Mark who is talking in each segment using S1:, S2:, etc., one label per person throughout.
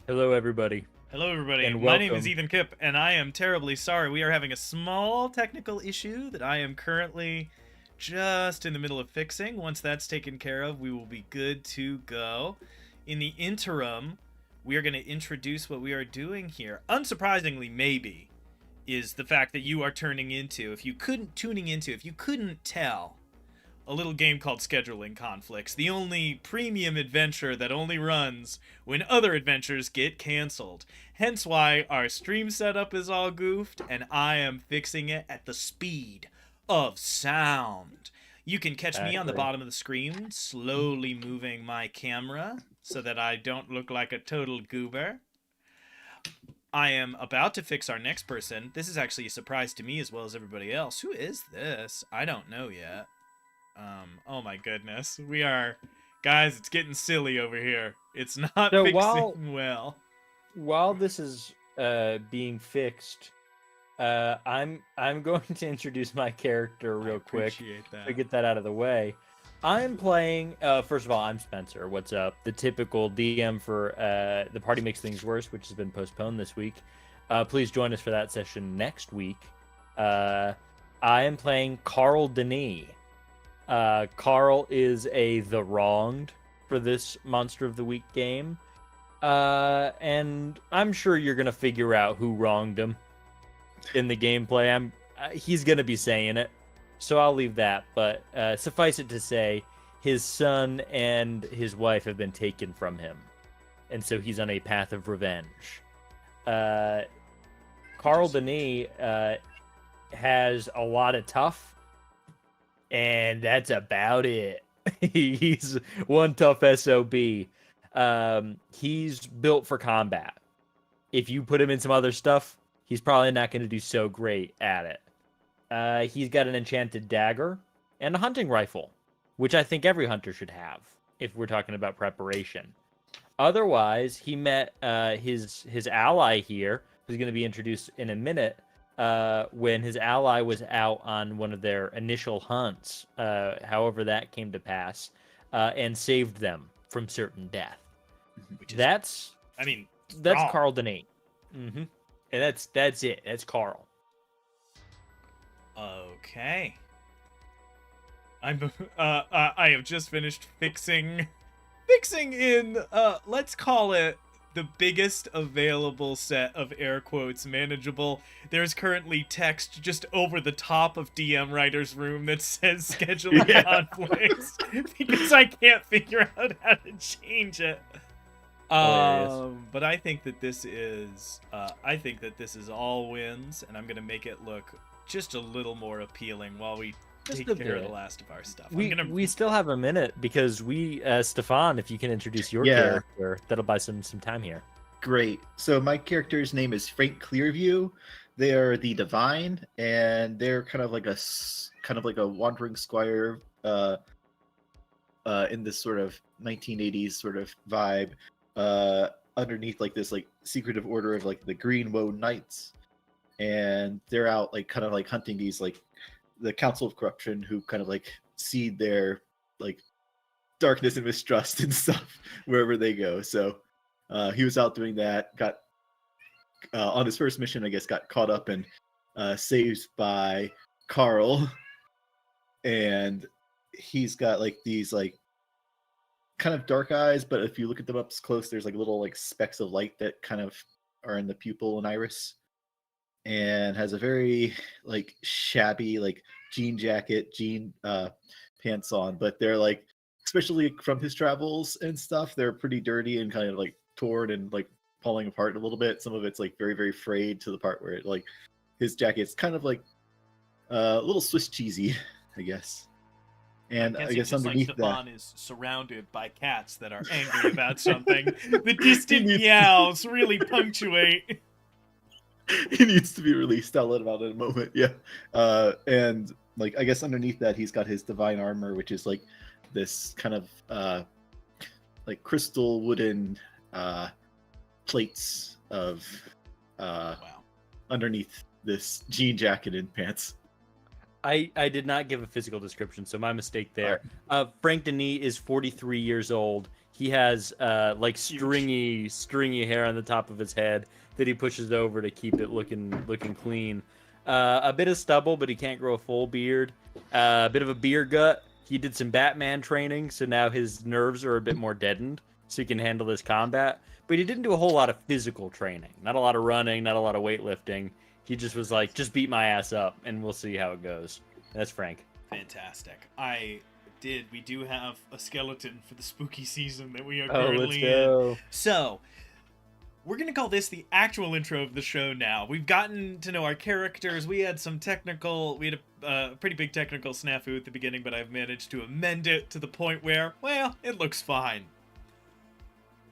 S1: Hello, everybody,
S2: Hello, everybody.
S1: and
S2: My name is
S1: welcome.
S2: Ethan Kipp, and I am terribly sorry. We are having a small technical issue that I am currently just in the middle of fixing. Once that's taken care of, we will be good to go. In the interim, we are going to introduce what we are doing here. Unsurprisingly, maybe, is the fact that you are tuning into, if you couldn't tell, a little game called Scheduling Conflicts, the only premium adventure that only runs when other adventures get canceled. Hence why our stream setup is all goofed, and I am fixing it at the speed of sound. You can catch me on the
S1: Exactly.
S2: bottom of the screen, slowly moving my camera so that I don't look like a total goober. I am about to fix our next person. This is actually a surprise to me as well as everybody else. Who is this? I don't know yet. Oh my goodness. Guys, it's getting silly over here. It's not
S1: So while
S2: fixing well.
S1: while this is being fixed, I'm going to introduce my character
S2: I
S1: real quick
S2: appreciate
S1: to
S2: that.
S1: get that out of the way. I'm playing. First of all, I'm Spencer. What's up? The typical DM for the Party Makes Things Worse, which has been postponed this week. Please join us for that session next week. I am playing Carl Denis. Carl is the wronged for this Monster of the Week game. And I'm sure you're gonna figure out who wronged him in the gameplay. He's gonna be saying it, so I'll leave that. But suffice it to say, his son and his wife have been taken from him, and so he's on a path of revenge. Carl Denis has a lot of tough, and that's about it. He's one tough SOB. He's built for combat. If you put him in some other stuff, he's probably not going to do so great at it. He's got an enchanted dagger and a hunting rifle, which I think every hunter should have if we're talking about preparation. Otherwise, he met his ally here, who's going to be introduced in a minute, when his ally was out on one of their initial hunts, however that came to pass, and saved them from certain death.
S2: Which is,
S1: That's
S2: I mean,
S1: that's
S2: wrong.
S1: Carl Denis. Mm-hmm. And that's it. That's Carl.
S2: Okay. I have just finished fixing in, let's call it the biggest available set of air quotes manageable. There's currently text just over the top of DM Writer's room that says scheduling conflicts because I can't figure out how to change it.
S1: Hilarious.
S2: But I think that this is all wins, and I'm gonna make it look just a little more appealing while we
S1: Just
S2: take
S1: a
S2: care of the
S1: bit.
S2: last of our stuff.
S1: We still have a minute because Stefan, if you can introduce your
S3: Yeah,
S1: character, that'll buy some time here.
S3: great. So my character's name is Frank Clearview. They are the Divine, and they're kind of like a wandering squire in this sort of 1980s sort of vibe, underneath like this like secretive order of like the Green Woe Knights, and they're out like kind of like hunting these like the Council of Corruption who kind of like seed their like darkness and mistrust and stuff wherever they go. So he was out doing that, got on his first mission, I guess, got caught up and saved by Carl. And he's got like these like kind of dark eyes, but if you look at them up close, there's like little like specks of light that kind of are in the pupil and iris. And has a very like shabby like jean jacket, jean pants on, but they're like, especially from his travels and stuff, they're pretty dirty and kind of like torn and like falling apart a little bit. Some of it's like very very frayed to the part where it like his jacket's kind of like a little Swiss cheesy, I guess. And I guess underneath that,
S2: is surrounded by cats that are angry about something. The distant
S3: He needs-
S2: meows really punctuate.
S3: he needs to be released. I'll let him out in a moment. Yeah. And like I guess underneath that he's got his divine armor, which is like this kind of like crystal wooden plates of
S2: Wow.
S3: underneath this jean jacket and pants.
S1: I did not give a physical description, so my mistake there. Frank Denis is 43 years old. He has like stringy hair on the top of his head that he pushes over to keep it looking clean. A bit of stubble, but he can't grow a full beard. A bit of a beer gut. He did some Batman training, so now his nerves are a bit more deadened, so he can handle this combat. But he didn't do a whole lot of physical training. Not a lot of running, not a lot of weightlifting. He just was like, just beat my ass up, and we'll see how it goes. That's Frank.
S2: Fantastic. We do have a skeleton for the spooky season that we are
S1: Let's
S2: currently
S1: go.
S2: in. So, we're going to call this the actual intro of the show now. We've gotten to know our characters. We had a pretty big technical snafu at the beginning, but I've managed to amend it to the point where, well, it looks fine.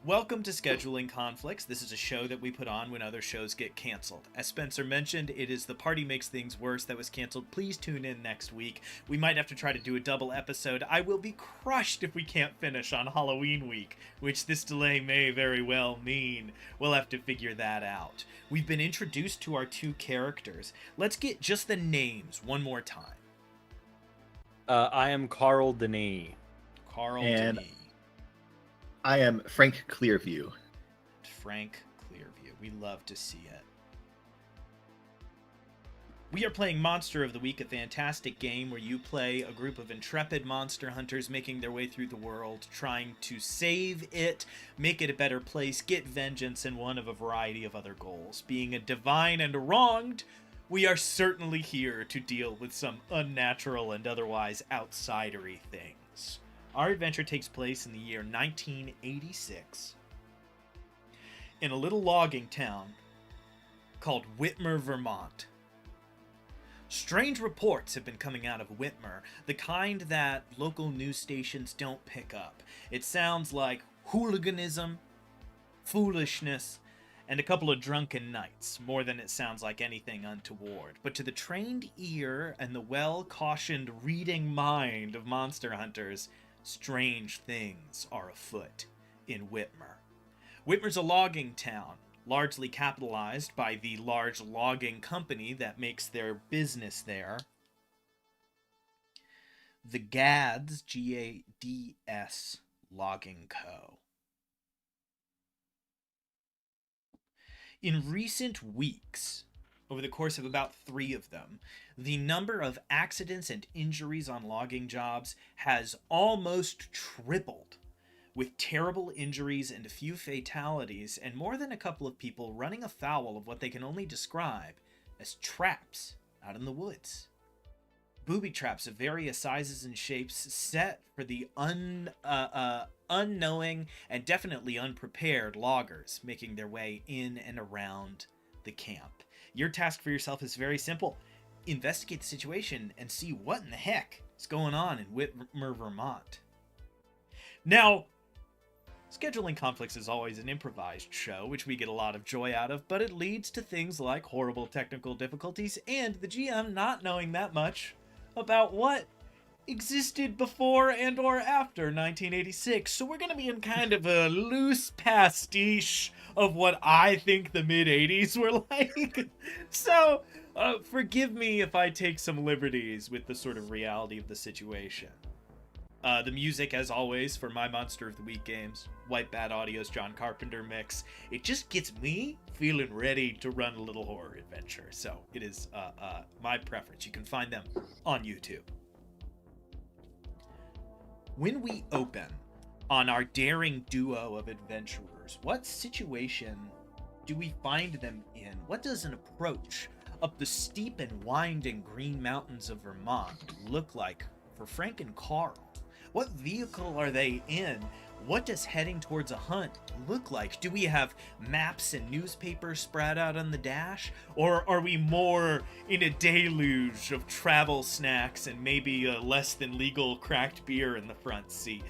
S2: Welcome to Scheduling Conflicts. This is a show that we put on when other shows get canceled. As Spencer mentioned, it is The Party Makes Things Worse that was canceled. Please tune in next week. We might have to try to do a double episode. I will be crushed if we can't finish on Halloween week, which this delay may very well mean. We'll have to figure that out. We've been introduced to our two characters. Let's get just the names one more time.
S1: I am Carl Denis.
S3: And I am Frank Clearview.
S2: Frank Clearview. We love to see it. We are playing Monster of the Week, a fantastic game where you play a group of intrepid monster hunters making their way through the world, trying to save it, make it a better place, get vengeance, and one of a variety of other goals. Being a divine and a wronged, we are certainly here to deal with some unnatural and otherwise outsidery things. Our adventure takes place in the year 1986 in a little logging town called Whitmer, Vermont. Strange reports have been coming out of Whitmer, the kind that local news stations don't pick up. It sounds like hooliganism, foolishness, and a couple of drunken nights, more than it sounds like anything untoward. But to the trained ear and the well-cautioned reading mind of monster hunters, strange things are afoot in Whitmer. Whitmer's a logging town, largely capitalized by the large logging company that makes their business there. The Gads, G-A-D-S, Logging Co. In recent weeks, over the course of about 3 of them, the number of accidents and injuries on logging jobs has almost tripled, with terrible injuries and a few fatalities, and more than a couple of people running afoul of what they can only describe as traps out in the woods. Booby traps of various sizes and shapes set for the unknowing and definitely unprepared loggers making their way in and around the camp. Your task for yourself is very simple. Investigate the situation and see what in the heck is going on in Whitmer, Vermont. Now, Scheduling Conflicts is always an improvised show, which we get a lot of joy out of, but it leads to things like horrible technical difficulties and the GM not knowing that much about what existed before and or after 1986. So we're going to be in kind of a loose pastiche of what I think the mid-80s were like. So forgive me if I take some liberties with the sort of reality of the situation. The music, as always, for my Monster of the Week games, White Bat Audio's John Carpenter mix. It just gets me feeling ready to run a little horror adventure. So it is my preference. You can find them on YouTube. When we open on our daring duo of adventurers, what situation do we find them in? What does an approach up the steep and winding Green Mountains of Vermont look like for Frank and Carl? What vehicle are they in? What does heading towards a hunt look like? Do we have maps and newspapers spread out on the dash? Or are we more in a deluge of travel snacks and maybe a less than legal cracked beer in the front seat?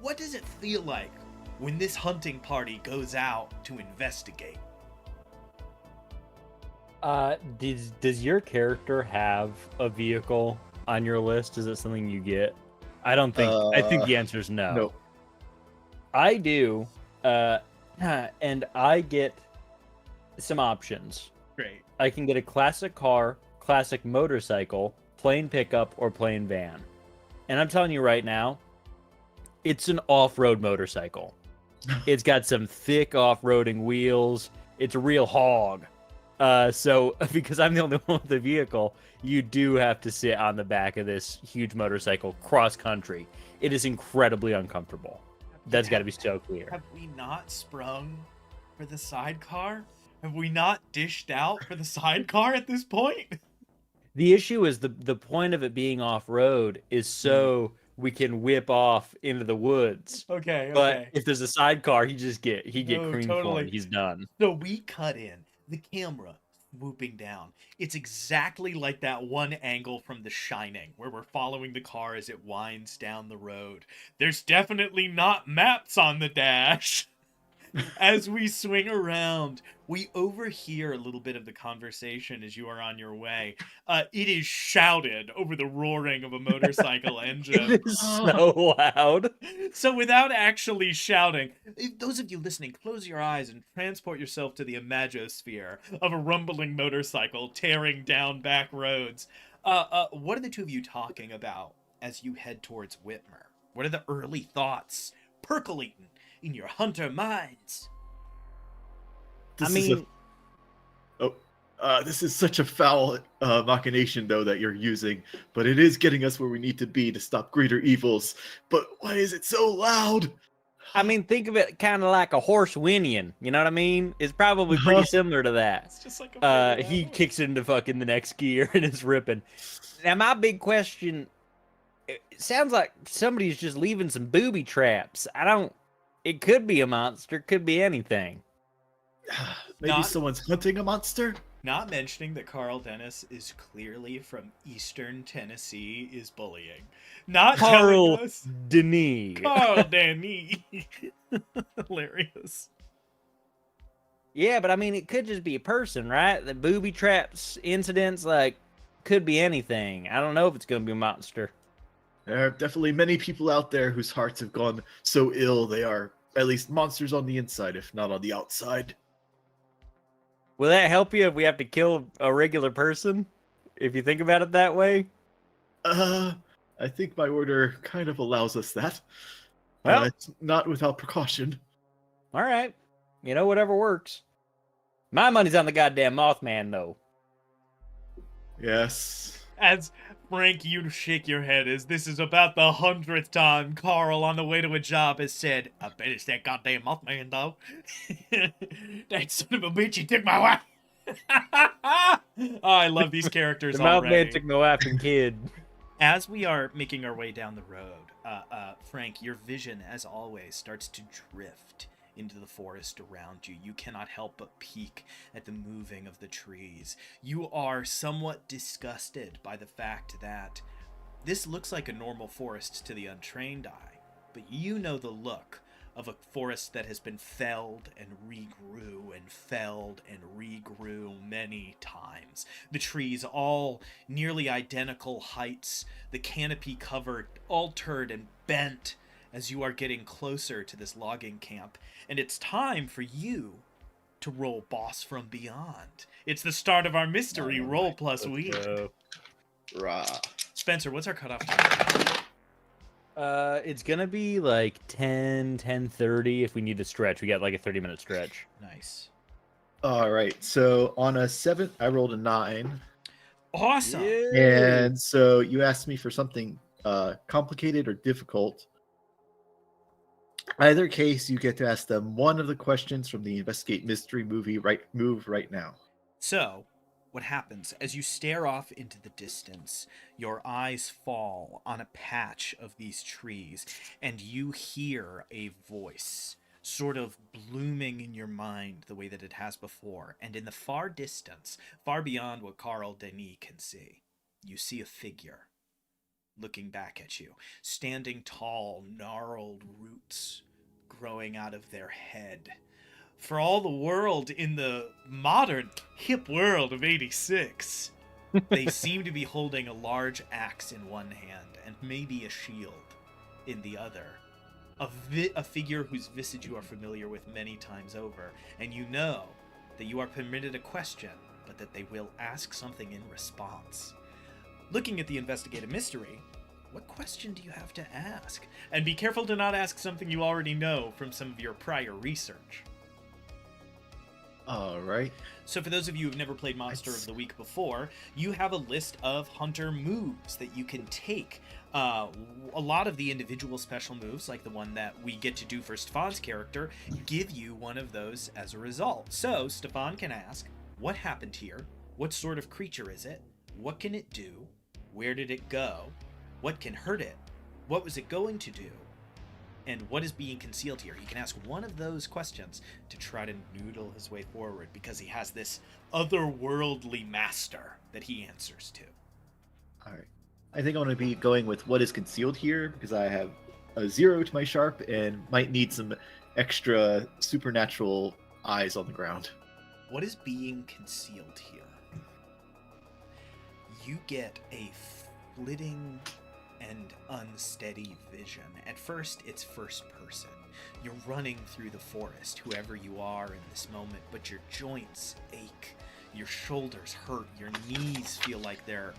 S2: What does it feel like when this hunting party goes out to investigate?
S1: Does your character have a vehicle on your list? Is it something you get? I don't think. I think the answer is no.
S3: Nope.
S1: I do, and I get some options.
S2: Great.
S1: I can get a classic car, classic motorcycle, plain pickup, or plain van. And I'm telling you right now, It's an off-road motorcycle. It's got some thick off-roading wheels. It's a real hog. So because I'm the only one with the vehicle, you do have to sit on the back of this huge motorcycle cross-country. It is incredibly uncomfortable. That's got to be so clear.
S2: Have we not sprung for the sidecar? Have we not dished out for the sidecar at this point?
S1: The issue is the point of it being off-road is so we can whip off into the woods.
S2: Okay,
S1: But
S2: okay.
S1: if there's a sidecar, he get
S2: No,
S1: cream
S2: totally.
S1: corn. He's done.
S2: So we cut in the camera swooping down. It's exactly like that one angle from The Shining where we're following the car as it winds down the road. There's definitely not maps on the dash. As we swing around, we overhear a little bit of the conversation as you are on your way. It is shouted over the roaring of a motorcycle engine.
S1: It is so loud.
S2: So without actually shouting, those of you listening, close your eyes and transport yourself to the imagosphere of a rumbling motorcycle tearing down back roads. What are the two of you talking about as you head towards Whitmer? What are the early thoughts percolating in your hunter minds?
S3: This is such a foul machination, though, that you're using, but it is getting us where we need to be to stop greater evils. But why is it so loud?
S1: I mean, think of it kind of like a horse whinnying. You know what I mean? It's probably pretty similar to that.
S2: It's just like a
S1: He kicks into fucking the next gear and is ripping. Now, my big question, it sounds like somebody's just leaving some booby traps. It could be a monster, could be anything.
S3: Maybe someone's hunting a monster?
S2: Not mentioning that Carl Dennis is clearly from Eastern Tennessee is bullying. Not
S1: Carl
S2: telling us.
S1: Denis.
S2: Carl Denis. Hilarious.
S1: Yeah, but I mean, it could just be a person, right? The booby traps incidents, could be anything. I don't know if it's going to be a monster.
S3: There are definitely many people out there whose hearts have gone so ill they are at least monsters on the inside, if not on the outside.
S1: Will that help you if we have to kill a regular person? If you think about it that way?
S3: I think my order kind of allows us that.
S1: Well,
S3: it's not without precaution.
S1: all right. Whatever works. My money's on the goddamn Mothman, though.
S3: Yes.
S2: As Frank, you shake your head as this is about the 100th time Carl on the way to a job has said, I bet it's that goddamn Mothman, though. That son of a bitch, he took my wife. Oh, I love these characters
S1: The
S2: already.
S1: Mothman took my wife and kid.
S2: As we are making our way down the road, Frank, your vision, as always, starts to drift into the forest around you. You cannot help but peek at the moving of the trees. You are somewhat disgusted by the fact that this looks like a normal forest to the untrained eye, but you know the look of a forest that has been felled and regrew and felled and regrew many times. The trees all nearly identical heights, the canopy covered, altered and bent as you are getting closer to this logging camp. And it's time for you to roll Boss from Beyond. It's the start of our mystery roll plus week.
S3: Rah.
S2: Spencer, what's our cutoff time?
S1: It's gonna be 10:30 if we need to stretch. We got a 30-minute stretch.
S2: Nice.
S3: All right. So on a 7, I rolled a 9.
S2: Awesome.
S1: Yeah.
S3: And so you asked me for something complicated or difficult. Either case, you get to ask them one of the questions from the Investigate Mystery movie move right now.
S2: So, what happens as you stare off into the distance, your eyes fall on a patch of these trees, and you hear a voice sort of blooming in your mind the way that it has before. And in the far distance, far beyond what Carl Denis can see, you see a figure looking back at you, standing tall, gnarled roots growing out of their head. For all the world in the modern, hip world of 86, they seem to be holding a large axe in one hand and maybe a shield in the other. A figure whose visage you are familiar with many times over, and you know that you are permitted a question, but that they will ask something in response. Looking at the investigative mystery, What question do you have to ask? And be careful to not ask something you already know from some of your prior research.
S3: All right.
S2: So for those of you who've never played Monster of the Week before, you have a list of hunter moves that you can take. A lot of the individual special moves, like the one that we get to do for Stefan's character, give you one of those as a result. So Stefan can ask, what happened here? What sort of creature is it? What can it do? Where did it go? What can hurt it? What was it going to do? And what is being concealed here? He can ask one of those questions to try to noodle his way forward, because he has this otherworldly master that he answers to.
S3: All right. I think I'm going to be going with what is concealed here, because I have a 0 to my sharp and might need some extra supernatural eyes on the ground.
S2: What is being concealed here? You get a flitting and unsteady vision. At first, it's first person. You're running through the forest, whoever you are in this moment, but your joints ache, your shoulders hurt, your knees feel like they're,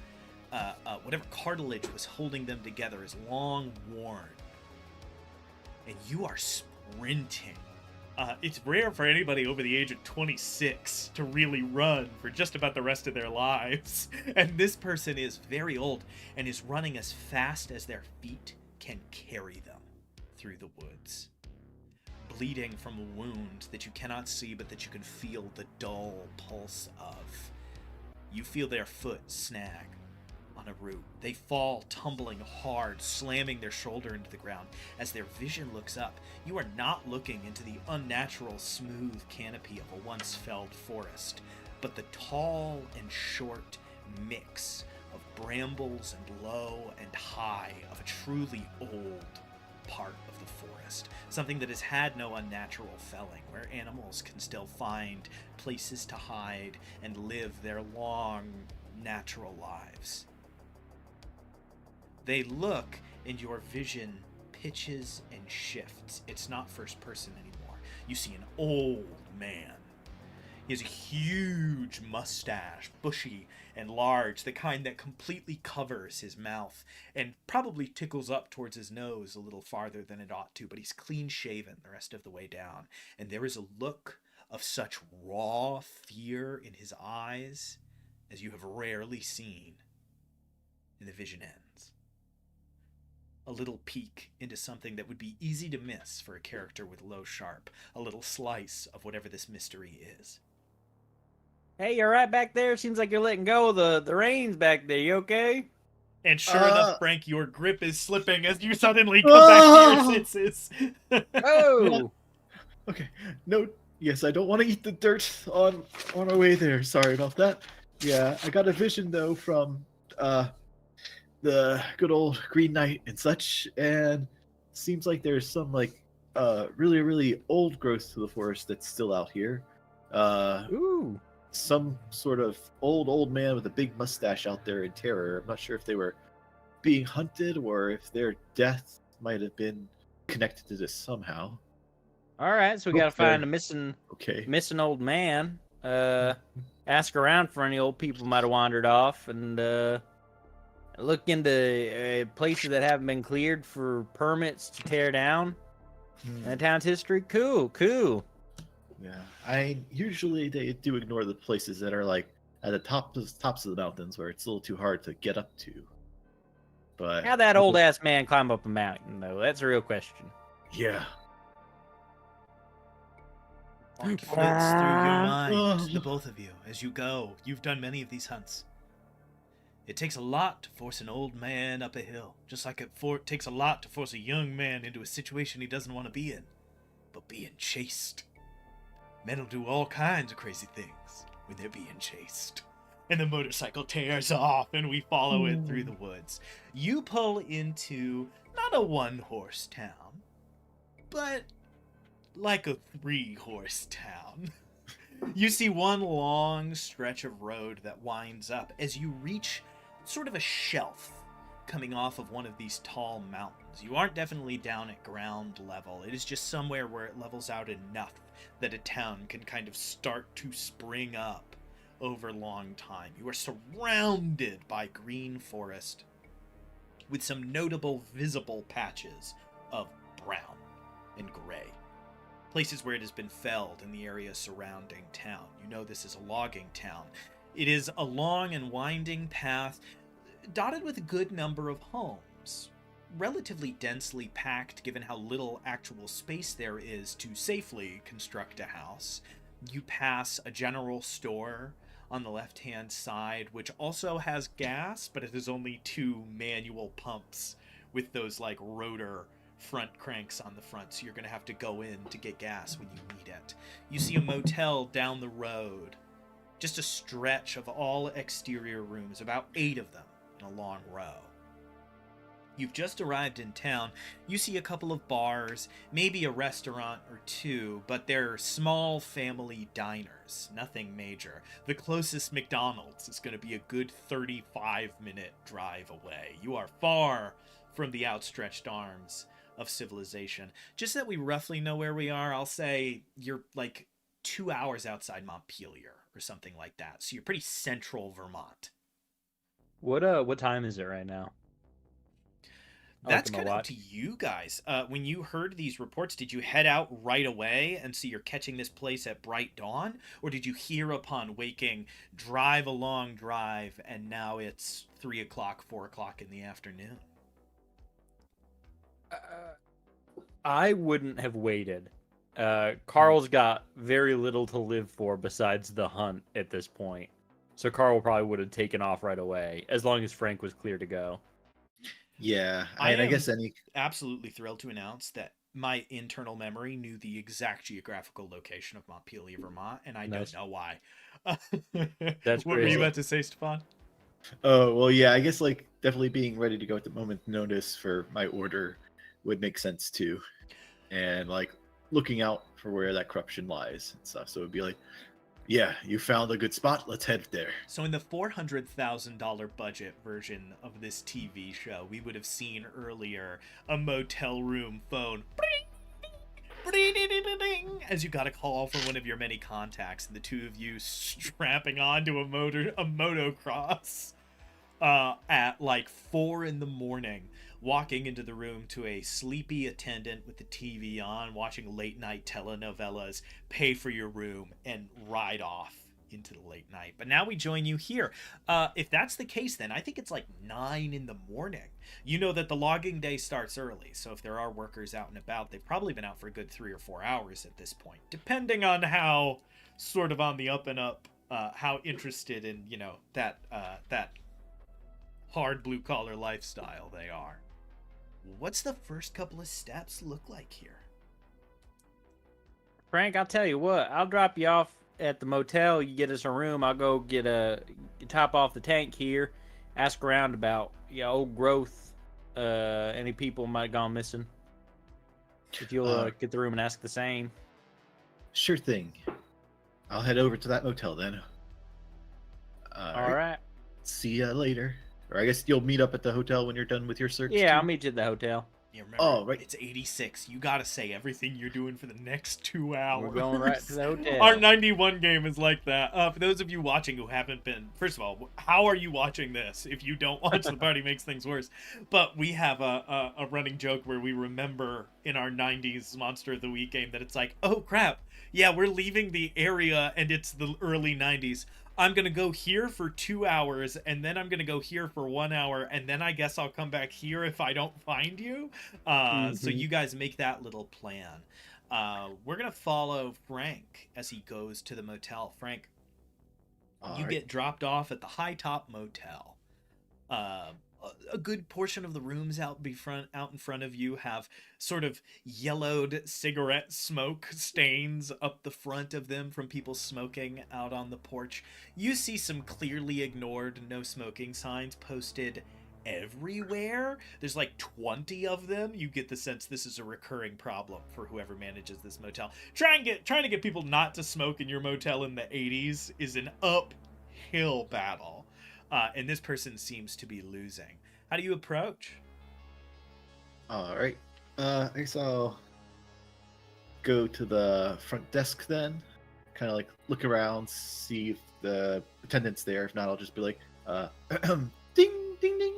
S2: whatever cartilage was holding them together is long worn. And you are sprinting. It's rare for anybody over the age of 26 to really run for just about the rest of their lives. And this person is very old and is running as fast as their feet can carry them through the woods. Bleeding from a wound that you cannot see but that you can feel the dull pulse of. You feel their foot snag on a root. They fall tumbling hard, slamming their shoulder into the ground. As their vision looks up, you are not looking into the unnatural smooth canopy of a once felled forest, but the tall and short mix of brambles and low and high of a truly old part of the forest. Something that has had no unnatural felling, where animals can still find places to hide and live their long, natural lives. They look, and your vision pitches and shifts. It's not first person anymore. You see an old man. He has a huge mustache, bushy and large, the kind that completely covers his mouth and probably tickles up towards his nose a little farther than it ought to, but he's clean shaven the rest of the way down. And there is a look of such raw fear in his eyes as you have rarely seen. And the vision ends. A little peek into something that would be easy to miss for a character with low sharp. A little slice of whatever this mystery is.
S1: Hey, you're right back there. Seems like you're letting go of the reins back there. You okay?
S2: And sure enough, Frank, your grip is slipping as you suddenly come back to your senses.
S1: Oh!
S3: Okay. No. Yes, I don't want to eat the dirt on our way there. Sorry about that. Yeah, I got a vision though from the good old Green Knight and such, and seems like there's some like really old growth to the forest that's still out here.
S1: Ooh.
S3: Some sort of old man with a big mustache out there in terror. I'm not sure if they were being hunted or if their death might have been connected to this somehow.
S1: All right, so we gotta find a missing old man. Ask around for any old people who might have wandered off, and look into places that haven't been cleared for permits to tear down. The town's history. Cool.
S3: Yeah, they do ignore the places that are like at the tops of the mountains where it's a little too hard to get up to. But
S1: how'd that old ass man climb up a mountain though? That's a real question.
S3: Yeah.
S2: What flits through your mind, the both of you, as you go? You've done many of these hunts. It takes a lot to force an old man up a hill, just like it takes a lot to force a young man into a situation he doesn't want to be in. But being chased. Men will do all kinds of crazy things when they're being chased. And the motorcycle tears off, and we follow it through the woods. You pull into not a one-horse town, but like a 3-horse town. You see one long stretch of road that winds up as you reach sort of a shelf coming off of one of these tall mountains. You aren't definitely down at ground level. It is just somewhere where it levels out enough that a town can kind of start to spring up over long time. You are surrounded by green forest. with some notable visible patches of brown and gray. Places where it has been felled in the area surrounding town. You know this is a logging town. It is a long and winding path dotted with a good number of homes. Relatively densely packed given how little actual space there is to safely construct a house. You pass a general store on the left-hand side, which also has gas, but it has only 2 manual pumps with those like rotor front cranks on the front, so you're going to have to go in to get gas when you need it. You see a motel down the road. Just a stretch of all exterior rooms, about 8 of them in a long row. You've just arrived in town. You see a couple of bars, maybe a restaurant or 2, but they're small family diners, nothing major. The closest McDonald's is going to be a good 35-minute drive away. You are far from the outstretched arms of civilization. Just that we roughly know where we are, I'll say you're like 2 hours outside Montpelier or something like that. So you're pretty central Vermont.
S1: What time is it right now?
S2: That's kind of up to you guys. When you heard these reports, did you head out right away and so you're catching this place at bright dawn? Or did you hear upon waking, drive a long drive, and now it's 3 o'clock, 4 o'clock in the afternoon?
S1: I wouldn't have waited. Carl's got very little to live for besides the hunt at this point. So Carl probably would have taken off right away, as long as Frank was clear to go.
S3: Yeah, I guess any...
S2: absolutely thrilled to announce that my internal memory knew the exact geographical location of Montpelier, Vermont, and I don't know why.
S1: That's
S2: what were you about to say, Stefan?
S3: Oh, well, yeah, I guess like definitely being ready to go at the moment's notice for my order would make sense too. And like looking out for where that corruption lies and stuff. So it would be like, yeah, you found a good spot. Let's head there.
S2: So in the $400,000 budget version of this TV show, we would have seen earlier a motel room phone as you got a call from one of your many contacts, and the 2 of you strapping onto a motocross at like 4 in the morning, walking into the room to a sleepy attendant with the TV on, watching late night telenovelas, pay for your room, and ride off into the late night. But now we join you here. If that's the case, then I think it's like 9 in the morning. You know that the logging day starts early, so if there are workers out and about, they've probably been out for a good 3 or 4 hours at this point, depending on how sort of on the up and up, how interested in, you know, that hard blue collar lifestyle they are. What's the first couple of steps look like here?
S1: Frank, I'll tell you what. I'll drop you off at the motel. You get us a room. I'll go get top off the tank here. Ask around about old growth. Any people might have gone missing. If you'll get the room and ask the same.
S3: Sure thing. I'll head over to that motel then.
S1: All right.
S3: See ya later. Or I guess you'll meet up at the hotel when you're done with your search.
S1: Yeah,
S3: too?
S1: I'll meet you at the hotel.
S2: Yeah, remember, right. It's 86. You gotta say everything you're doing for the next 2 hours.
S1: We're going right to the hotel.
S2: Our 91 game is like that. For those of you watching who haven't been, first of all, how are you watching this if you don't watch The Party Makes Things Worse? But we have a running joke where we remember in our 90s Monster of the Week game that it's like, oh crap, yeah, we're leaving the area and it's the early 90s. I'm going to go here for 2 hours, and then I'm going to go here for 1 hour, and then I guess I'll come back here if I don't find you. So you guys make that little plan. We're going to follow Frank as he goes to the motel. Frank, you get dropped off at the High Top Motel. A good portion of the rooms out in front of you have sort of yellowed cigarette smoke stains up the front of them from people smoking out on the porch. You see some clearly ignored no smoking signs posted everywhere. There's like 20 of them. You get the sense this is a recurring problem for whoever manages this motel. Trying to get people not to smoke in your motel in the 80s is an uphill battle. And this person seems to be losing. How do you approach?
S3: All right. I guess I'll go to the front desk then. Kind of like look around, see if the attendant's there. If not, I'll just be like, ding, ding, ding.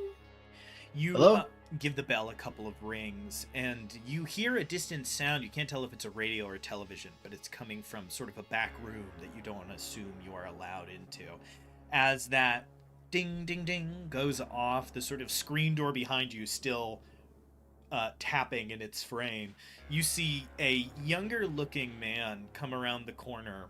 S2: You
S3: Hello?
S2: give the bell a couple of rings, and you hear a distant sound. You can't tell if it's a radio or a television, but it's coming from sort of a back room that you don't assume you are allowed into. As that ding, ding, ding goes off, the sort of screen door behind you still tapping in its frame, you see a younger looking man come around the corner.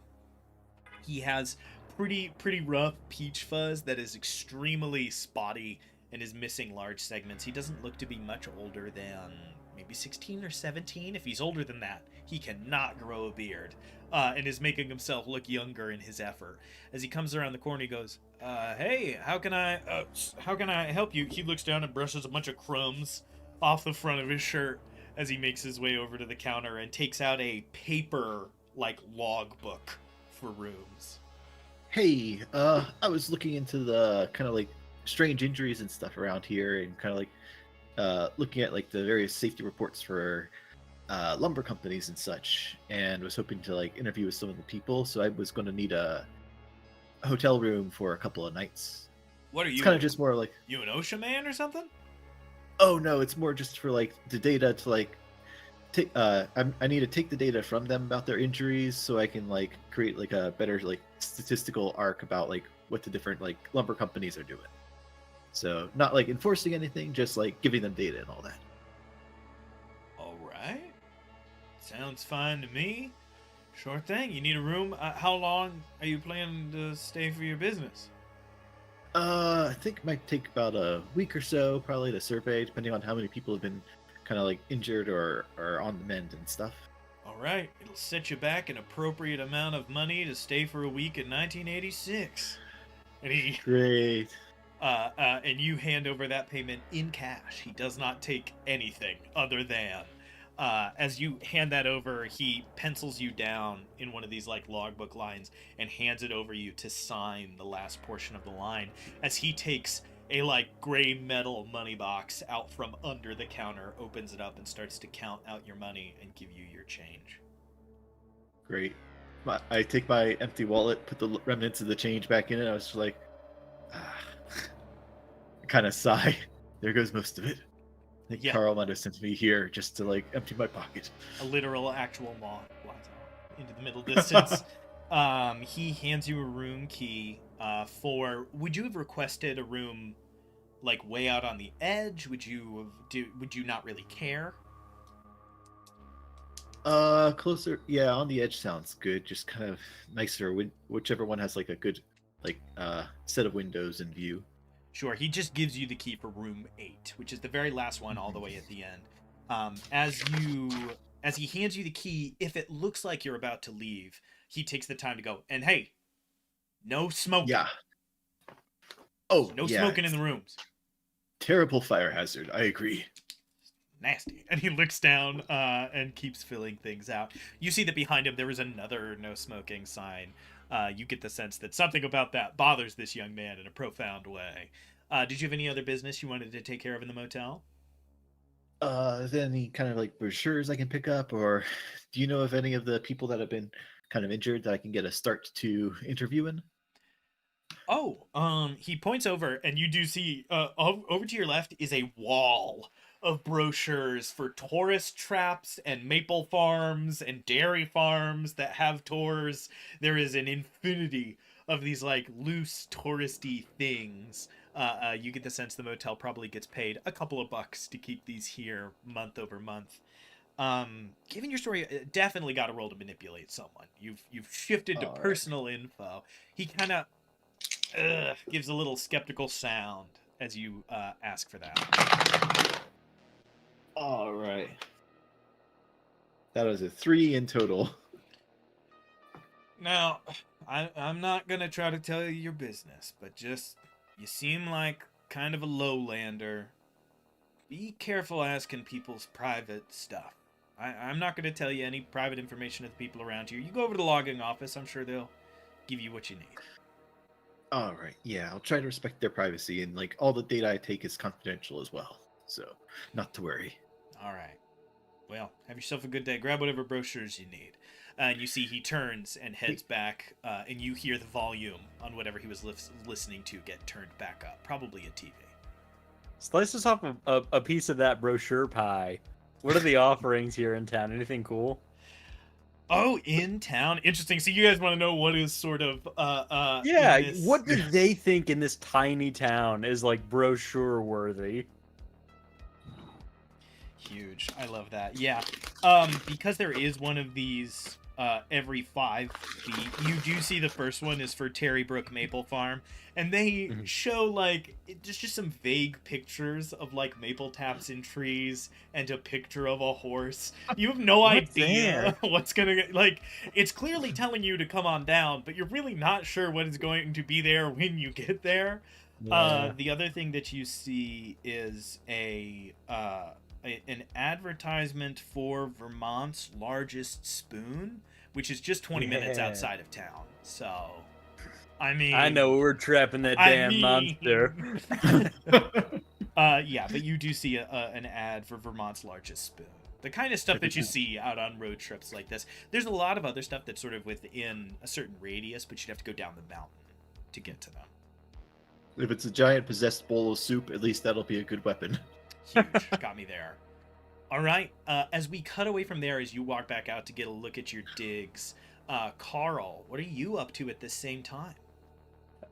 S2: He has pretty rough peach fuzz that is extremely spotty and is missing large segments. He doesn't look to be much older than maybe 16 or 17. If he's older than that, he cannot grow a beard, and is making himself look younger in his effort. As he comes around the corner, he goes, "Hey, how can I help you?" He looks down and brushes a bunch of crumbs off the front of his shirt as he makes his way over to the counter and takes out a paper like logbook for rooms.
S3: Hey, I was looking into the kind of like strange injuries and stuff around here, and kind of like looking at like the various safety reports for lumber companies and such, and was hoping to like interview with some of the people. So I was going to need a hotel room for a couple of nights.
S2: What are
S3: It's
S2: you?
S3: kind of just more like,
S2: You an OSHA man or something?
S3: oh no, it's more just for like the data to like take. I need to take the data from them about their injuries, so I can like create like a better like statistical arc about like what the different like lumber companies are doing. So not like enforcing anything, just like giving them data and all that.
S2: All right. Sounds fine to me. Sure thing. You need a room. How long are you planning to stay for your business?
S3: I think it might take about a week or so, probably to survey, depending on how many people have been kind of like injured or on the mend and stuff.
S2: All right. It'll set you back an appropriate amount of money to stay for a week in 1986. And he
S3: Great.
S2: and you hand over that payment in cash. He does not take anything other than. As you hand that over, he pencils you down in one of these like logbook lines and hands it over you to sign the last portion of the line. As he takes a like gray metal money box out from under the counter, opens it up, and starts to count out your money and give you your change.
S3: Great. I take my empty wallet, put the remnants of the change back in it. I was just like, ah. I kind of sigh. There goes most of it. I think
S2: Yeah.
S3: Carl might have sent me here just to like empty my pocket.
S2: A literal actual moth flies out into the middle distance. He hands you a room key for. Would you have requested a room like way out on the edge? Would you not really care?
S3: Closer. Yeah, on the edge sounds good. Just kind of nicer. Whichever one has like a good like set of windows in view.
S2: Sure. He just gives you the key for room 8, which is the very last one, all the way at the end. As he hands you the key, if it looks like you're about to leave, he takes the time to go. And hey, no smoking.
S3: Yeah. Oh,
S2: No
S3: yeah,
S2: smoking in the rooms.
S3: terrible fire hazard. I agree.
S2: Nasty. And he looks down and keeps filling things out. You see that behind him there is another no smoking sign. You get the sense that something about that bothers this young man in a profound way. Did you have any other business you wanted to take care of in the motel?
S3: Is there any kind of like brochures I can pick up, or do you know of any of the people that have been kind of injured that I can get a start to interviewing?
S2: Oh, he points over, and you do see over to your left is a wall of brochures for tourist traps and maple farms and dairy farms that have tours. There is an infinity of these like loose touristy things. You get the sense the motel probably gets paid a couple of bucks to keep these here month over month. Given your story, definitely got a role to manipulate someone. You've shifted to
S3: All right.
S2: personal info. He kind of gives a little skeptical sound as you ask for that.
S3: All right. That was a 3 in total.
S2: Now, I'm not gonna try to tell you your business, but just you seem like kind of a lowlander. Be careful asking people's private stuff. I'm not gonna tell you any private information of the people around here. You go over to the logging office. I'm sure they'll give you what you need.
S3: All right. Yeah, I'll try to respect their privacy, and like all the data I take is confidential as well. So, not to worry.
S2: All right. Well, have yourself a good day. Grab whatever brochures you need. And you see he turns and heads back, and you hear the volume on whatever he was listening to get turned back up. Probably a TV.
S1: Slice us off a piece of that brochure pie. What are the offerings here in town? Anything cool?
S2: Oh, in town. Interesting. So you guys want to know what is sort of
S1: Yeah,
S2: in this
S1: what do they think in this tiny town is like brochure worthy?
S2: huge. I love that. Yeah. Because there is one of these every 5 feet. You do see the first one is for Terry Brook Maple Farm, and they show like just some vague pictures of like maple taps in trees and a picture of a horse. You have no
S1: What's
S2: idea
S1: there?
S2: what's gonna like. It's clearly telling you to come on down, but you're really not sure what is going to be there when you get there.
S1: Yeah.
S2: The other thing that you see is an advertisement for Vermont's largest spoon, which is just 20 minutes
S1: Yeah.
S2: outside of town. So, I mean,
S1: I know we're trapping that
S2: I
S1: damn monster.
S2: yeah, but you do see an ad for Vermont's largest spoon. The kind of stuff that you see out on road trips like this. There's a lot of other stuff that's sort of within a certain radius, but you'd have to go down the mountain to get to them.
S3: If it's a giant possessed bowl of soup, at least that'll be a good weapon.
S2: Huge. Got me there. All right. As we cut away from there, as you walk back out to get a look at your digs, Carl, what are you up to at this same time?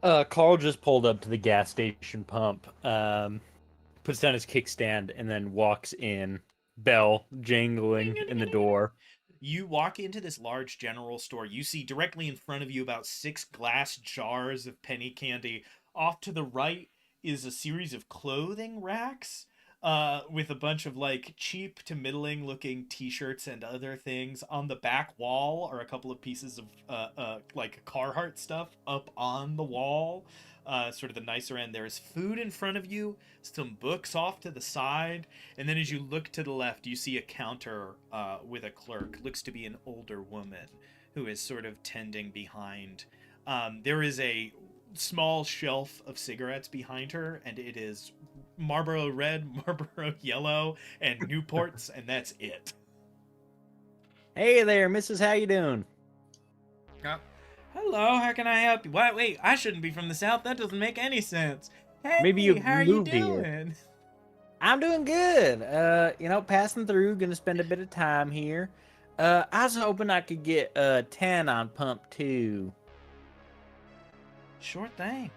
S1: Carl just pulled up to the gas station pump, puts down his kickstand, and then walks in, bell jingling in the door.
S2: You walk into this large general store. You see directly in front of you about 6 glass jars of penny candy. Off to the right is a series of clothing racks with a bunch of like cheap to middling looking t-shirts and other things. On the back wall are a couple of pieces of like Carhartt stuff up on the wall. Sort of the nicer end. There is food in front of you, some books off to the side, and then as you look to the left, you see a counter with a clerk. Looks to be an older woman who is sort of tending behind. There is a small shelf of cigarettes behind her, and it is Marlboro Red, Marlboro Yellow, and Newports, and that's it.
S1: Hey there, Mrs. How you doing?
S2: Hello, how can I help you? Wait, I shouldn't be from the South. That doesn't make any sense. Hey,
S1: Maybe you
S2: how are you
S1: moved here.
S2: doing?
S1: I'm doing good. Passing through, gonna spend a bit of time here. I was hoping I could get 10 on pump 2.
S2: Sure thing.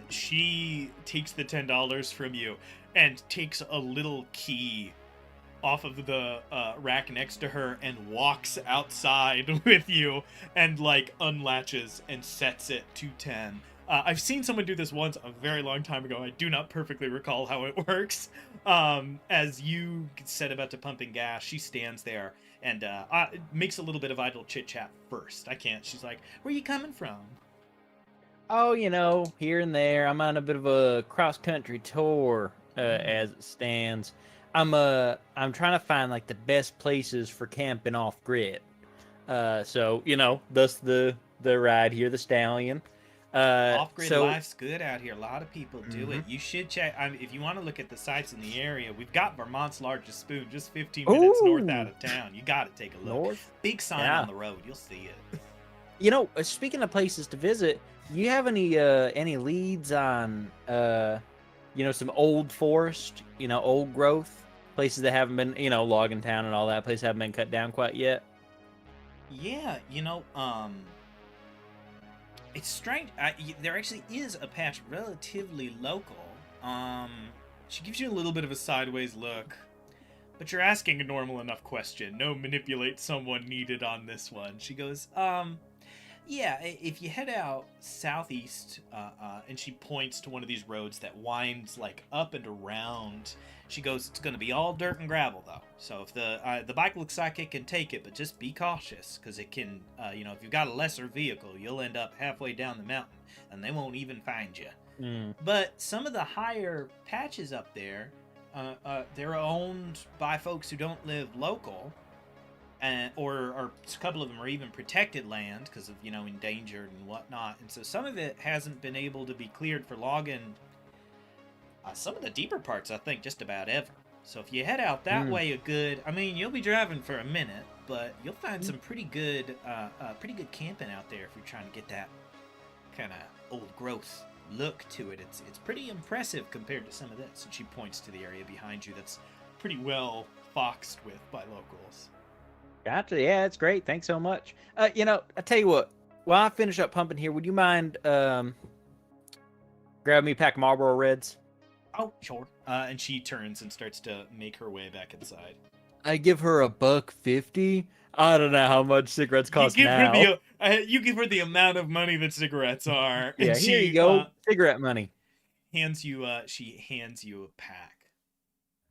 S2: She takes the $10 from you and takes a little key off of the rack next to her and walks outside with you and like unlatches and sets it to 10. I've seen someone do this once a very long time ago. I do not perfectly recall how it works. As you set about to pumping gas, she stands there and makes a little bit of idle chit chat first. I can't. She's like, "Where you coming from?"
S1: Oh, here and there. I'm on a bit of a cross-country tour, as it stands. I'm trying to find like the best places for camping off grid. Thus the ride here, the stallion.
S2: Off-grid life's good out here. A lot of people do it. You should check. If you want to look at the sites in the area, we've got Vermont's largest spoon, just 15 minutes north out of town. You got to take a look.
S1: North?
S2: Big sign on the road. You'll see it.
S1: Speaking of places to visit, you have any leads on some old forest, old growth, places that haven't been, logging town and all that, places haven't been cut down quite yet?
S2: Yeah, it's strange. There actually is a patch relatively local. She gives you a little bit of a sideways look, but you're asking a normal enough question. No manipulate someone needed on this one. She goes, yeah, if you head out southeast, and she points to one of these roads that winds like up and around. She goes, it's going to be all dirt and gravel though. So if the bike looks like it can take it, but just be cautious because it can, if you've got a lesser vehicle, you'll end up halfway down the mountain and they won't even find you. But some of the higher patches up there, they're owned by folks who don't live local. Or a couple of them are even protected land because of, endangered and whatnot. And so some of it hasn't been able to be cleared for logging. Some of the deeper parts, I think, just about ever. So if you head out that way you'll be driving for a minute, but you'll find some pretty good camping out there if you're trying to get that kind of old growth look to it. It's pretty impressive compared to some of this. And she points to the area behind you that's pretty well foxed with by locals.
S1: Gotcha. Yeah, it's great. Thanks so much. I tell you what. While I finish up pumping here, would you mind grabbing me a pack of Marlboro Reds?
S2: Oh, sure. And she turns and starts to make her way back inside.
S1: I give her $1.50. I don't know how much cigarettes cost now.
S2: You give her the amount of money that cigarettes are.
S1: Yeah,
S2: and
S1: here you go. Cigarette money.
S2: She hands you a pack.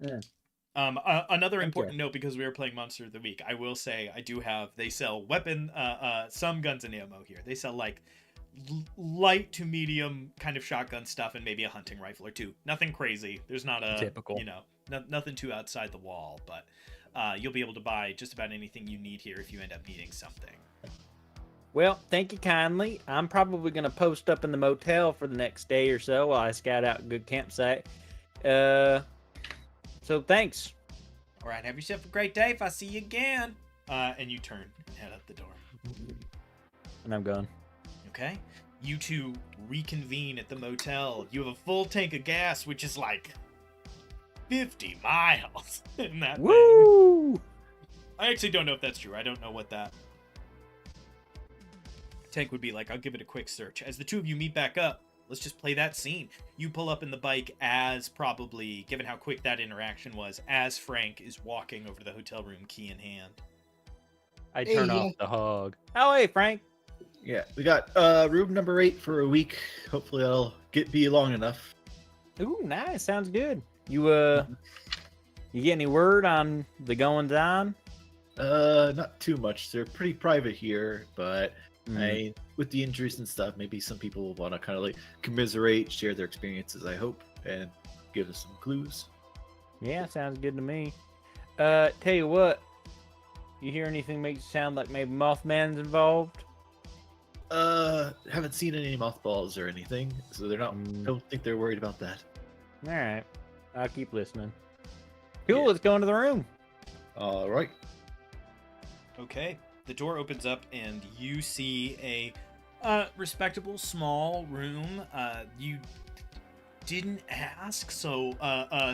S1: Yeah.
S2: Another important note, because we were playing Monster of the Week, I will say they sell some guns and ammo here. They sell like light to medium kind of shotgun stuff and maybe a hunting rifle or two. Nothing crazy. There's not a
S1: typical,
S2: nothing too outside the wall, but you'll be able to buy just about anything you need here if you end up needing something.
S1: Well, thank you kindly. I'm probably going to post up in the motel for the next day or so while I scout out a good campsite. So thanks.
S2: All right, have yourself a great day. If I see you again. And you turn and head out the door.
S1: And I'm gone.
S2: Okay. You two reconvene at the motel. You have a full tank of gas, which is like 50 miles in that
S1: Woo!
S2: thing. I actually don't know if that's true. I don't know what that tank would be like. I'll give it a quick search. As the two of you meet back up, let's just play that scene. You pull up in the bike as probably, given how quick that interaction was, as Frank is walking over to the hotel room, key in hand.
S1: I turn off the hug. Oh, hey, Frank.
S3: Yeah, we got room number 8 for a week. Hopefully that'll be long enough.
S1: Ooh, nice. Sounds good. You get any word on the goings on?
S3: Not too much. They're pretty private here, but with the injuries and stuff, maybe some people will want to kind of like commiserate, share their experiences, I hope, and give us some clues.
S1: Yeah, sounds good to me. Tell you what, you hear anything makes it sound like maybe Mothman's involved?
S3: Haven't seen any mothballs or anything, so they're not. Don't think they're worried about that.
S1: All right, I'll keep listening. Cool, let's go into the room.
S3: All right.
S2: Okay, the door opens up and you see a respectable small room. You didn't ask, so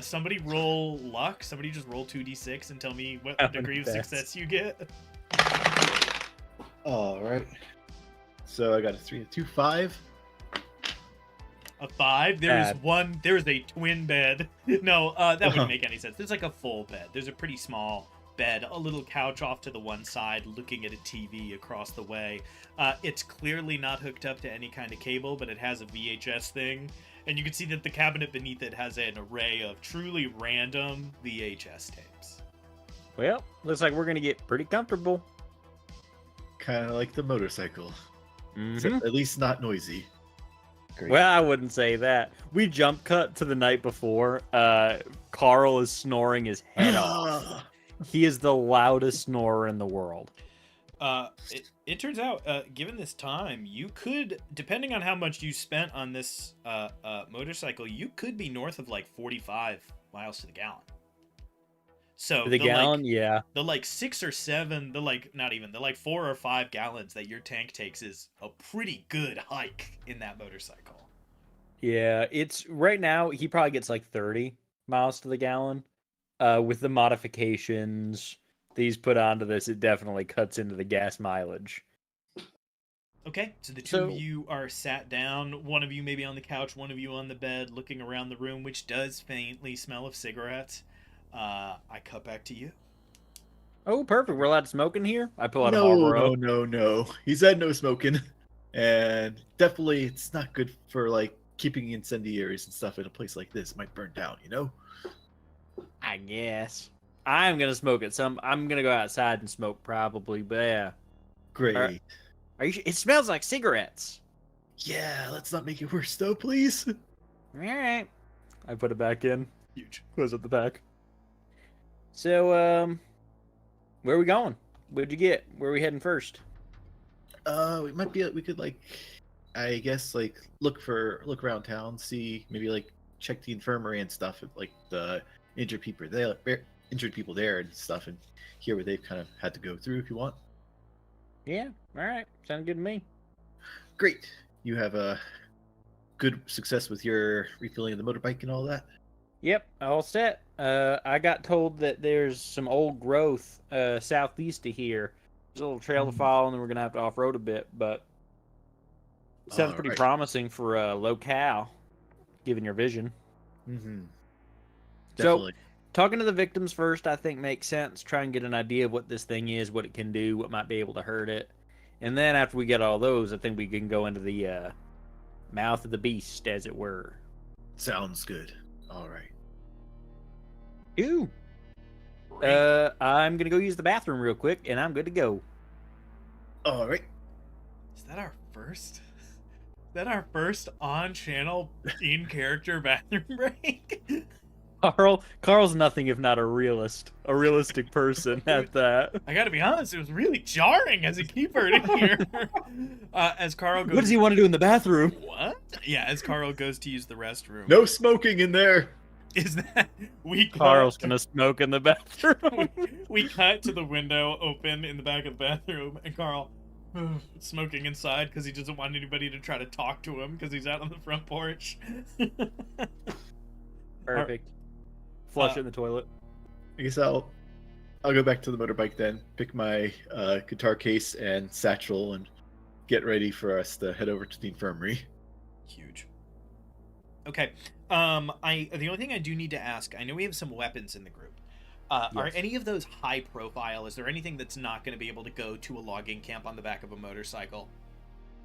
S2: somebody roll luck. Somebody just roll 2d6 and tell me what degree of success you get.
S3: All right. So I got a 3, a 2, 5.
S2: A 5. There's a twin bed. No, that wouldn't make any sense. There's like a full bed. There's a pretty small bed, a little couch off to the one side, looking at a TV across the way. It's clearly not hooked up to any kind of cable, but it has a VHS thing, and you can see that the cabinet beneath it has an array of truly random VHS tapes.
S1: Well, looks like we're gonna get pretty comfortable.
S3: Kind of like the motorcycle. Except at least not noisy. Great.
S1: Well, I wouldn't say that. We jump cut to the night before. Carl is snoring his head off. He is the loudest snorer in the world.
S2: It turns out, given this time, you could, depending on how much you spent on this motorcycle, you could be north of like 45 miles to the gallon. So
S1: the gallon, yeah.
S2: The like 6 or 7, the like 4 or 5 gallons that your tank takes is a pretty good hike in that motorcycle.
S1: Yeah, it's right now he probably gets like 30 miles to the gallon. With the modifications that he's put onto this, it definitely cuts into the gas mileage.
S2: Okay, so the two of you are sat down. One of you maybe on the couch, one of you on the bed, looking around the room, which does faintly smell of cigarettes. I cut back to you.
S1: Oh, perfect. We're allowed to smoke in here? I pull out a Marlboro.
S3: No. He said no smoking. And definitely it's not good for like keeping incendiaries and stuff in a place like this. It might burn down, you know?
S1: I guess. I'm going to smoke it. I'm going to go outside and smoke probably, but yeah.
S3: Great.
S1: Are you? It smells like cigarettes.
S3: Yeah, let's not make it worse though, please.
S1: All right. I put it back in.
S2: Huge.
S1: Close up the back. So, where are we going? What'd you get? Where are we heading first?
S3: We could like, I guess like look around town, see maybe like check the infirmary and stuff, like the injured people there and stuff, and hear what they've kind of had to go through if you want.
S1: Yeah. All right. Sounds good to me.
S3: Great. You have good success with your refilling of the motorbike and all that?
S1: Yep, all set. I got told that there's some old growth southeast of here. There's a little trail to follow, and then we're gonna have to off-road a bit, but sounds pretty
S3: Alright.
S1: promising for a locale, given your vision.
S3: Mm-hmm.
S1: So,
S3: Definitely.
S1: talking to the victims first, I think makes sense. Try and get an idea of what this thing is, what it can do, what might be able to hurt it, and then after we get all those, I think we can go into the mouth of the beast, as it were.
S3: Sounds good. All right.
S1: Ew.
S2: Great.
S1: I'm gonna go use the bathroom real quick, and I'm good to go.
S3: All right.
S2: Is that our first? Is that our first on-channel, in-character bathroom break?
S1: Carl's nothing if not a realistic person at that.
S2: I gotta be honest, it was really jarring as a keeper to hear. As Carl goes,
S1: What does he want to do in the bathroom?
S2: What? Yeah, as Carl goes to use the restroom.
S3: No smoking in there.
S2: Is that
S1: Carl's gonna smoke in the bathroom.
S2: we cut to the window open in the back of the bathroom, and Carl smoking inside because he doesn't want anybody to try to talk to him because he's out on the front porch.
S1: Perfect. Flush it in the toilet.
S3: I guess I'll go back to the motorbike then, pick my guitar case and satchel, and get ready for us to head over to the infirmary.
S2: Huge. Okay. The only thing I do need to ask, I know we have some weapons in the group. Are
S1: Yes.
S2: any of those high profile? Is there anything that's not going to be able to go to a logging camp on the back of a motorcycle?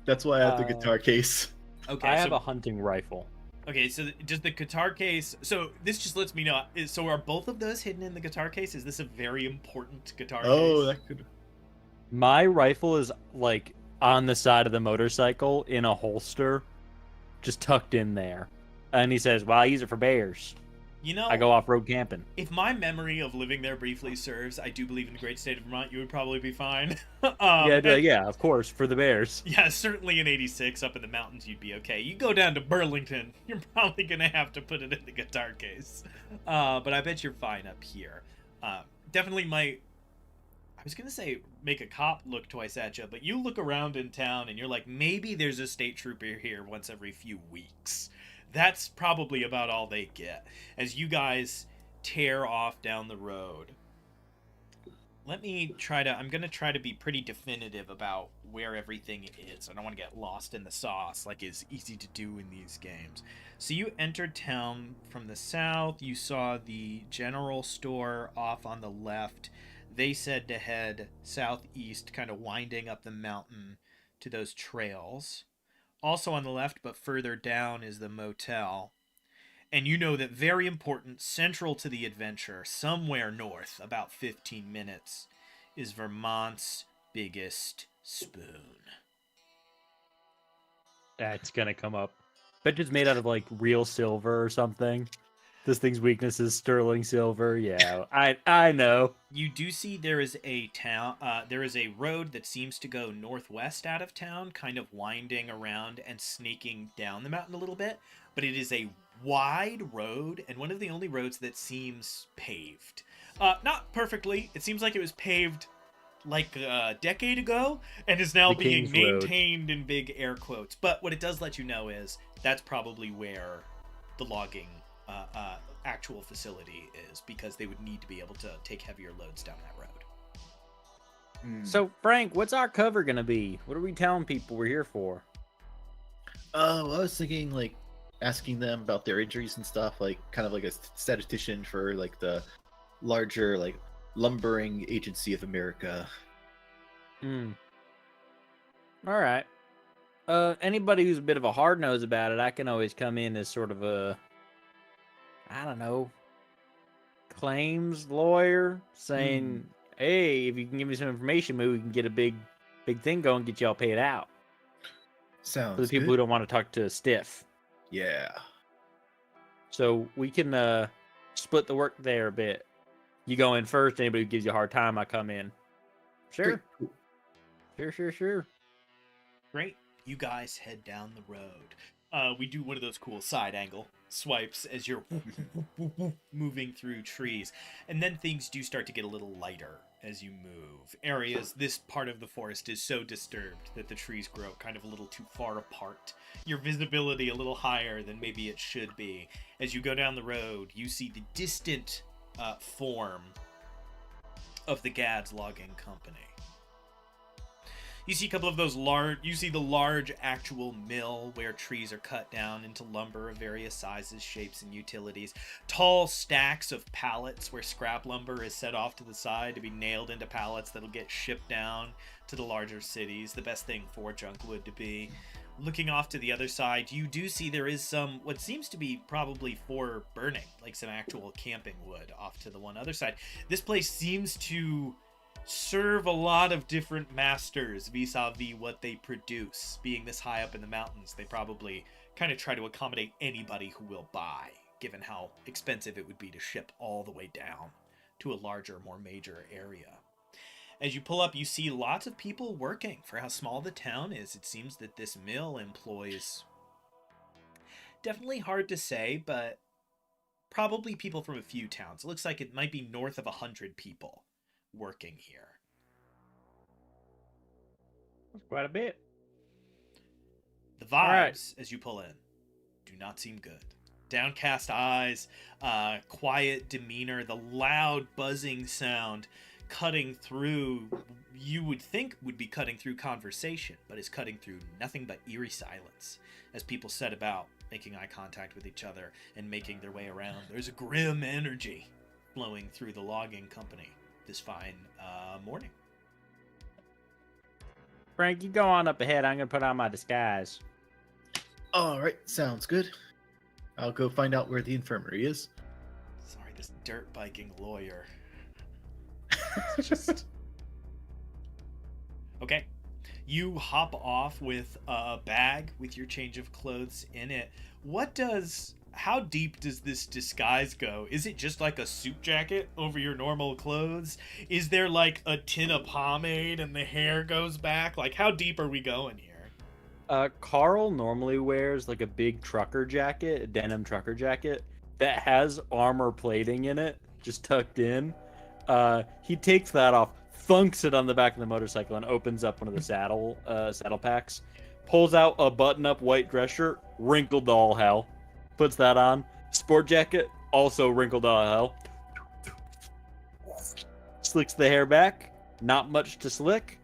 S3: That's why I have the guitar case.
S2: Okay,
S1: I have a hunting rifle.
S2: Okay, so does the guitar case... So this just lets me know... So are both of those hidden in the guitar case? Is this a very important guitar
S3: Oh,
S2: case?
S3: that could.
S1: My rifle is like on the side of the motorcycle in a holster, just tucked in there. And he says, "Well, I use it for bears.
S2: You know,
S1: I go off-road camping."
S2: if my memory of living there briefly serves, I do believe in the great state of Vermont, you would probably be fine.
S1: Yeah, of course, for the bears.
S2: Yeah, certainly in 86 up in the mountains you'd be okay. You go down to Burlington, you're probably going to have to put it in the guitar case. But I bet you're fine up here. Definitely I was going to say make a cop look twice at you, but you look around in town and you're like, maybe there's a state trooper here once every few weeks. That's probably about all they get as you guys tear off down the road. I'm going to try to be pretty definitive about where everything is. I don't want to get lost in the sauce like is easy to do in these games. So you entered town from the south. You saw the general store off on the left. They said to head southeast, kind of winding up the mountain to those trails. Also on the left, but further down, is the motel. And you know that very important, central to the adventure, somewhere north, about 15 minutes, is Vermont's biggest spoon.
S1: That's gonna come up. Bet it's made out of like real silver or something. This thing's weakness is sterling silver. Yeah, I know.
S2: You do see there is a road that seems to go northwest out of town, kind of winding around and snaking down the mountain a little bit. But it is a wide road, and one of the only roads that seems paved. Not perfectly. It seems like it was paved like a decade ago and is now
S1: The
S2: being
S1: King's Road.
S2: maintained in big air quotes. But what it does let you know is that's probably where the logging actual facility is, because they would need to be able to take heavier loads down that road.
S1: So Frank, what's our cover gonna be? What are we telling people we're here for?
S3: Well, I was thinking like asking them about their injuries and stuff, like kind of like a statistician for like the larger like lumbering agency of America.
S1: All right. Anybody who's a bit of a hard nose about it, I can always come in as sort of a, I don't know, claims lawyer, saying, "Hey, if you can give me some information, maybe we can get a big thing going, get y'all paid out."
S3: Sounds
S1: For the people
S3: good.
S1: who don't want to talk to a stiff.
S3: Yeah.
S1: So we can split the work there a bit. You go in first. Anybody who gives you a hard time, I come in. Sure.
S3: Great.
S1: Sure.
S2: Great. You guys head down the road. we do one of those cool side angle swipes as you're moving through trees. And then things do start to get a little lighter as you move. This part of the forest is so disturbed that the trees grow kind of a little too far apart. Your visibility a little higher than maybe it should be. As you go down the road, you see the distant form of the Gads Logging Company. You see a couple of those the large actual mill where trees are cut down into lumber of various sizes, shapes, and utilities. Tall stacks of pallets where scrap lumber is set off to the side to be nailed into pallets that'll get shipped down to the larger cities. The best thing for junk wood to be. Looking off to the other side, you do see there is some, what seems to be probably for burning, like some actual camping wood off to the one other side. This place seems to serve a lot of different masters vis-a-vis what they produce. Being this high up in the mountains, they probably kind of try to accommodate anybody who will buy, given how expensive it would be to ship all the way down to a larger, more major area. As you pull up, you see lots of people working. For how small the town is, it seems that this mill employs, definitely hard to say, but probably people from a few towns. It looks like it might be north of 100 people working here.
S1: That's quite a bit.
S2: The vibes, as you pull in, do not seem good. Downcast eyes, quiet demeanor, the loud buzzing sound cutting through, you would think would be cutting through conversation, but is cutting through nothing but eerie silence as people set about making eye contact with each other and making their way around. There's a grim energy flowing through the logging company this fine morning.
S1: Frank, you go on up ahead. I'm going to put on my disguise.
S3: All right, sounds good. I'll go find out where the infirmary is.
S2: Sorry, this dirt biking lawyer. Just... Okay. You hop off with a bag with your change of clothes in it. How deep does this disguise go? Is it just like a suit jacket over your normal clothes? Is there like a tin of pomade and the hair goes back? Like, how deep are we going here?
S1: Carl normally wears like a big trucker jacket, a denim trucker jacket that has armor plating in it, just tucked in. He takes that off, thunks it on the back of the motorcycle, and opens up one of the saddle packs, pulls out a button-up white dress shirt, wrinkled to all hell, puts that on, sport jacket, also wrinkled to all hell, slicks the hair back, not much to slick,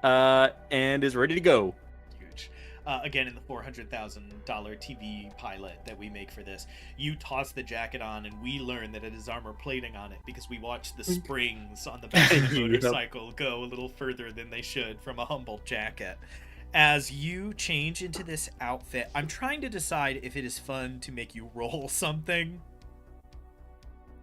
S1: and is ready to go.
S2: Huge. Again, in the $400,000 TV pilot that we make for this, you toss the jacket on, and we learn that it has armor plating on it because we watched the springs on the back of the motorcycle go a little further than they should from a humble jacket. As you change into this outfit, I'm trying to decide if it is fun to make you roll something.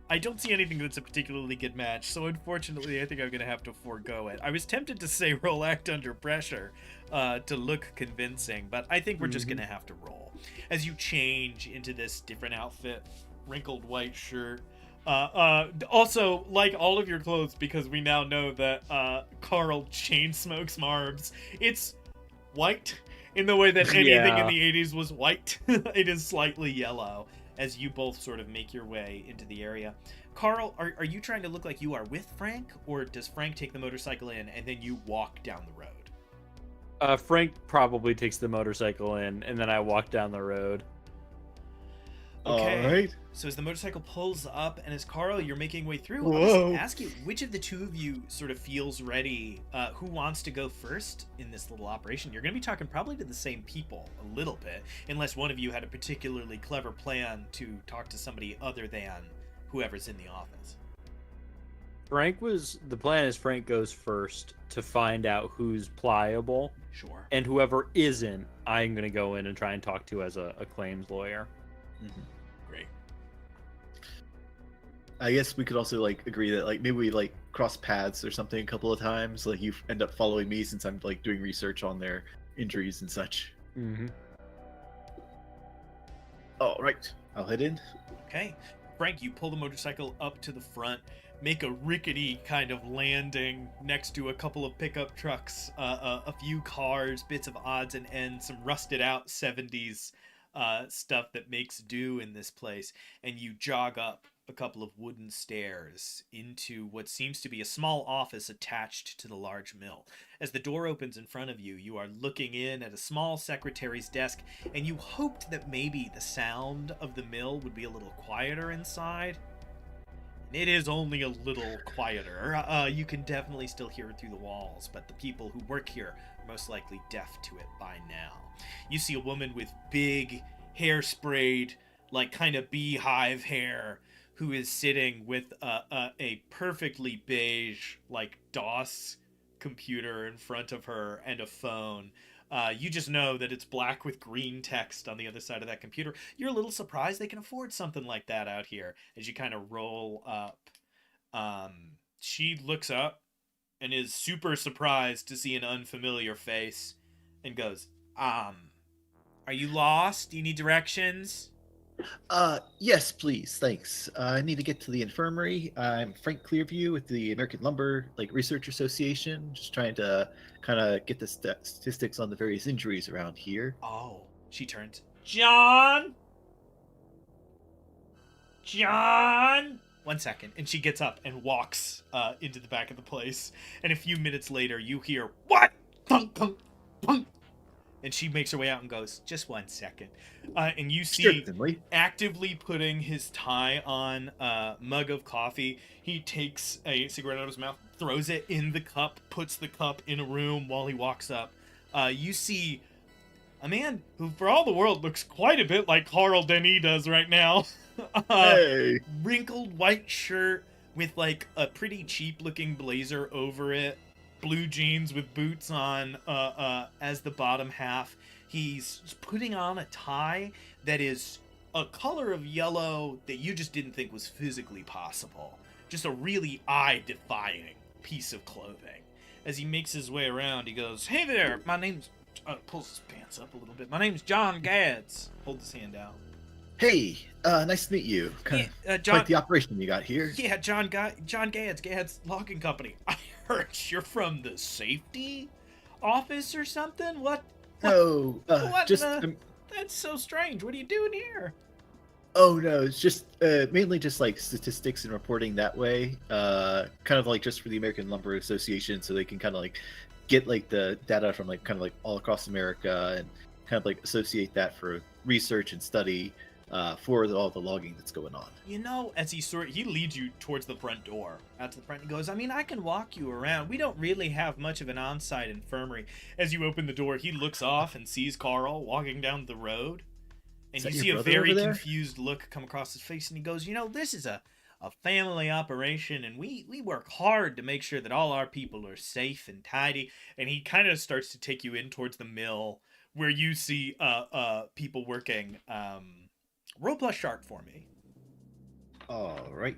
S2: I don't see anything that's a particularly good match, so unfortunately I think I'm going to have to forego it. I was tempted to say roll act under pressure to look convincing, but I think we're just going to have to roll. As you change into this different outfit, wrinkled white shirt, also, like all of your clothes, because we now know that Carl chain smokes Marbs, it's white in the way that anything in the 80s was white. It is slightly yellow as you both sort of make your way into the area. Carl, are you trying to look like you are with Frank, or does Frank take the motorcycle in and then you walk down the road?
S1: Frank probably takes the motorcycle in, and then I walk down the road.
S2: Okay.
S3: All right.
S2: So as the motorcycle pulls up, and as Carl, you're making way through,
S3: Whoa.
S2: I'll just ask you, which of the two of you sort of feels ready? Who wants to go first in this little operation? You're going to be talking probably to the same people a little bit, unless one of you had a particularly clever plan to talk to somebody other than whoever's in the office.
S1: The plan is Frank goes first to find out who's pliable.
S2: Sure.
S1: And whoever isn't, I'm going to go in and try and talk to as a claims lawyer.
S3: Mm-hmm.
S2: Great.
S3: I guess we could also like agree that like maybe we like cross paths or something a couple of times. Like you end up following me since I'm like doing research on their injuries and such.
S1: Mm-hmm.
S3: All right, I'll head in.
S2: Okay. Frank, you pull the motorcycle up to the front, make a rickety kind of landing next to a couple of pickup trucks, a few cars, bits of odds and ends, some rusted out 70s stuff that makes do in this place, and you jog up a couple of wooden stairs into what seems to be a small office attached to the large mill. As the door opens in front of you, you are looking in at a small secretary's desk, and you hoped that maybe the sound of the mill would be a little quieter inside. It is only a little quieter. You can definitely still hear it through the walls, but the people who work here are most likely deaf to it by now. You see a woman with big, hair-sprayed, like kind of beehive hair, who is sitting with a perfectly beige, like DOS computer in front of her and a phone. You just know that it's black with green text on the other side of that computer. You're a little surprised they can afford something like that out here as you kind of roll up. She looks up and is super surprised to see an unfamiliar face and goes, are you lost? Do you need directions?
S3: Yes, please, thanks. I need to get to the infirmary. I'm Frank Clearview with the American Lumber Research Association, just trying to kind of get the statistics on the various injuries around here.
S2: Oh, she turns. John! 1 second. And she gets up and walks into the back of the place. And a few minutes later, you hear, what? Thunk, thunk, thunk. And she makes her way out and goes, just 1 second. And you see,
S3: Certainly.
S2: actively putting his tie on a mug of coffee, he takes a cigarette out of his mouth, throws it in the cup, puts the cup in a room while he walks up. You see a man who, for all the world, looks quite a bit like Carl Denis does right now.
S3: Hey!
S2: Wrinkled white shirt with like a pretty cheap-looking blazer over it. Blue jeans with boots on as the bottom half. He's putting on a tie that is a color of yellow that you just didn't think was physically possible. Just a really eye-defying piece of clothing. As he makes his way around, he goes, hey there, my name's... pulls his pants up a little bit. My name's John Gads. Holds his hand out.
S3: Hey, nice to meet you. Kind of
S2: John,
S3: quite the operation you got here.
S2: Yeah, John Gads, Gads Logging Company. I heard you're from the safety office or something? What?
S3: No,
S2: What
S3: just...
S2: that's so strange. What are you doing here?
S3: Oh no, it's just mainly just like statistics and reporting that way. Kind of like just for the American Lumber Association, so they can kind of like get like the data from like kind of like all across America and kind of like associate that for research and study for all the logging that's going on.
S2: You know, as he leads you towards the front door, out to the front, and goes, I mean, I can walk you around. We don't really have much of an on-site infirmary. As you open the door, he looks off and sees Carl walking down the road. And you see a very confused look come across his face, and he goes, you know, this is a family operation, and we work hard to make sure that all our people are safe and tidy. And he kind of starts to take you in towards the mill, where you see people working. Roll plus sharp for me.
S3: All right.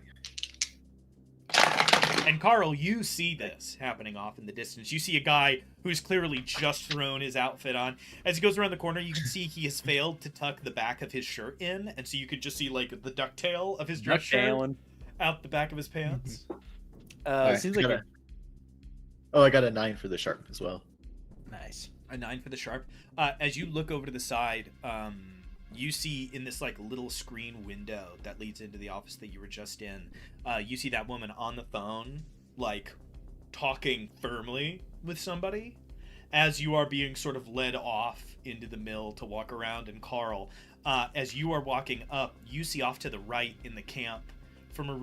S2: And Carl, you see this happening off in the distance. You see a guy who's clearly just thrown his outfit on. As he goes around the corner, you can see he has failed to tuck the back of his shirt in, and so you could just see like the ducktail of his dress shirt out the back of his pants.
S3: Right,
S1: Seems like
S3: I got a 9 for the sharp as well.
S2: Nice. A 9 for the sharp. As you look over to the side, you see in this like little screen window that leads into the office that you were just in, you see that woman on the phone, like talking firmly with somebody as you are being sort of led off into the mill to walk around. And Carl, as you are walking up, you see off to the right in the camp from a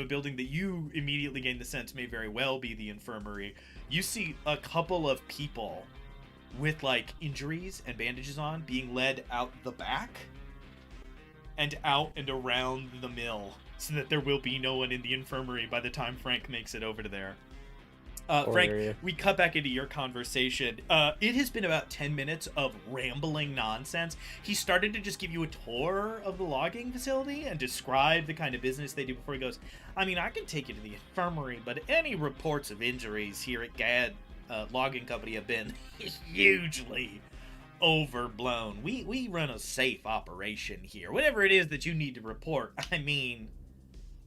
S2: building that you immediately gain the sense may very well be the infirmary. You see a couple of people with like injuries and bandages on being led out the back and out and around the mill so that there will be no one in the infirmary by the time Frank makes it over to there. Frank, we cut back into your conversation. It has been about 10 minutes of rambling nonsense. He started to just give you a tour of the logging facility and describe the kind of business they do before he goes, I mean, I can take you to the infirmary, but any reports of injuries here at Gad Logging Company have been hugely overblown. We run a safe operation here. Whatever it is that you need to report, I mean,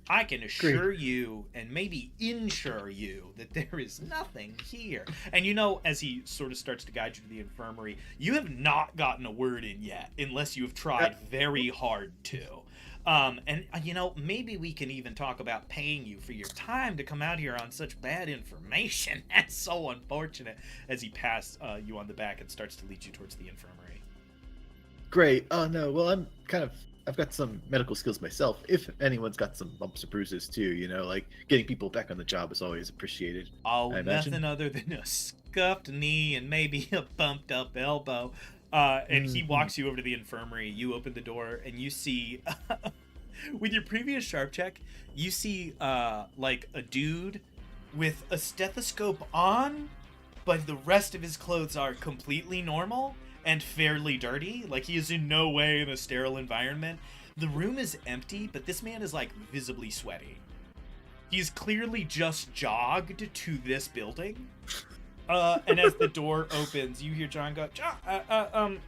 S2: I can assure you and maybe insure you that there is nothing here. And you know, as he sort of starts to guide you to the infirmary, you have not gotten a word in yet, unless you have tried very hard to. And you know, maybe we can even talk about paying you for your time to come out here on such bad information. That's so unfortunate. As he passes you on the back and starts to lead you towards the infirmary.
S3: Great. Oh no. Well, I've got some medical skills myself. If anyone's got some bumps or bruises too, you know, like getting people back on the job is always appreciated.
S2: Oh, nothing other than a scuffed knee and maybe a bumped up elbow. And he walks you over to the infirmary. You open the door and you see, with your previous sharp check, you see like a dude with a stethoscope on, but the rest of his clothes are completely normal and fairly dirty. Like, he is in no way in a sterile environment. The room is empty, but this man is like visibly sweaty. He's clearly just jogged to this building. And as the door opens, you hear John go, John,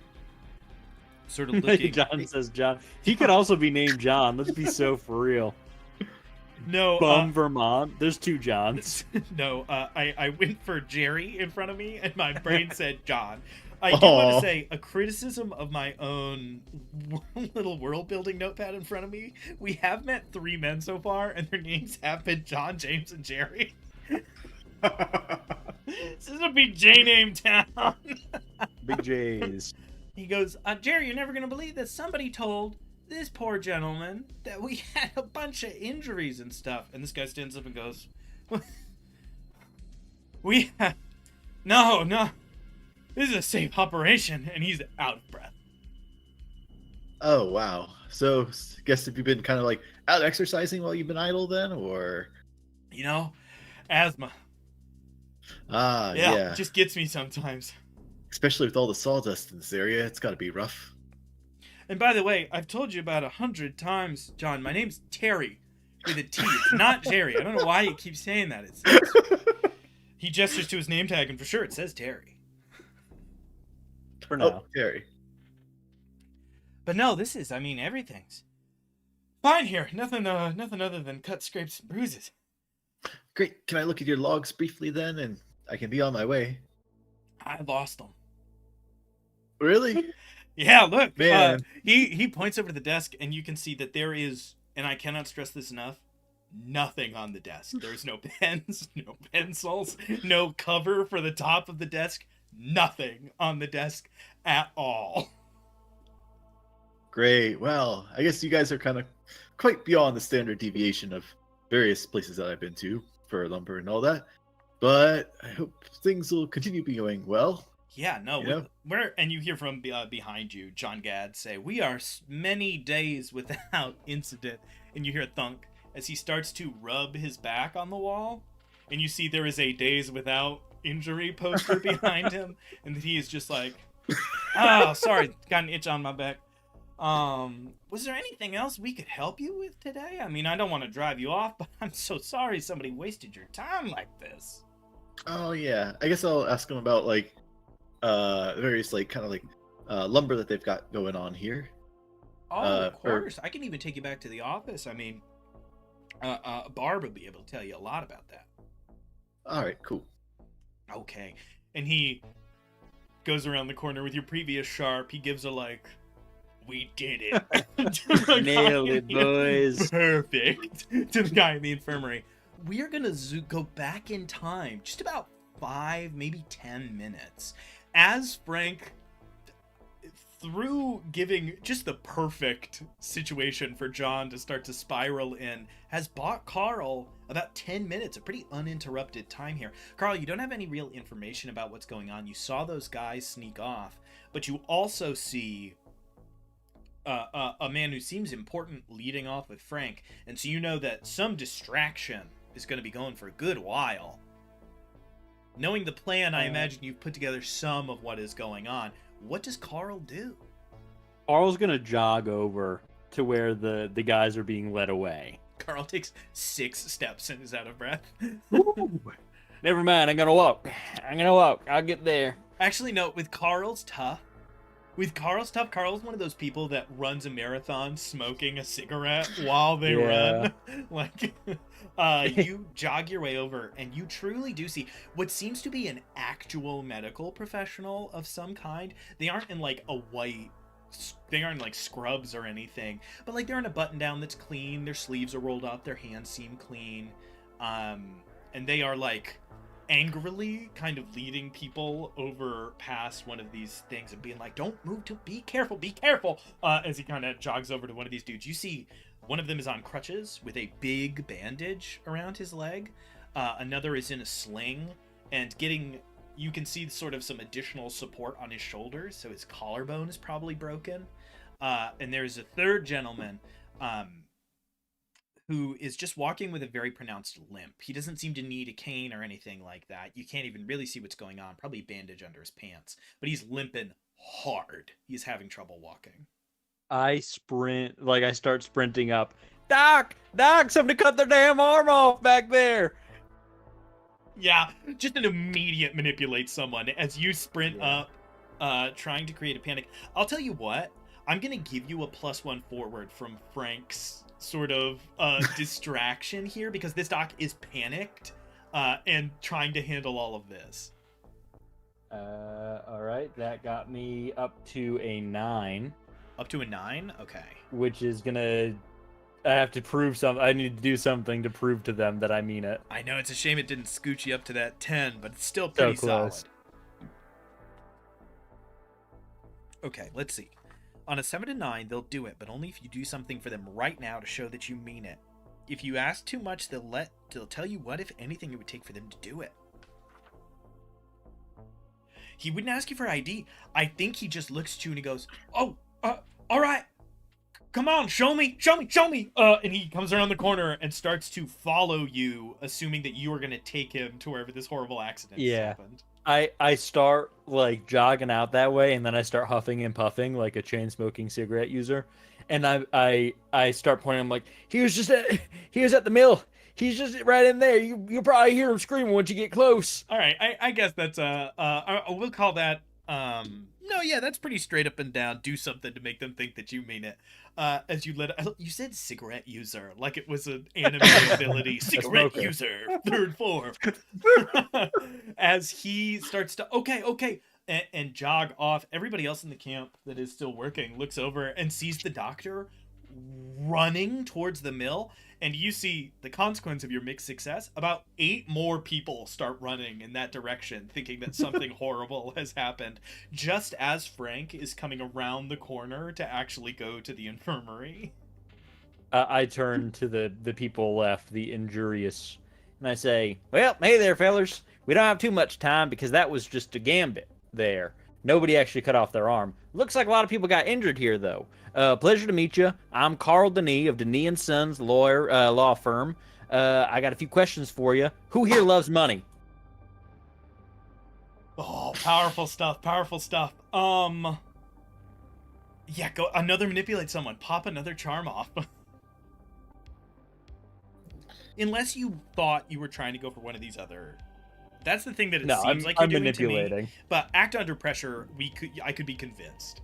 S2: sort of looking.
S1: John says John. He could also be named John. Let's be so for real.
S2: No,
S1: Vermont. There's 2 Johns.
S2: No, I went for Jerry in front of me, and my brain said John. I do want to say a criticism of my own little world building notepad in front of me. We have met 3 men so far, and their names have been John, James, and Jerry. This is a big J name town.
S1: Big J's.
S2: He goes, Jerry, you're never going to believe this. Somebody told this poor gentleman that we had a bunch of injuries and stuff. And this guy stands up and goes, No. This is a safe operation. And he's out of breath.
S3: Oh, wow. So, guess have you been kind of like out exercising while you've been idle then, or?
S2: You know, asthma.
S3: Yeah.
S2: It just gets me sometimes.
S3: Especially with all the sawdust in this area, it's got to be rough.
S2: And by the way, I've told you about 100 times, John, my name's Terry with a T. It's not Jerry. I don't know why you keep saying that. He gestures to his name tag, and for sure it says Terry.
S1: For now.
S3: Oh, Terry.
S2: But no, everything's fine here. Nothing other than cuts, scrapes, and bruises.
S3: Great. Can I look at your logs briefly then, and I can be on my way?
S2: I lost them.
S3: Really?
S2: Yeah, look.
S3: Man.
S2: He points over to the desk, and you can see that there is, and I cannot stress this enough, nothing on the desk. There's no pens, no pencils, no cover for the top of the desk. Nothing on the desk at all.
S3: Great. Well, I guess you guys are kind of quite beyond the standard deviation of various places that I've been to for lumber and all that. But I hope things will continue be going well.
S2: Yeah, no, and you hear from behind you, John Gadd say, we are many days without incident. And you hear a thunk as he starts to rub his back on the wall. And you see there is a days without injury poster behind him. And he is just like, sorry, got an itch on my back. Was there anything else we could help you with today? I mean, I don't want to drive you off, but I'm so sorry somebody wasted your time like this.
S3: Oh, yeah. I guess I'll ask them about, like, various, like, kind of, like, lumber that they've got going on here.
S2: Oh, of course. I can even take you back to the office. I mean, Barb will be able to tell you a lot about that.
S3: All right, cool.
S2: Okay. And he goes around the corner with your previous sharp. He gives a, like, we did it.
S1: Nailed it, boys.
S2: Perfect. To the guy in the infirmary. We are going to go back in time just about 5, maybe 10 minutes. As Frank, through giving just the perfect situation for John to start to spiral in, has bought Carl about 10 minutes, a pretty uninterrupted time here. Carl, you don't have any real information about what's going on. You saw those guys sneak off, but you also see a man who seems important leading off with Frank, and so you know that some distraction is going to be going for a good while. Knowing the plan, I imagine you've put together some of what is going on. What does Carl do?
S1: Carl's gonna jog over to where the guys are being led away.
S2: Carl takes 6 steps and is out of breath.
S1: Never mind, I'm gonna walk. I'll get there.
S2: Actually, no, with Carl's tough, With Carl's tough, Carl's one of those people that runs a marathon smoking a cigarette while they
S1: Yeah.
S2: run. Like, you jog your way over, and you truly do see what seems to be an actual medical professional of some kind. They aren't in like a white, they aren't like scrubs or anything, but like they're in a button down that's clean. Their sleeves are rolled up. Their hands seem clean, and they are like angrily kind of leading people over past one of these things and being like, don't move, to be careful, as he kind of jogs over to one of these dudes. You see one of them is on crutches with a big bandage around his leg. Another is in a sling and you can see sort of some additional support on his shoulders, so his collarbone is probably broken. And there's a third gentleman who is just walking with a very pronounced limp. He doesn't seem to need a cane or anything like that. You can't even really see what's going on. Probably a bandage under his pants. But he's limping hard. He's having trouble walking.
S1: I sprint, like I start sprinting up. Doc, somebody cut their damn arm off back there.
S2: Yeah, just an immediate manipulate someone as you sprint up, trying to create a panic. I'll tell you what, I'm going to give you a +1 forward from Frank's sort of distraction here, because this doc is panicked and trying to handle all of this.
S1: All right, that got me up to a 9.
S2: Up to a 9? Okay.
S1: Which is gonna, I have to prove something. I need to do something to prove to them that I mean it.
S2: I know, it's a shame it didn't scooch you up to that 10, but it's still pretty solid. Okay, let's see. On a 7 to 9, they'll do it, but only if you do something for them right now to show that you mean it. If you ask too much, they'll tell you what, if anything, it would take for them to do it. He wouldn't ask you for ID. I think he just looks at you and he goes, "Oh, all right. Come on, show me. And he comes around the corner and starts to follow you, assuming that you are going to take him to wherever this horrible accident happened.
S1: I start like jogging out that way, and then I start huffing and puffing like a chain smoking cigarette user, and I start pointing. I'm like, he was at the mill. He's just right in there. You'll probably hear him screaming once you get close.
S2: All right, I guess that's we'll call that no, yeah, that's pretty straight up and down. Do something to make them think that you mean it. As you you said cigarette user, like it was an anime ability. Cigarette user, 3rd floor. As he starts to, okay, and jog off, everybody else in the camp that is still working looks over and sees the doctor running towards the mill, and you see the consequence of your mixed success. About 8 more people start running in that direction, thinking that something horrible has happened, just as Frank is coming around the corner to actually go to the infirmary.
S1: I turn to the people left, the injurious, and I say, well, hey there, fellers. We don't have too much time because that was just a gambit there. Nobody actually cut off their arm. Looks like a lot of people got injured here, though. Pleasure to meet you. I'm Carl Denis of Denis & Sons law firm. I got a few questions for you. Who here loves money?
S2: Oh, powerful stuff. Yeah, go another manipulate someone. Pop another charm off. Unless you thought you were trying to go for one of these other... That's the thing that it seems like you're doing
S1: manipulating.
S2: To me. But act under pressure, I could be convinced.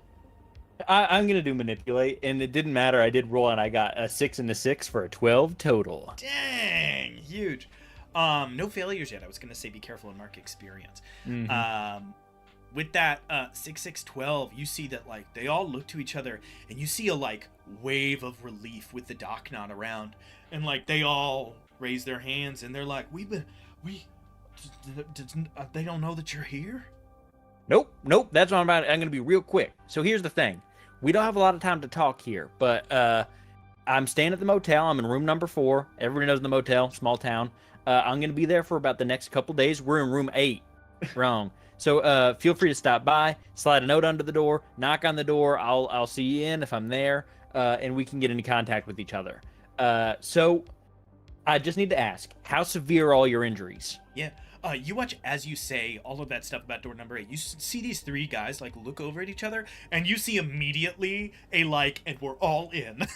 S1: I'm gonna do manipulate, and it didn't matter. I did roll, and I got a 6 and a 6 for a 12 total.
S2: Dang, huge. No failures yet. I was gonna say be careful and mark experience.
S1: Mm-hmm.
S2: With that 6, 6, 12, you see that like they all look to each other, and you see a like wave of relief with the doc not around, and like they all raise their hands, and they're like, they don't know that you're here?
S1: Nope. That's what I'm about. I'm going to be real quick. So here's the thing. We don't have a lot of time to talk here, but I'm staying at the motel. I'm in room number 4. Everybody knows the motel, small town. I'm going to be there for about the next couple days. We're in room 8. Wrong. So feel free to stop by, slide a note under the door, knock on the door. I'll see you in if I'm there, and we can get into contact with each other. So I just need to ask, how severe are all your injuries?
S2: Yeah. You watch as you say all of that stuff about door number 8. You see these 3 guys like look over at each other, and you see immediately a like, and we're all in,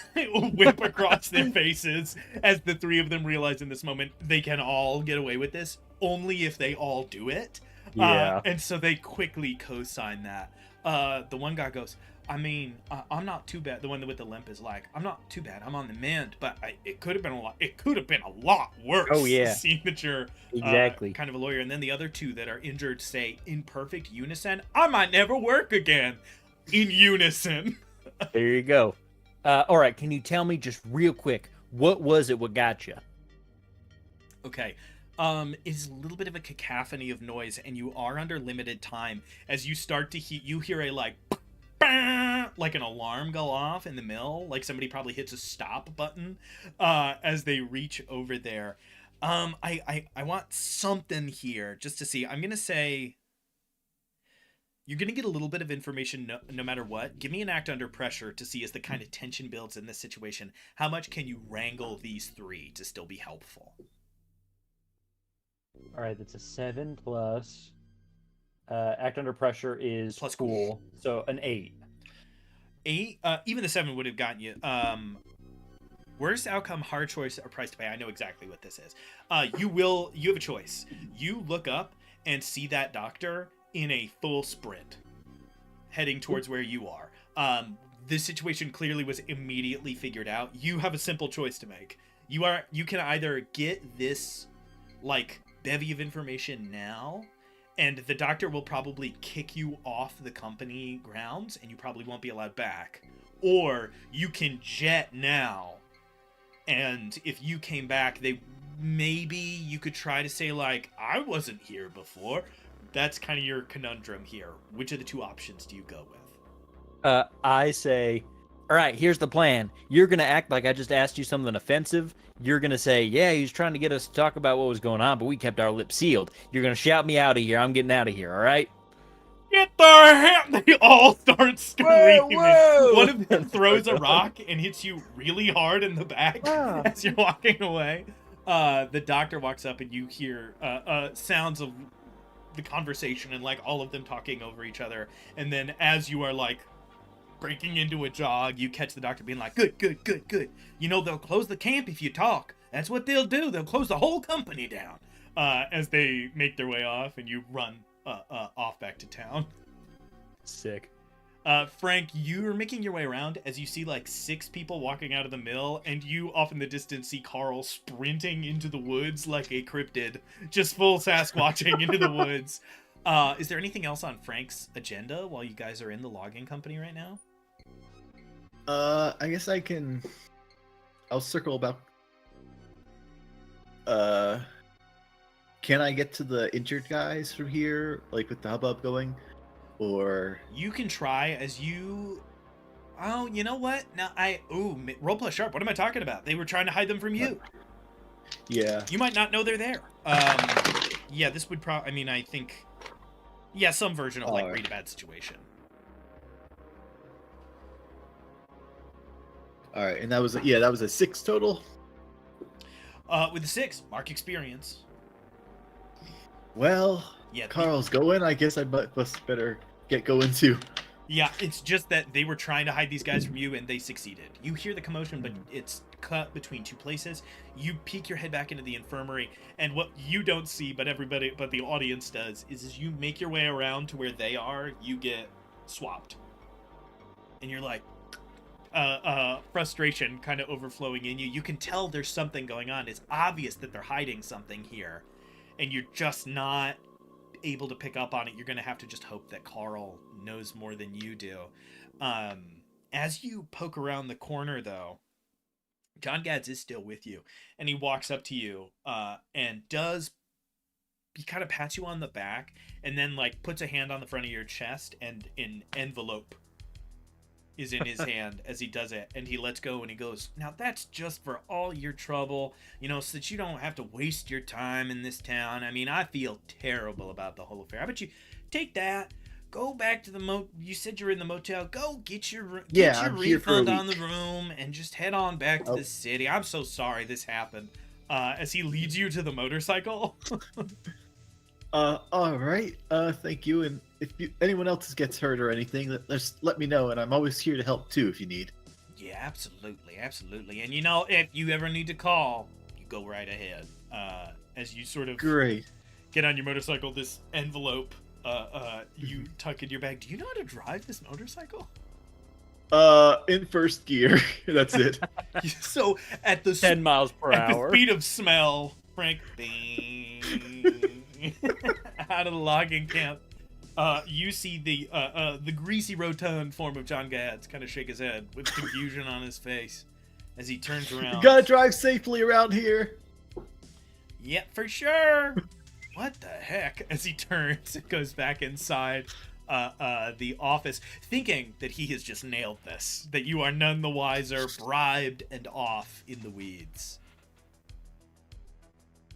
S2: whip across their faces as the 3 of them realize in this moment they can all get away with this only if they all do it.
S1: Yeah.
S2: And so they quickly co-sign that. The one guy goes, I mean, I'm not too bad. The one with the limp is like, I'm not too bad. I'm on the mend, but it could have been a lot. It could have been a lot worse.
S1: Oh, yeah.
S2: Seeing that you're
S1: Exactly.
S2: kind of a lawyer, and then the other two that are injured say in perfect unison, I might never work again. In unison.
S1: There you go. All right, can you tell me just real quick, what was it what got you?
S2: Okay. It's a little bit of a cacophony of noise, and you are under limited time. As you start to you hear a like an alarm go off in the mill, like somebody probably hits a stop button as they reach over there. I want something here just to see. I'm gonna say you're gonna get a little bit of information no matter what. Give me an act under pressure to see as the kind of tension builds in this situation. How much can you wrangle these three to still be helpful?
S1: All right, that's a 7 plus. Act under pressure is
S2: Plus
S1: cool, so an 8.
S2: 8. Even the 7 would have gotten you. Worst outcome, hard choice, or price to pay. I know exactly what this is. You have a choice. You look up and see that doctor in a full sprint, heading towards where you are. This situation clearly was immediately figured out. You have a simple choice to make. You can either get this like bevy of information now, and the doctor will probably kick you off the company grounds and you probably won't be allowed back, or you can jet now, and if you came back, maybe you could try to say like, I wasn't here before. That's kind of your conundrum here. Which of the two options do you go with?
S1: I say, all right, here's the plan. You're going to act like I just asked you something offensive. You're going to say, yeah, he was trying to get us to talk about what was going on, but we kept our lips sealed. You're going to shout me out of here. I'm getting out of here, all right?
S2: Get the hell! They all start screaming.
S1: Whoa!
S2: One of them throws a rock and hits you really hard in the back as you're walking away. The doctor walks up and you hear sounds of the conversation and like all of them talking over each other. And then as you are like breaking into a jog, you catch the doctor being like, good. You know, they'll close the camp if you talk. That's what they'll do. They'll close the whole company down. As they make their way off and you run off back to town.
S1: Sick.
S2: Frank, you're making your way around as you see like 6 people walking out of the mill, and you off in the distance see Carl sprinting into the woods like a cryptid, just full Sasquatching into the woods. Is there anything else on Frank's agenda while you guys are in the logging company right now?
S3: I guess I'll circle about. Can I get to the injured guys from here, like with the hubbub going? Or
S2: you can try as you. Oh, you know what? Now roll plus sharp. What am I talking about? They were trying to hide them from you.
S3: Yeah.
S2: You might not know they're there. Yeah, this would probably. I mean, I think. Yeah, some version of like read a bad situation.
S3: All right, and that was a 6 total.
S2: With the 6, mark experience.
S3: Well,
S2: Yeah,
S3: Carl's going. I guess I must better get going too.
S2: Yeah, it's just that they were trying to hide these guys from you, and they succeeded. You hear the commotion, but it's cut between 2 places. You peek your head back into the infirmary, and what you don't see, but the audience does, is as you make your way around to where they are, you get swapped, and you're like, frustration kind of overflowing in you. You can tell there's something going on. It's obvious that they're hiding something here, and you're just not able to pick up on it. You're going to have to just hope that Carl knows more than you do. As you poke around the corner, though, John Gads is still with you, and he walks up to you and he kind of pats you on the back and then like puts a hand on the front of your chest, and an envelope is in his hand as he does it, and he lets go and he goes, now that's just for all your trouble, you know, so that you don't have to waste your time in this town. I mean, I feel terrible about the whole affair. How about you take that, go back to the you said you're in the motel, go get your refund on the room and just head on back to the city. I'm so sorry this happened. As he leads you to the motorcycle.
S3: All right. Thank you. And if anyone else gets hurt or anything, just let me know. And I'm always here to help too if you need.
S2: Yeah, absolutely. And you know, if you ever need to call, you go right ahead. As you sort of
S3: great
S2: get on your motorcycle, this envelope you tuck in your bag. Do you know how to drive this motorcycle?
S3: In first gear. That's it.
S2: So at the
S1: 10 miles per
S2: at
S1: hour.
S2: the speed of smell, Frank, bing, out of the logging camp. You see the greasy rotund form of John Gads kind of shake his head with confusion on his face as he turns around.
S3: You gotta drive safely around here.
S2: Yep, for sure. What the heck? As he turns and goes back inside the office, thinking that he has just nailed this, that you are none the wiser, bribed and off in the weeds.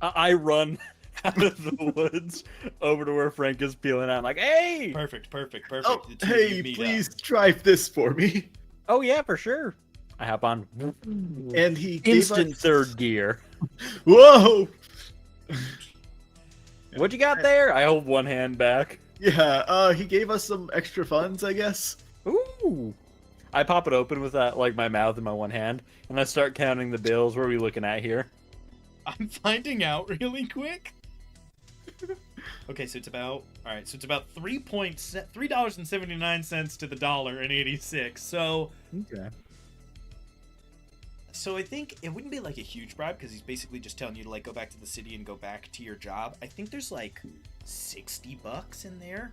S1: I run out of the woods over to where Frank is peeling out. I'm like, hey!
S2: Perfect.
S3: Oh,
S2: The two of you
S3: hey,
S2: meet
S3: please
S2: up.
S3: drive this for me.
S1: Oh, yeah, for sure. I hop on.
S3: And he gave
S1: Instant
S3: us...
S1: third gear.
S3: Whoa!
S1: What you got there? I hold one hand back.
S3: Yeah, he gave us some extra funds, I guess.
S1: Ooh. I pop it open with that, like my mouth in my one hand, and I start counting the bills. What are we looking at here?
S2: I'm finding out really quick. Okay, so it's about $3.79 to the dollar and 86. So I think it wouldn't be like a huge bribe because he's basically just telling you to like go back to the city and go back to your job. I think there's like $60 in there.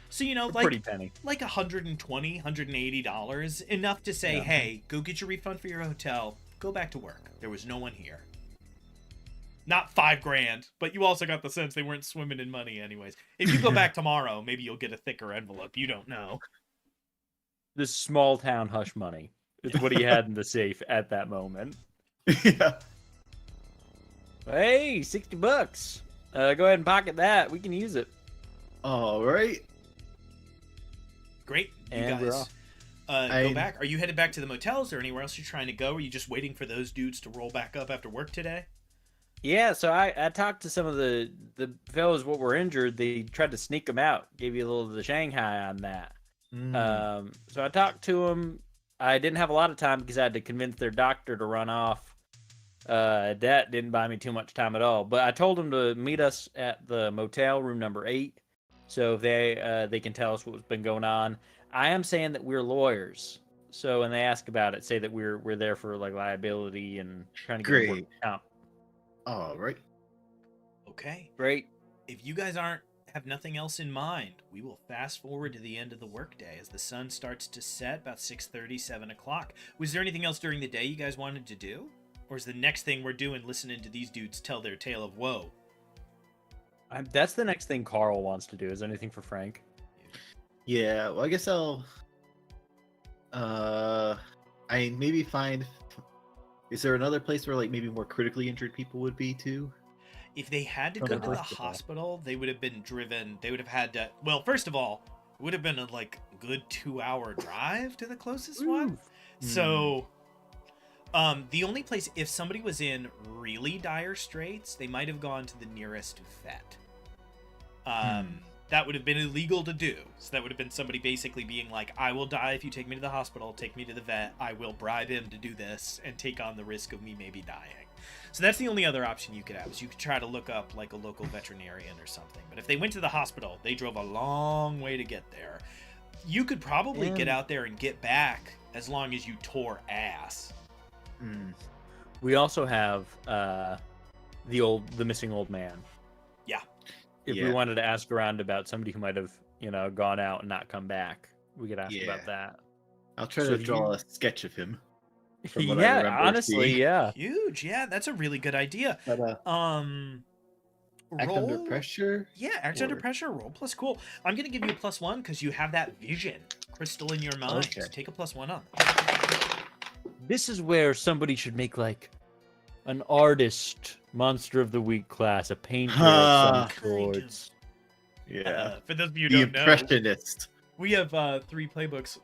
S2: So like
S1: pretty penny.
S2: like $120, $180, enough to say, hey, go get your refund for your hotel. Go back to work. There was no one here. Not $5,000, but you also got the sense they weren't swimming in money anyways. If you go back tomorrow, maybe you'll get a thicker envelope. You don't know.
S1: This small town hush money is what he had in the safe at that moment.
S3: Yeah.
S1: Hey, $60. Go ahead and pocket that. We can use it.
S3: All right.
S2: Great. You
S1: And we're
S2: guys
S1: off.
S2: go back. Are you headed back to the motels or anywhere else you're trying to go? Or are you just waiting for those dudes to roll back up after work today?
S1: Yeah, so I talked to some of the fellows what were injured. They tried to sneak them out. Gave you a little of the Shanghai on that. So I talked to them. I didn't have a lot of time because I had to convince their doctor to run off. That didn't buy me too much time at all. But I told them to meet us at the motel, room number 8. So if they can tell us what's been going on. I am saying that we're lawyers. So when they ask about it, say that we're there for like liability and trying to get
S3: Great.
S1: work comp.
S3: All right.
S2: Okay.
S1: Great.
S2: If you guys have nothing else in mind, we will fast forward to the end of the workday as the sun starts to set about 6:30, 7 o'clock. Was there anything else during the day you guys wanted to do? Or is the next thing we're doing listening to these dudes tell their tale of woe?
S1: That's the next thing Carl wants to do. Is there anything for Frank?
S3: Yeah, well, I guess I'll... I maybe find... Is there another place where, like, maybe more critically injured people would be, too?
S2: If they had to
S1: From
S2: go
S1: the
S2: to the
S1: hospital.
S2: hospital, they would have been driven. They would have had to... Well, first of all, it would have been a, like, good 2-hour drive to the closest one. So... the only place, if somebody was in really dire straits, they might have gone to the nearest vet. That would have been illegal to do. So that would have been somebody basically being like, I will die if you take me to the hospital, take me to the vet, I will bribe him to do this, and take on the risk of me maybe dying. So that's the only other option you could have, is you could try to look up like a local veterinarian or something. But if they went to the hospital, they drove a long way to get there. You could probably get out there and get back as long as you tore ass.
S1: We also have the missing old man.
S2: Yeah.
S1: If we wanted to ask around about somebody who might have, gone out and not come back, we could ask about that.
S3: I'll try
S1: So
S3: to
S1: if
S3: draw
S1: you-
S3: a sketch of him. from what I
S1: Yeah,
S3: remember
S1: honestly,
S3: seeing.
S1: yeah.
S2: Huge. Yeah, that's a really good idea.
S3: But, act under
S2: Roll.
S3: pressure?
S2: Yeah, act under
S3: Or-
S2: pressure. Roll plus cool. I'm gonna give you a +1 because you have that vision crystal in your mind.
S3: Okay.
S2: So take a +1 on.
S1: This is where somebody should make like an artist monster of the week class, a painter of
S3: Ah.
S1: some sorts.
S3: Yeah.
S2: For those of you
S3: The
S2: who don't know,
S3: Impressionist.
S2: we have 3 playbooks.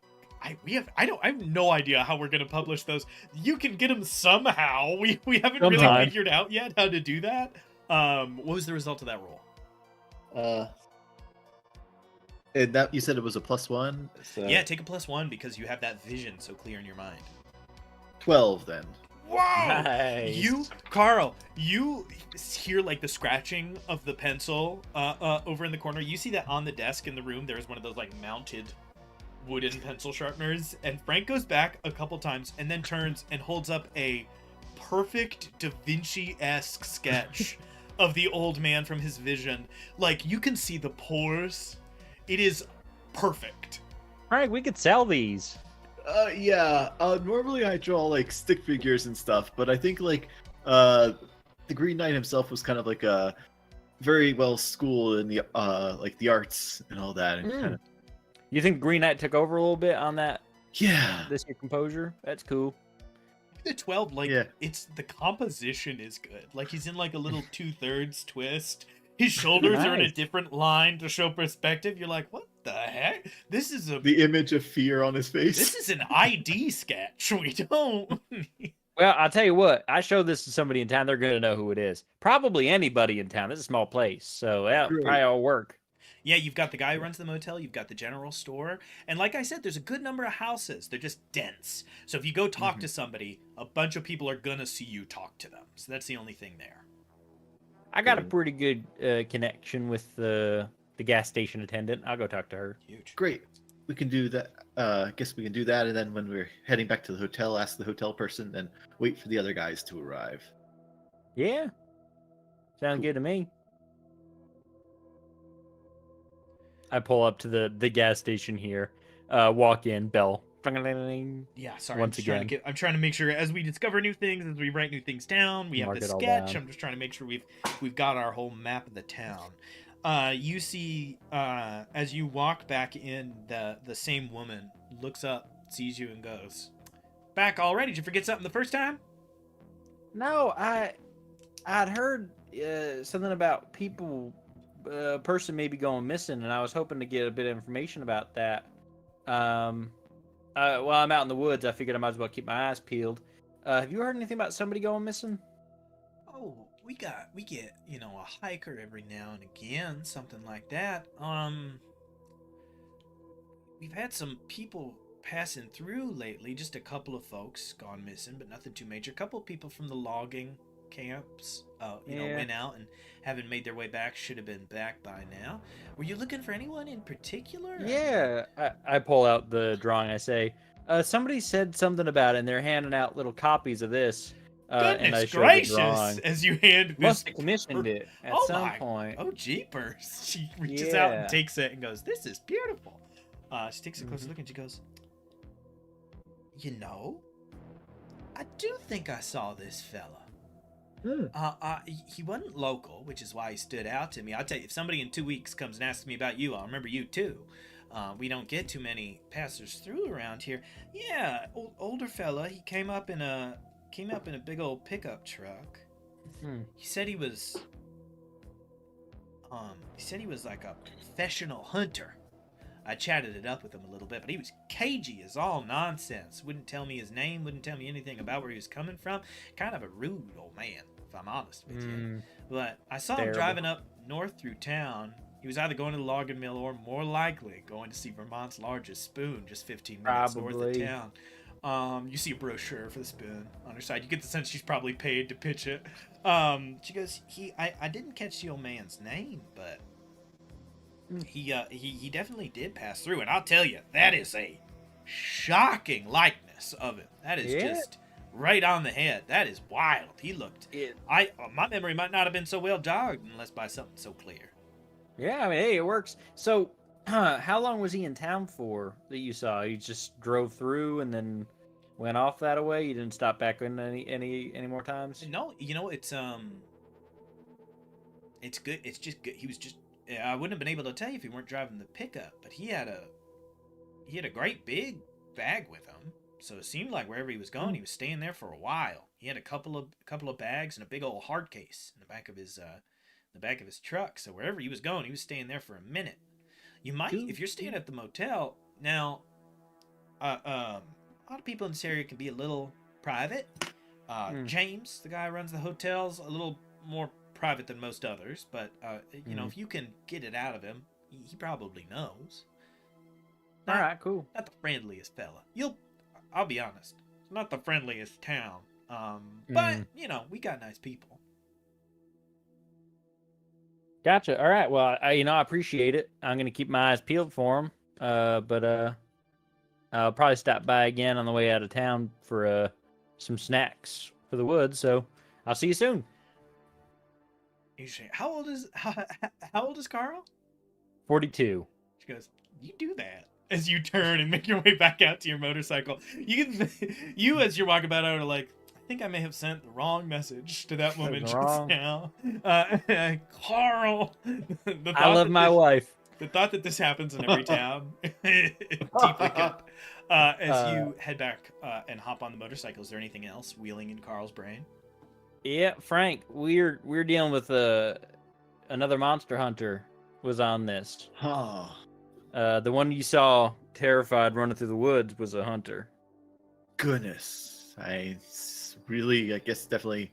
S2: I have no idea how we're gonna publish those. You can get them somehow. We haven't really
S1: Sometime.
S2: figured out yet how to do that. What was the result of that roll?
S3: And that you said it was a +1? So
S2: Yeah, take a +1 because you have that vision so clear in your mind.
S3: 12 then.
S2: Whoa!
S1: Nice.
S2: Carl, you hear like the scratching of the pencil over in the corner. You see that on the desk in the room, there's one of those like mounted wooden pencil sharpeners. And Frank goes back a couple times and then turns and holds up a perfect Da Vinci-esque sketch of the old man from his vision. Like, you can see the pores. It is perfect.
S1: Frank, we could sell these.
S3: Yeah. Normally I draw like stick figures and stuff, but I think like the Green Knight himself was kind of like a very well schooled in the like the arts and all that, and kind of.
S1: You think Green Knight took over a little bit on that?
S3: Yeah.
S1: This year composure. That's cool.
S2: The 12, like,
S3: Yeah.
S2: it's the composition is good. Like, he's in like a little 2/3 twist. His shoulders are in a
S1: Nice.
S2: different line to show perspective. You're like, what the heck? This is
S3: The image of fear on his face.
S2: this is an ID sketch. We don't.
S1: Well, I'll tell you what. I show this to somebody in town, they're gonna know who it is. Probably anybody in town. This is a small place, so that
S3: Great.
S1: probably all work.
S2: Yeah, you've got the guy who runs the motel, you've got the general store, and like I said, there's a good number of houses. They're just dense. So if you go talk to somebody, a bunch of people are gonna see you talk to them. So that's the only thing there.
S1: I got a pretty good connection with the gas station attendant. I'll go talk to her.
S2: Huge.
S3: Great. We can do that. I guess we can do that, and then when we're heading back to the hotel, ask the hotel person, and wait for the other guys to arrive.
S1: Yeah. Sounds
S3: Cool.
S1: good to me. I pull up to the gas station here. Walk in, bell.
S2: Yeah, sorry.
S1: Once
S2: I'm trying to make sure as we discover new things, as we write new things down, we
S1: Mark
S2: have the
S1: it all
S2: sketch.
S1: down.
S2: I'm just trying to make sure we've got our whole map of the town. You see, as you walk back in, the same woman looks up, sees you, and goes, "Back already? Did you forget something the first time?"
S1: No, I'd heard something about people, a person maybe going missing, and I was hoping to get a bit of information about that. While I'm out in the woods, I figured I might as well keep my eyes peeled. Have you heard anything about somebody going missing?
S2: Oh, we get, a hiker every now and again, something like that. We've had some people passing through lately, just a couple of folks gone missing, but nothing too major. A couple of people from the logging camps, went out and haven't made their way back, should have been back by now. Were you looking for anyone in particular?
S1: Yeah, I pull out the drawing. I say, somebody said something about it, and they're handing out little copies of this. And I
S2: Goodness
S1: show the
S2: gracious!
S1: drawing.
S2: As you hand
S1: Must
S2: this,
S1: have commissioned it at
S2: Oh
S1: some
S2: my-
S1: point.
S2: oh jeepers! She reaches out
S1: Yeah.
S2: and takes it and goes, "This is beautiful." She takes a closer
S1: Mhm.
S2: look and she goes, I do think I saw this fella. He wasn't local, which is why he stood out to me. I'll tell you, if somebody in 2 weeks comes and asks me about you, I'll remember you too. We don't get too many passers through around here. Yeah, older fella. He came up in a big old pickup truck. He said he was like a professional hunter. I chatted it up with him a little bit, but he was cagey as all nonsense. Wouldn't tell me his name, wouldn't tell me anything about where he was coming from. Kind of a rude old man, if I'm honest with you. But I saw him
S1: Terrible.
S2: driving up north through town. He was either going to the logging mill or, more likely, going to see Vermont's largest spoon, just 15 minutes north
S1: Probably.
S2: of town. You see a brochure for the spoon on her side. You get the sense she's probably paid to pitch it. She goes, I didn't catch the old man's name, but he definitely did pass through, and I'll tell you, that is a shocking likeness of him. That is just right on the head. That is wild. He looked. My memory might not have been so well jogged unless by something so clear.
S1: Yeah, I mean, hey, it works. So, how long was he in town for that you saw? He just drove through and then went off that away? You didn't stop back in any more times?
S2: No, it's good. It's just good. He was just. I wouldn't have been able to tell you if he weren't driving the pickup, but he had a great big bag with him. So it seemed like wherever he was going, he was staying there for a while. He had a couple of bags and a big old hard case in the back of his truck. So wherever he was going, he was staying there for a minute. You might, if you're staying at the motel now. A lot of people in this area can be a little private. James, the guy who runs the hotels, a little more private than most others, but if you can get it out of him, he probably knows.
S1: All right, cool.
S2: Not the friendliest fella. I'll be honest, it's not the friendliest town. But you know, we got nice people.
S1: Gotcha. All right. Well, I appreciate it. I'm gonna keep my eyes peeled for him. But I'll probably stop by again on the way out of town for some snacks for the woods. So I'll see you soon.
S2: Interesting. How old is Carl?
S1: 42.
S2: She goes, "You do that." As you turn and make your way back out to your motorcycle, you as you're walking about out are like, I think I may have sent the wrong message to that woman just
S1: wrong.
S2: now. Carl,
S1: I love my wife.
S2: The thought that this happens in every town, deeply good. As you head back and hop on the motorcycle, is there anything else wheeling in Carl's brain?
S1: Yeah, Frank, we're dealing with another monster hunter was on this. The one you saw terrified running through the woods was a hunter.
S3: Goodness, I guess definitely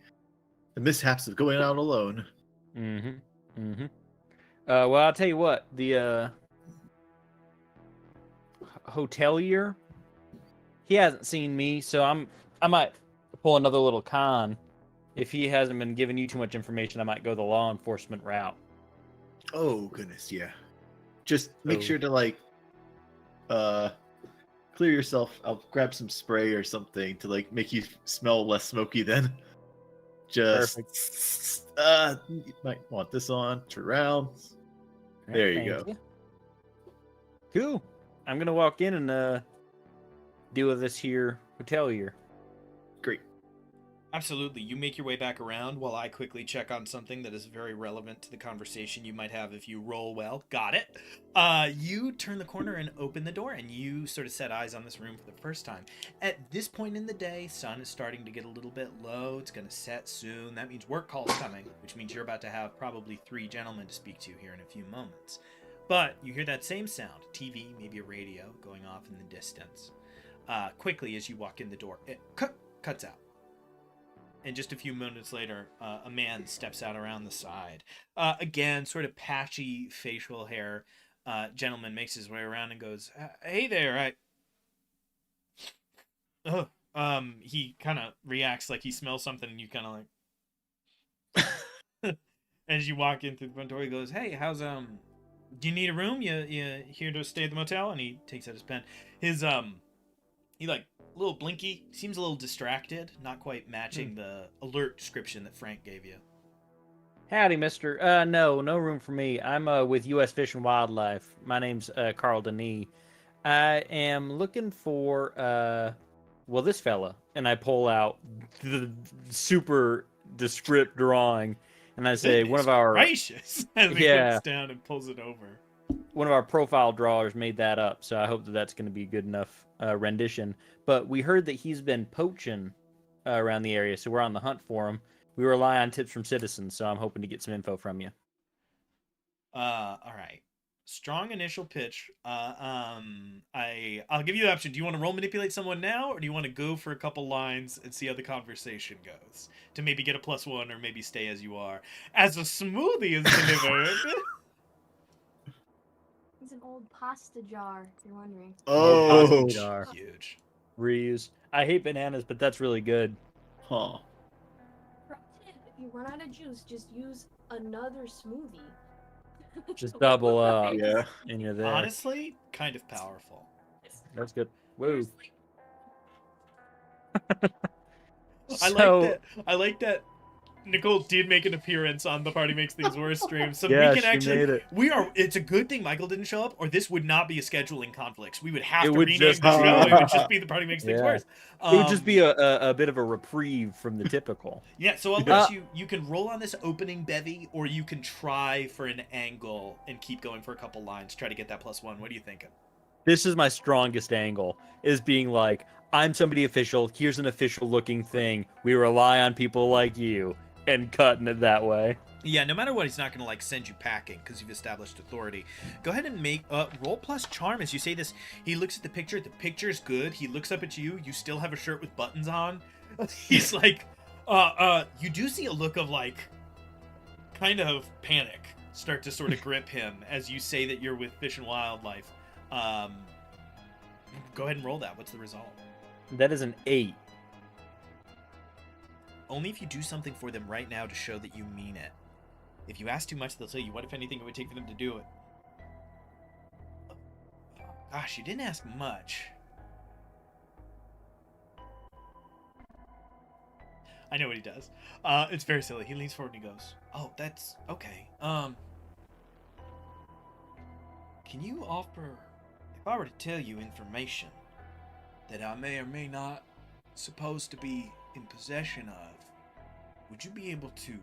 S3: the mishaps of going out alone.
S1: Well, I'll tell you what, the hotelier, he hasn't seen me, so I might pull another little con. If he hasn't been giving you too much information, I might go the law enforcement route.
S3: Oh goodness, yeah. Just make sure to clear yourself. I'll grab some spray or something to make you smell less smoky then. Just you might want this on to rounds. There you go.
S1: Cool. I'm gonna walk in and deal with this here hotelier.
S3: Great.
S2: Absolutely. You make your way back around while I quickly check on something that is very relevant to the conversation you might have if you roll well. Got it. You turn the corner and open the door, and you sort of set eyes on this room for the first time. At this point in the day, sun is starting to get a little bit low. It's going to set soon. That means work call's coming, which means you're about to have probably 3 gentlemen to speak to here in a few moments. But you hear that same sound, TV, maybe a radio, going off in the distance. Quickly, as you walk in the door, it cuts out. And just a few minutes later, a man steps out around the side. Again, sort of patchy facial hair. Gentleman makes his way around and goes, "Hey there, he kind of reacts like he smells something, and you kind of like... As you walk in through the front door, he goes, "Hey, how's, do you need a room? You here to stay at the motel?" And he takes out his pen. His, he a little blinky, seems a little distracted, not quite matching the alert description that Frank gave you.
S1: Howdy, mister. No room for me. I'm with U.S. Fish and Wildlife. My name's Carl Denis. I am looking for this fella, and I pull out the super descript drawing, and I say one of our
S2: gracious, as he puts down and pulls it over.
S1: One of our profile drawers made that up, so I hope that's going to be good enough rendition. But we heard that he's been poaching around the area, so we're on the hunt for him. We rely on tips from citizens, so I'm hoping to get some info from you.
S2: All right. Strong initial pitch. I'll give you the option. Do you want to roll manipulate someone now, or do you want to go for a couple lines and see how the conversation goes to maybe get a +1 or maybe stay as you are? As a smoothie is delivered.
S4: It's an old pasta jar, if you're wondering.
S3: Oh,
S1: jar.
S2: Huge.
S1: Reuse. I hate bananas, but that's really good.
S3: Huh.
S4: Pro tip, if you run out of juice, just use another smoothie.
S1: Just double up.
S3: Yeah.
S1: And you're there.
S2: Honestly, kind of powerful.
S1: That's good. Woo.
S2: I like that Nicole did make an appearance on the Party Makes Things Worse stream, so
S1: yeah,
S2: we can actually
S1: made it.
S2: It's a good thing Michael didn't show up, or this would not be a scheduling conflict. We would have to
S1: would
S2: rename
S1: just
S2: the show.
S1: be-
S2: It would just be the Party Makes Things Worse.
S1: It would just be a bit of a reprieve from the typical.
S2: Yeah, so I'll let you can roll on this opening bevy, or you can try for an angle and keep going for a couple lines, try to get that +1. What are you thinking?
S1: This is my strongest angle, is being like, I'm somebody official, here's an official looking thing, we rely on people like you, and cutting it that way.
S2: Yeah, no matter what, he's not going to send you packing because you've established authority. Go ahead and make roll plus charm as you say this. He looks at the picture's good, he looks up at you still have a shirt with buttons on. He's like, you do see a look of kind of panic start to sort of grip him as you say that you're with Fish and Wildlife. Go ahead and roll that. What's the result?
S1: That is an 8.
S2: only if you do something for them right now to show that you mean it. If you ask too much, they'll say, what if anything it would take for them to do it? Gosh, you didn't ask much. I know what he does. It's very silly. He leans forward and he goes, oh, that's okay. Can you offer, if I were to tell you information that I may or may not supposed to be in possession of, would you be able to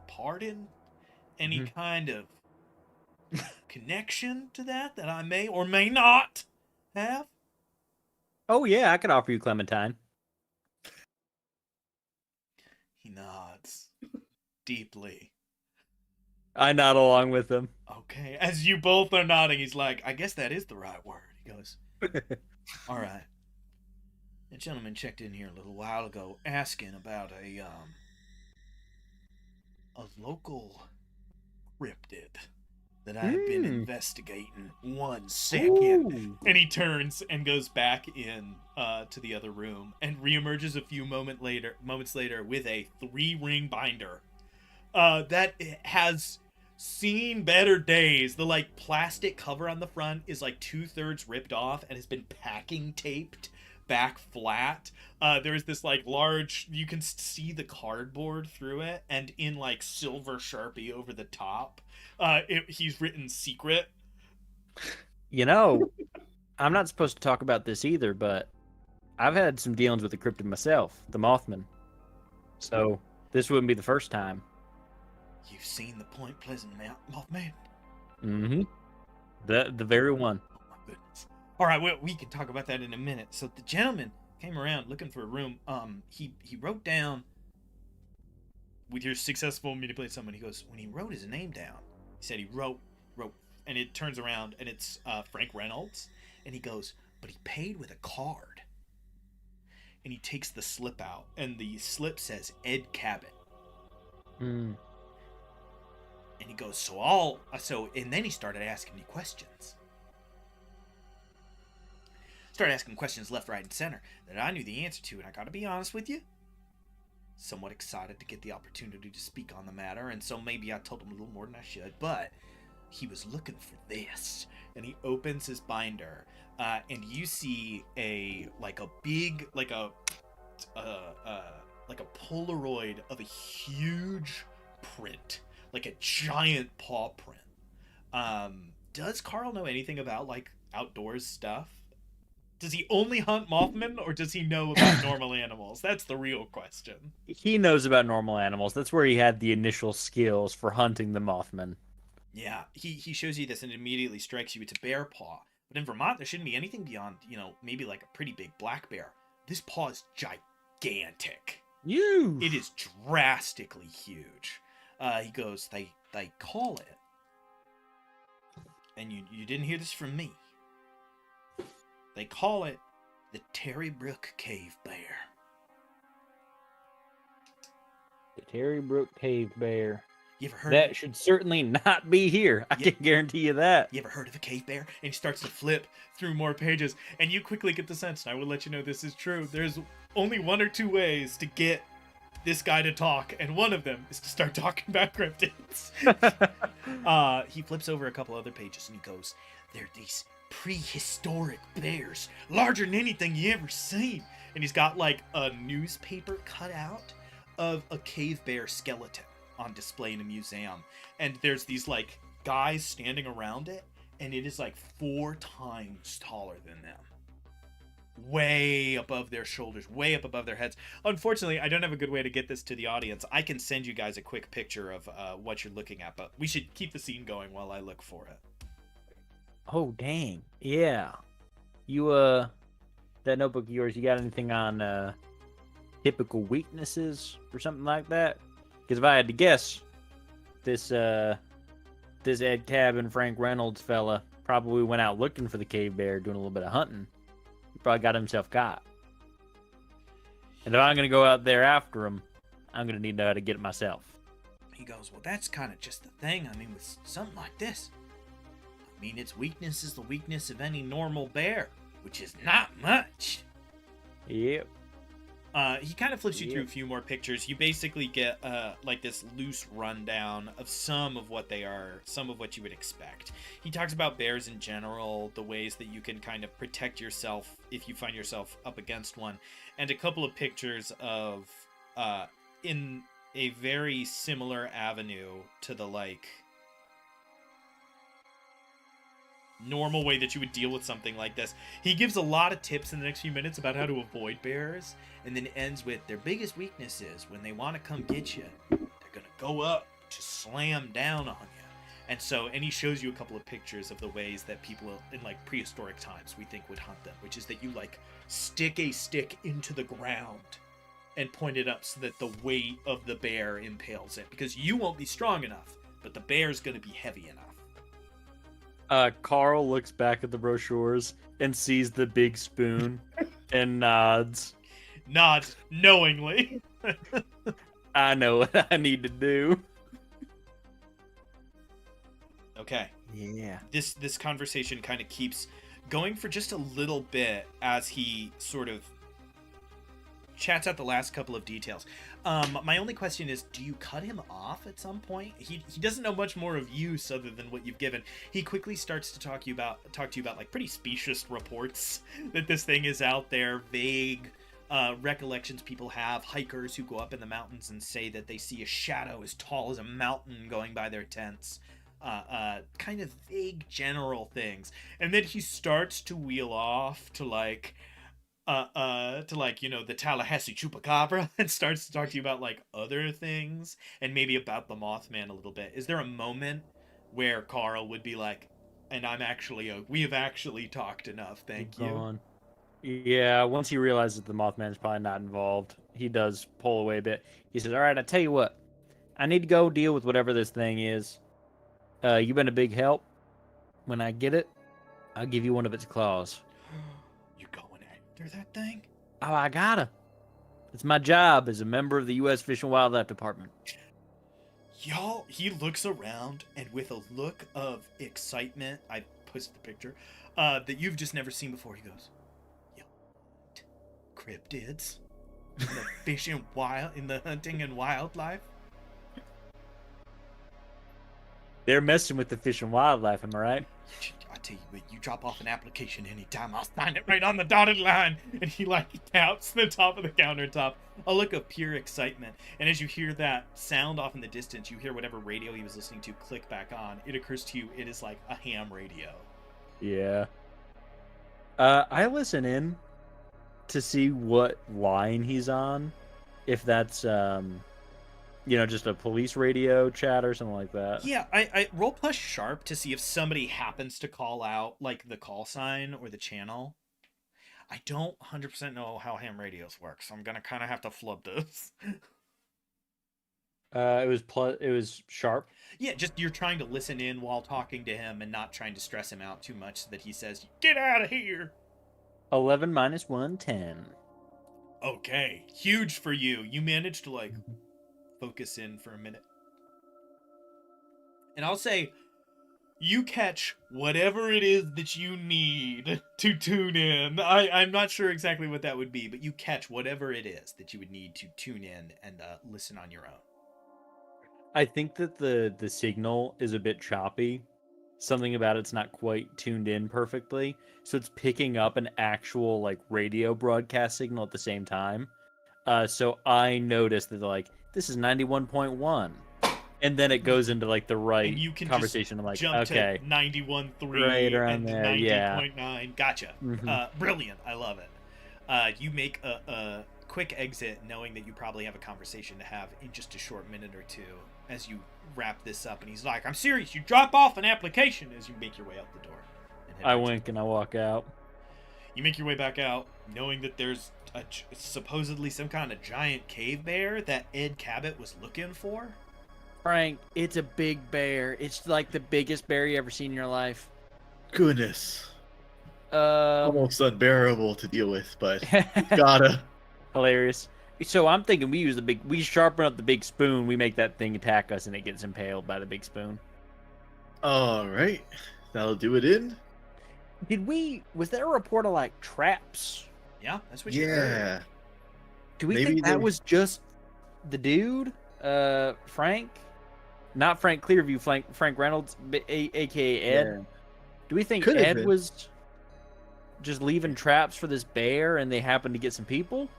S2: pardon any kind of connection to that I may or may not have?
S1: Oh yeah, I could offer you Clementine.
S2: He nods deeply.
S1: I nod along with him.
S2: Okay, as you both are nodding, he's like, I guess that is the right word. He goes, all right. The gentleman checked in here a little while ago asking about a local cryptid that I've been investigating 1 second.
S1: Ooh.
S2: And he turns and goes back in to the other room and reemerges a few moments later with a 3-ring binder that has seen better days. The like plastic cover on the front is like 2/3 ripped off and has been packing taped back flat. There's this like large, you can see the cardboard through it, and in like silver Sharpie over the top, he's written secret.
S1: You know, I'm not supposed to talk about this either, but I've had some dealings with the cryptid myself, the Mothman. So this wouldn't be the first time.
S2: You've seen the Point Pleasant Mothman?
S1: Mm-hmm. The very one.
S2: Oh my goodness. All right, we can talk about that in a minute. So the gentleman came around looking for a room. He wrote down, with your successful manipulate someone, he goes, when he wrote his name down, he said he wrote, and it turns around and it's Frank Reynolds, and he goes, but he paid with a card. And he takes the slip out, and the slip says Ed Cabot.
S1: Mm.
S2: And he goes, and then he started asking me questions. Started asking questions left, right, and center that I knew the answer to, and I gotta be honest with you, somewhat excited to get the opportunity to speak on the matter, and so maybe I told him a little more than I should, but he was looking for this. And he opens his binder, and you see a Polaroid of a huge print, like a giant paw print. Does Carl know anything about like outdoors stuff? Does he only hunt Mothman, or does he know about normal animals? That's the real question.
S1: He knows about normal animals. That's where he had the initial skills for hunting the Mothman.
S2: Yeah, he shows you this and it immediately strikes you. It's a bear paw. But in Vermont, there shouldn't be anything beyond, maybe like a pretty big black bear. This paw is gigantic.
S1: Huge.
S2: It is drastically huge. He goes, they call it, and you didn't hear this from me, they call it the Terry Brook Cave Bear.
S1: The Terry Brook Cave Bear.
S2: You ever heard
S1: that should certainly not be here. I can guarantee you that.
S2: You ever heard of a cave bear? And he starts to flip through more pages, and you quickly get the sense, and I will let you know this is true, there's only 1 or 2 ways to get this guy to talk, and one of them is to start talking about cryptids. He flips over a couple other pages, and he goes, they're these prehistoric bears, larger than anything you ever seen. And he's got like a newspaper cutout of a cave bear skeleton on display in a museum, and there's these like guys standing around it, and it is like 4 times taller than them, way above their shoulders, way up above their heads. Unfortunately, I don't have a good way to get this to the audience. I can send you guys a quick picture of what you're looking at, but we should keep the scene going while I look for it.
S1: Oh dang, yeah. You that notebook of yours, you got anything on typical weaknesses or something like that? Because if I had to guess, this Ed Cab and Frank Reynolds fella probably went out looking for the cave bear, doing a little bit of hunting. He probably got himself caught. And if I'm going to go out there after him, I'm going to need to know how to get it myself.
S2: He goes, well, that's kind of just the thing. I mean, with something like this, I mean, its weakness is the weakness of any normal bear, which is not much.
S1: Yep.
S2: He kind of flips you through a few more pictures. You basically get like this loose rundown of some of what they are, some of what you would expect. He talks about bears in general, the ways that you can kind of protect yourself if you find yourself up against one, and a couple of pictures of in a very similar avenue to the like normal way that you would deal with something like this. He gives a lot of tips in the next few minutes about how to avoid bears, and then ends with their biggest weakness is when they want to come get you, they're gonna go up to slam down on you. And he shows you a couple of pictures of the ways that people in like prehistoric times we think would hunt them, which is that you like stick a stick into the ground and point it up so that the weight of the bear impales it, because you won't be strong enough, but the bear's gonna be heavy enough.
S1: Carl looks back at the brochures and sees the big spoon and nods.
S2: Nods knowingly.
S1: I know what I need to do.
S2: Okay.
S1: Yeah.
S2: This conversation kind of keeps going for just a little bit as he sort of chats out the last couple of details. My only question is, do you cut him off at some point? He doesn't know much more of use other than what you've given. He quickly starts to talk to you about like pretty specious reports that this thing is out there, vague recollections people have, hikers who go up in the mountains and say that they see a shadow as tall as a mountain going by their tents. Kind of vague general things. And then he starts to wheel off to like the Tallahassee Chupacabra, and starts to talk to you about like other things and maybe about the Mothman a little bit. Is there a moment where Carl would be like, and we have actually talked enough, thank you?
S1: Yeah, once he realizes the Mothman is probably not involved, he does pull away a bit. He says, all right, I tell you what, I need to go deal with whatever this thing is. You've been a big help. When I get it, I'll give you one of its claws.
S2: That thing?
S1: Oh, I gotta. It's my job as a member of the U.S. Fish and Wildlife Department.
S2: Y'all, he looks around, and with a look of excitement, I posted the picture, that you've just never seen before, he goes, "Yo, cryptids in the fishing wild, in the hunting and wildlife."
S1: They're messing with the fish and wildlife, am I right?
S2: I tell you what, you drop off an application anytime, I'll sign it right on the dotted line. And he like taps the top of the countertop. A look of pure excitement. And as you hear that sound off in the distance, you hear whatever radio he was listening to click back on. It occurs to you it is like a ham radio.
S1: Yeah. I listen in to see what line he's on. If that's just a police radio chat or something like that.
S2: Yeah, I roll plus sharp to see if somebody happens to call out like the call sign or the channel. I don't 100% know how ham radios work, so I'm gonna kind of have to flub this.
S1: It was sharp.
S2: Yeah, just you're trying to listen in while talking to him and not trying to stress him out too much so that he says, "Get out of here."
S1: 11 minus 1, 10.
S2: Okay, huge for you. You managed to like focus in for a minute. And I'll say you catch whatever it is that you need to tune in. I'm not sure exactly what that would be, but you catch whatever it is that you would need to tune in and listen on your own.
S1: I think that the signal is a bit choppy. Something about it's not quite tuned in perfectly. So it's picking up an actual like radio broadcast signal at the same time. So I noticed that like, this is 91.1. And then it goes into like the right
S2: you can
S1: conversation. I'm like,
S2: jump
S1: okay,
S2: to 91.3
S1: right around
S2: and
S1: there,
S2: 90.9.
S1: yeah.
S2: Gotcha.
S1: Mm-hmm.
S2: Brilliant. I love it. You make a quick exit knowing that you probably have a conversation to have in just a short minute or two as you wrap this up. And he's like, I'm serious. You drop off an application as you make your way out the door.
S1: I wink and I walk out.
S2: You make your way back out knowing that there's supposedly some kind of giant cave bear that Ed Cabot was looking for.
S1: Frank, it's a big bear. It's like the biggest bear you ever seen in your life.
S3: Goodness. Almost unbearable to deal with, but gotta.
S1: Hilarious. So I'm thinking we sharpen up the big spoon, we make that thing attack us, and it gets impaled by the big spoon.
S3: All right, that'll do it in.
S1: Was there a report of like traps?
S2: Yeah, that's what you heard.
S1: Do we
S3: Maybe
S1: think that
S3: they're-
S1: was just the dude, Frank? Not Frank Clearview, Frank Reynolds, aka Ed.
S3: Yeah.
S1: Do we think
S3: Could have
S1: Ed
S3: been.
S1: was just leaving traps for this bear, and they happened to get some people?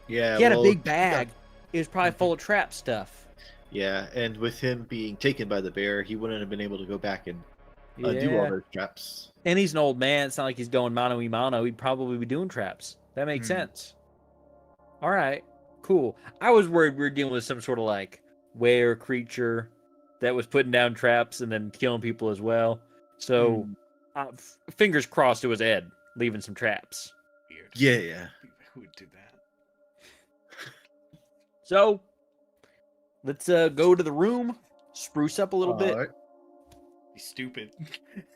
S3: Yeah,
S1: He had a
S3: well,
S1: big bag. It was probably
S3: Mhm.
S1: full of trap stuff.
S3: Yeah, and with him being taken by the bear, he wouldn't have been able to go back and do all
S1: Yeah.
S3: those traps.
S1: And he's an old man. It's not like he's going mano a mano. He'd probably be doing traps. That makes
S3: Hmm.
S1: sense. All right, cool. I was worried we were dealing with some sort of like were creature that was putting down traps and then killing people as well. So, fingers crossed it was Ed leaving some traps.
S2: Weird.
S3: Yeah.
S2: Who would do that?
S1: So, let's go to the room, spruce up a little bit.
S3: Alright.
S2: Be stupid.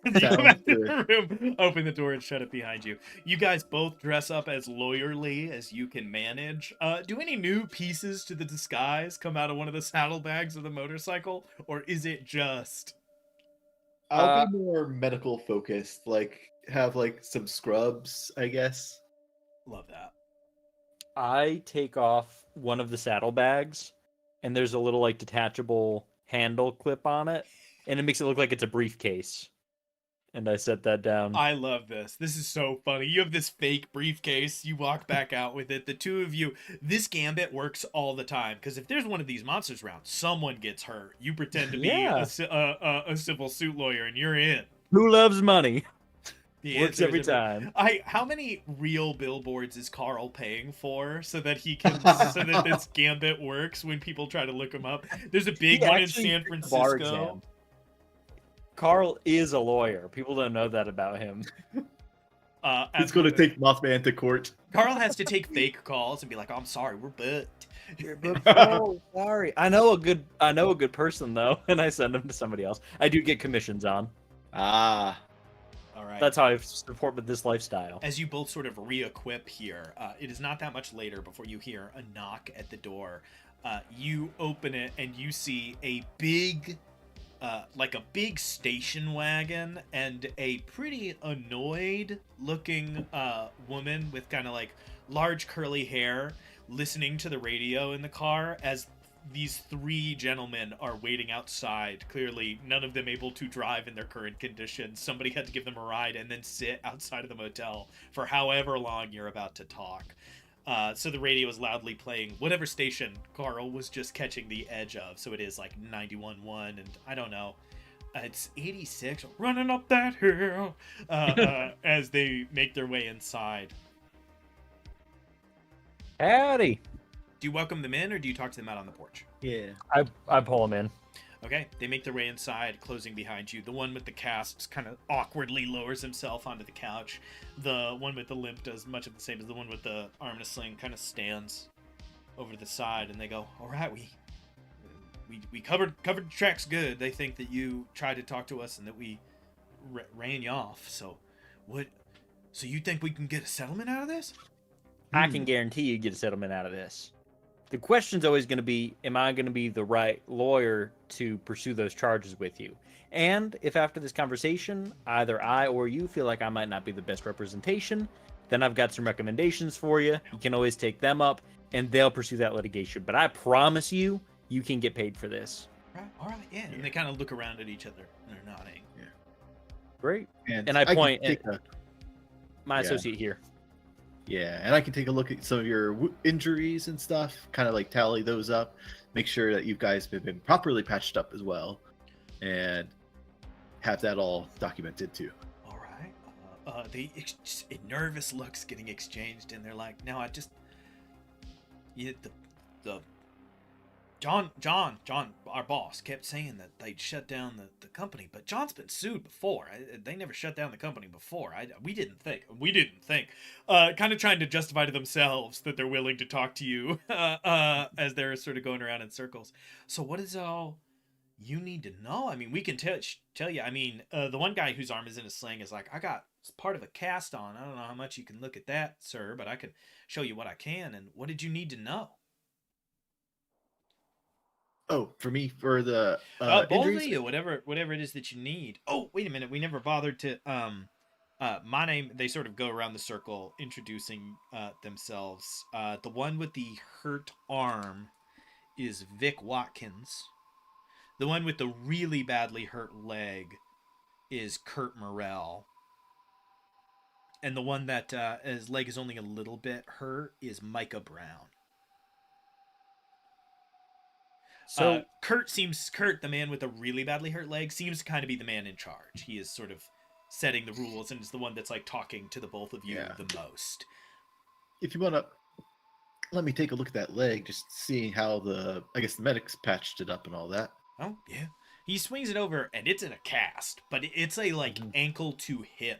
S3: Sounds
S2: You come out
S3: good.
S2: the room, open the door, and shut it behind you. You guys both dress up as lawyerly as you can manage. Do any new pieces to the disguise come out of one of the saddlebags of the motorcycle, or is it just?
S3: I'll be more medical focused, like have like some scrubs, I guess.
S2: Love that.
S1: I take off one of the saddlebags, and there's a little like detachable handle clip on it, and it makes it look like it's a briefcase. And I set that down.
S2: I love this. This is so funny. You have this fake briefcase. You walk back out with it. The two of you. This gambit works all the time because if there's one of these monsters around, someone gets hurt. You pretend to be
S1: Yeah.
S2: a civil suit lawyer, and you're in.
S1: Who loves money?
S2: The
S1: Works
S2: answer
S1: every
S2: is
S1: time.
S2: How many real billboards is Carl paying for so that he can so that this gambit works when people try to look him up? There's a big
S1: He
S2: one in
S1: actually
S2: San
S1: took the bar
S2: Francisco.
S1: exam. Carl is a lawyer. People don't know that about him.
S3: He's going to take Mothman to court.
S2: Carl has to take fake calls and be like, "Oh, I'm sorry, we're booked."
S1: Oh, sorry. I know a good person though, and I send them to somebody else. I do get commissions on.
S3: Ah.
S2: All right.
S1: That's how I support with this lifestyle.
S2: As you both sort of re-equip here, it is not that much later before you hear a knock at the door. You open it and you see a big, like a big station wagon and a pretty annoyed-looking woman with kind of like large curly hair listening to the radio in the car as these three gentlemen are waiting outside. Clearly, none of them able to drive in their current conditions. Somebody had to give them a ride and then sit outside of the motel for however long you're about to talk. So the radio is loudly playing whatever station Carl was just catching the edge of. So it is like 91.1 and I don't know. It's 86, running up that hill, as they make their way inside.
S1: Howdy.
S2: Do you welcome them in or do you talk to them out on the porch?
S3: Yeah.
S1: I pull him in.
S2: Okay, they make their way inside, closing behind you. The one with the cast kind of awkwardly lowers himself onto the couch. The one with the limp does much of the same as the one with the arm in a sling, kind of stands over to the side, and they go, "All right, we covered the tracks good. They think that you tried to talk to us and that we ran you off. So, what? So you think we can get a settlement out of this?"
S1: I can guarantee you get a settlement out of this. The question's always going to be, am I going to be the right lawyer to pursue those charges with you? And if after this conversation, either I or you feel like I might not be the best representation, then I've got some recommendations for you. You can always take them up, and they'll pursue that litigation. But I promise you, you can get paid for this.
S2: All right, yeah. And they kind of look around at each other, and they're nodding.
S3: Yeah.
S1: Great.
S3: And
S1: And I
S3: can
S1: point
S3: take
S1: at my associate here.
S3: Yeah, and I can take a look at some of your injuries and stuff, kind of like tally those up, make sure that you guys have been properly patched up as well, and have that all documented too.
S2: All right. Nervous looks getting exchanged, and they're like, "No, the John, our boss, kept saying that they'd shut down the company, but John's been sued before. They never shut down the company before. We didn't think. Kind of trying to justify to themselves that they're willing to talk to you as they're sort of going around in circles. So what is all you need to know? I mean, we can tell you. I mean, the one guy whose arm is in a sling is like, I got part of a cast on. I don't know how much you can look at that, sir, but I can show you what I can. And what did you need to know?
S3: Oh, for me, for the
S2: Both of
S3: injuries?
S2: you, whatever it is that you need. Oh, wait a minute, we never bothered to My name, they sort of go around the circle introducing themselves. The one with the hurt arm is Vic Watkins. The one with the really badly hurt leg is Kurt Morrell. And the one that his leg is only a little bit hurt is Micah Brown.
S1: So
S2: Kurt, the man with the really badly hurt leg, seems to kind of be the man in charge. He is sort of setting the rules and is the one that's like talking to the both of you the most.
S3: If you want to let me take a look at that leg, just seeing how the medics patched it up and all that.
S2: Oh, yeah. He swings it over and it's in a cast, but it's a like ankle to hip.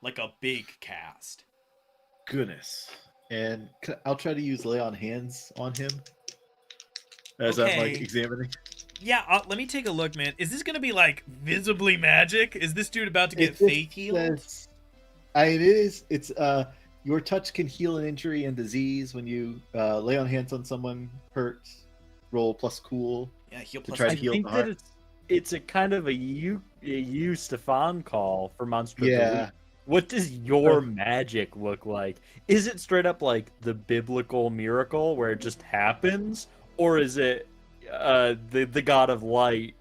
S2: Like a big cast.
S3: Goodness. And I'll try to use lay on hands on him as I'm like examining.
S2: Yeah, let me take a look, man. Is this going to be like visibly magic? Is this dude about to get faith healed?
S3: It is. It's your touch can heal an injury and disease when you lay on hands on someone hurt. Roll plus cool.
S2: Yeah, heal
S3: to
S2: plus.
S3: try
S1: I
S3: to heal
S1: think
S3: the
S1: that
S3: heart.
S1: it's a kind of a you Stefan call for Monster.
S3: Yeah.
S1: What does your magic look like? Is it straight up like the biblical miracle where it just happens, or is it the God of Light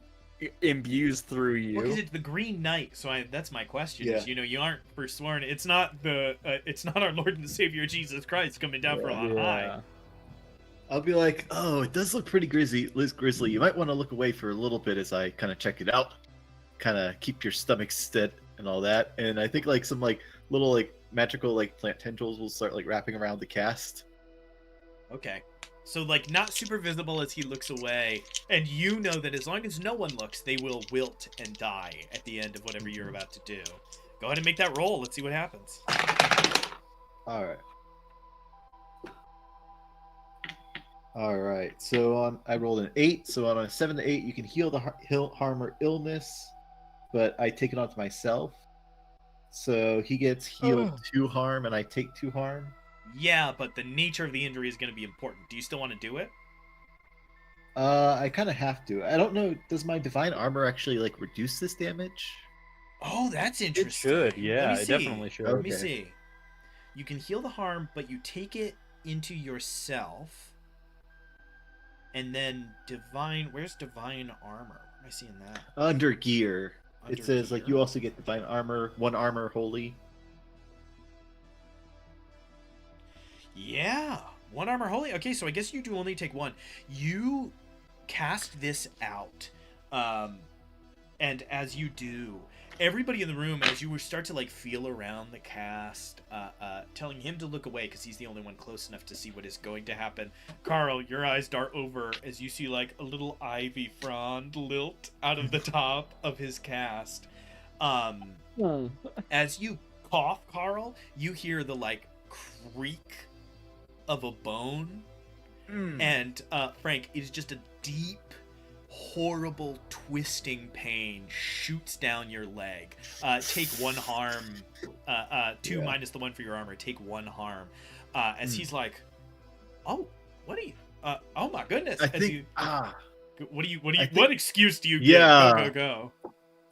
S1: imbues through you?
S2: Well, because it's the Green Knight, so that's my question.
S3: Yeah.
S2: Is, you aren't forsworn. It's not it's not our Lord and Savior Jesus Christ coming down from on high.
S3: I'll be like, oh, it does look pretty grisly. You might want to look away for a little bit as I kind of check it out. Kind of keep your stomach steady and all that. And I think like some like little like magical like plant tendrils will start like wrapping around the cast.
S2: Okay. So like not super visible as he looks away, and you know that as long as no one looks, they will wilt and die at the end of whatever you're about to do. Go ahead and make that roll. Let's see what happens.
S3: All right. So I rolled an 8. So on a 7 to 8, you can heal the harm or illness, but I take it onto myself. So he gets healed 2 harm, and I take 2 harm.
S2: Yeah, but the nature of the injury is going to be important. Do you still want to do it?
S3: I kind of have to. I don't know. Does my divine armor actually like reduce this damage?
S2: Oh, that's interesting.
S1: It should. Yeah, it definitely should.
S2: Let me see. You can heal the harm, but you take it into yourself. And then where's divine armor? Where am I seeing that?
S3: Under gear. It says
S2: gear.
S3: like you also get divine armor, 1 armor holy.
S2: Yeah, 1 armor holy. Okay, so I guess you do only take 1. You cast this out, and as you do, everybody in the room, as you start to like feel around the cast, telling him to look away because he's the only one close enough to see what is going to happen. Carl, your eyes dart over as you see like a little ivy frond lilt out of the top of his cast. As you cough, Carl, you hear the like creak of a bone, and Frank, it is just a deep, horrible twisting pain shoots down your leg. Take 1 harm. 2 minus the 1 for your armor. Take 1 harm. As he's like, "Oh, what are you? Oh my goodness!" What excuse do you give?
S3: Yeah.
S2: Go.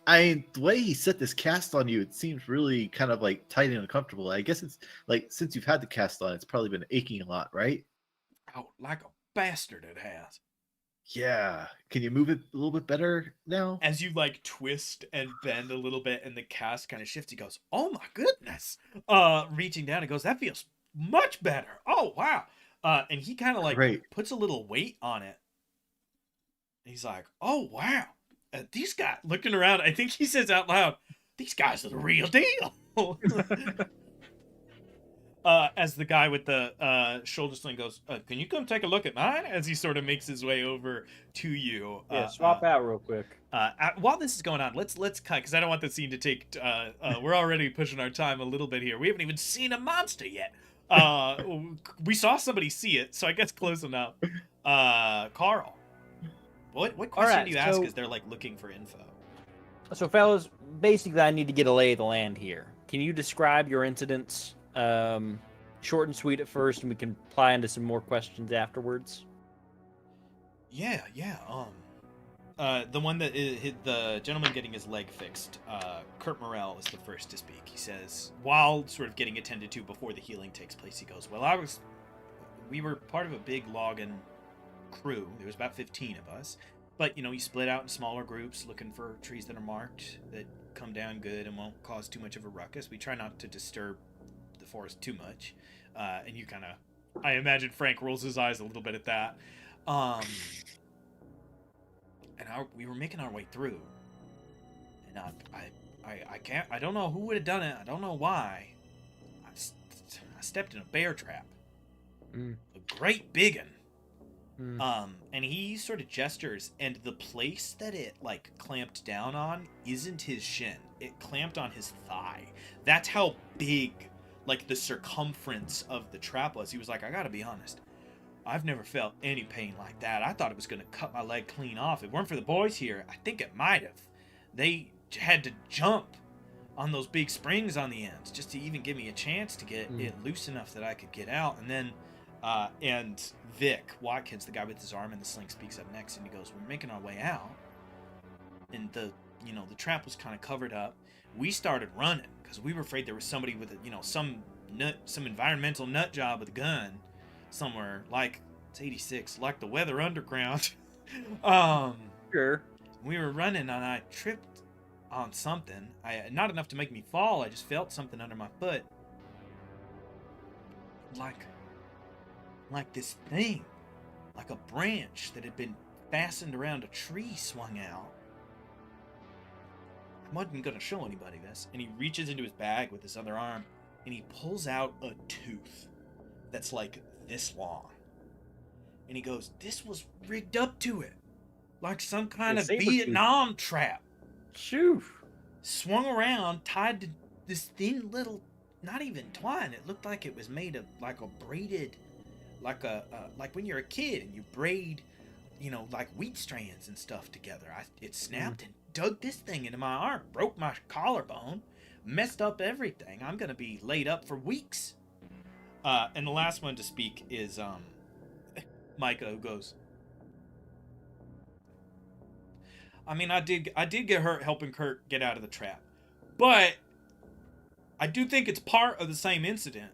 S3: The way he set this cast on you, it seems really kind of like tight and uncomfortable. I guess it's like since you've had the cast on, it's probably been aching a lot, right?
S2: Oh, like a bastard it has.
S3: Yeah. Can you move it a little bit better now?
S2: As you like twist and bend a little bit and the cast kind of shifts, he goes, "Oh my goodness." Reaching down, he goes, "That feels much better. Oh wow." And he kind of like puts a little weight on it. He's like, "Oh wow." These guys, looking around, I think he says out loud, "These guys are the real deal." As the guy with the shoulder sling goes, "Can you come take a look at mine?" As he sort of makes his way over to you.
S1: Swap out real quick.
S2: While this is going on, let's cut, because I don't want the scene to take. We're already pushing our time a little bit here. We haven't even seen a monster yet. We saw somebody see it, so I guess close enough. Carl, what question do you ask as they're like looking for info?
S1: So, fellas, basically, I need to get a lay of the land here. Can you describe your incidents? Short and sweet at first, and we can ply into some more questions afterwards.
S2: Yeah. The one that the gentleman getting his leg fixed, Kurt Morrell, is the first to speak. He says, while sort of getting attended to before the healing takes place, he goes, "Well, we were part of a big logging crew. There was about 15 of us, but you split out in smaller groups, looking for trees that are marked that come down good and won't cause too much of a ruckus. We try not to disturb the forest too much." And you kind of, I imagine Frank rolls his eyes a little bit at that. We were making our way through, and I don't know who would have done it. I don't know why. I stepped in a bear trap, a great big one. And he sort of gestures, and the place that it clamped down on isn't his shin. It clamped on his thigh. That's how big, the circumference of the trap was. He was like, "I gotta be honest. I've never felt any pain like that. I thought it was going to cut my leg clean off. If it weren't for the boys here, I think it might have. They had to jump on those big springs on the ends just to even give me a chance to get it loose enough that I could get out." And then, and Vic Watkins, the guy with his arm in the sling, speaks up next, and he goes, "We're making our way out, and the trap was kind of covered up. We started running because we were afraid there was somebody with some environmental nut job with a gun somewhere, it's 86, like the Weather Underground."
S1: Sure.
S2: We were running, and I tripped on something. Not enough to make me fall. I just felt something under my foot, like this thing, like a branch that had been fastened around a tree swung out. I wasn't gonna show anybody this. And he reaches into his bag with his other arm, and he pulls out a tooth that's this long, and he goes, "This was rigged up to it, like some kind of Vietnam trap.
S1: Shoo.
S2: Swung around, tied to this thin little, not even twine. It looked like it was made of a braided, like when you're a kid and you braid, wheat strands and stuff together. It snapped and dug this thing into my arm, broke my collarbone, messed up everything. I'm gonna be laid up for weeks." And the last one to speak is Micah, who goes, "I mean, I did get hurt helping Kurt get out of the trap, but I do think it's part of the same incident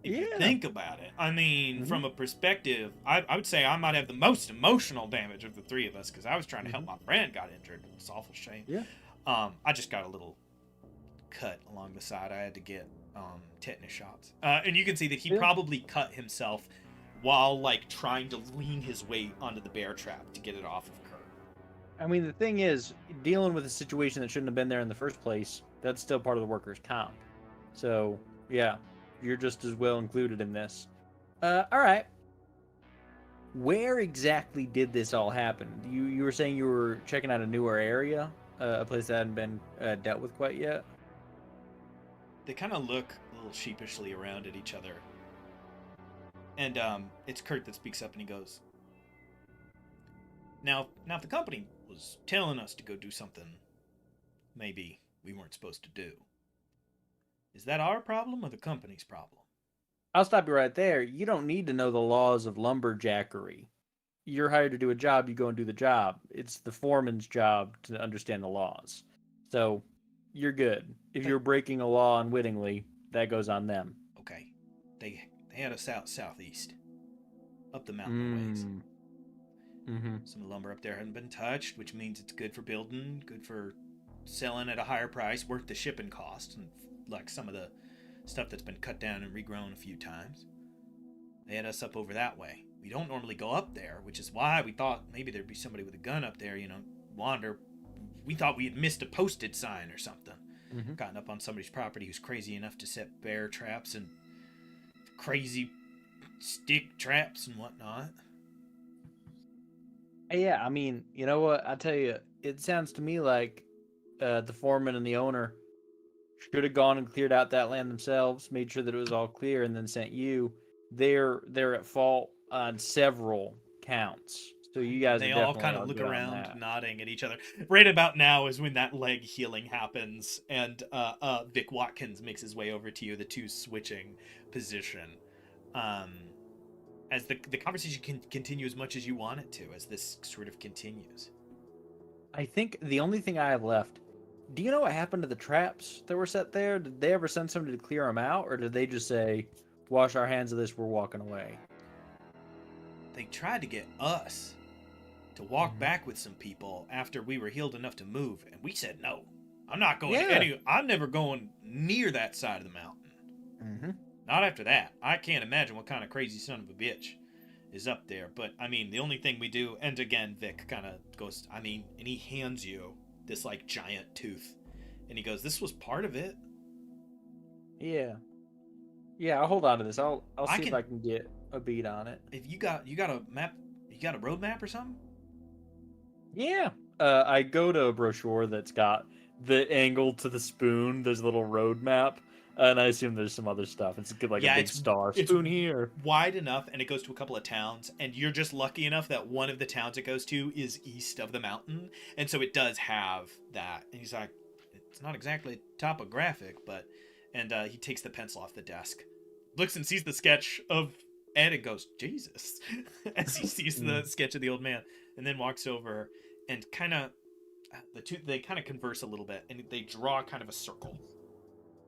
S2: if you think about it. I mean, from a perspective, I would say I might have the most emotional damage of the three of us because I was trying to help my friend got injured. It's awful shame.
S1: Yeah.
S2: I just got a little cut along the side. I had to get tetanus shots, and you can see that he probably cut himself while trying to lean his weight onto the bear trap to get it off of Kurt.
S1: I mean, the thing is, dealing with a situation that shouldn't have been there in the first place, that's still part of the workers' comp. So, yeah, you're just as well included in this. All right. Where exactly did this all happen? You were saying you were checking out a newer area, a place that hadn't been dealt with quite yet?
S2: They kind of look a little sheepishly around at each other. And it's Kurt that speaks up, and he goes, Now if the company was telling us to go do something maybe we weren't supposed to do, is that our problem or the company's problem?"
S1: I'll stop you right there. You don't need to know the laws of lumberjackery. You're hired to do a job, you go and do the job. It's the foreman's job to understand the laws. So, you're good. If you're breaking a law unwittingly, that goes on them.
S2: Okay. They had us out southeast, up the mountain ways. Some lumber up there hadn't been touched, which means it's good for building, good for selling at a higher price, worth the shipping cost, and some of the stuff that's been cut down and regrown a few times. They had us up over that way. We don't normally go up there, which is why we thought maybe there'd be somebody with a gun up there, wander. We thought we had missed a posted sign or something. Gotten up on somebody's property who's crazy enough to set bear traps and crazy stick traps and whatnot.
S1: Yeah, I mean, you know what? I'll tell you, it sounds to me like the foreman and the owner should have gone and cleared out that land themselves, made sure that it was all clear, and then sent you. They're at fault on several counts. So you guys
S2: they
S1: are
S2: all kind of look around, nodding at each other. Right about now is when that leg healing happens, and Vic Watkins makes his way over to you, the two switching position. As the conversation can continue as much as you want it to, as this sort of continues.
S1: I think the only thing I have left. Do you know what happened to the traps that were set there? Did they ever send somebody to clear them out, or did they just say, "Wash our hands of this, we're walking away"?
S2: They tried to get us to walk back with some people after we were healed enough to move, and we said no. I'm not going I'm never going near that side of the mountain.
S1: Mm-hmm.
S2: Not after that. I can't imagine what kind of crazy son of a bitch is up there. But, I mean, the only thing we do, and again, Vic kind of goes, and he hands you this, like, giant tooth. And he goes, this was part of it.
S1: Yeah. Yeah, I'll hold on to this. I'll see if I can get a beat on it.
S2: If you got a map, you got a road map or something?
S1: Yeah. I go to a brochure that's got the angle to the spoon. There's a little road map. And I assume there's some other stuff. It's like a big star. Spoon here.
S2: Wide enough, and it goes to a couple of towns. And you're just lucky enough that one of the towns it goes to is east of the mountain. And so it does have that. And he's like, it's not exactly topographic, but... And he takes the pencil off the desk. Looks and sees the sketch of Ed and goes, Jesus. As he sees the sketch of the old man. And then walks over and kind of... They kind of converse a little bit. And they draw kind of a circle.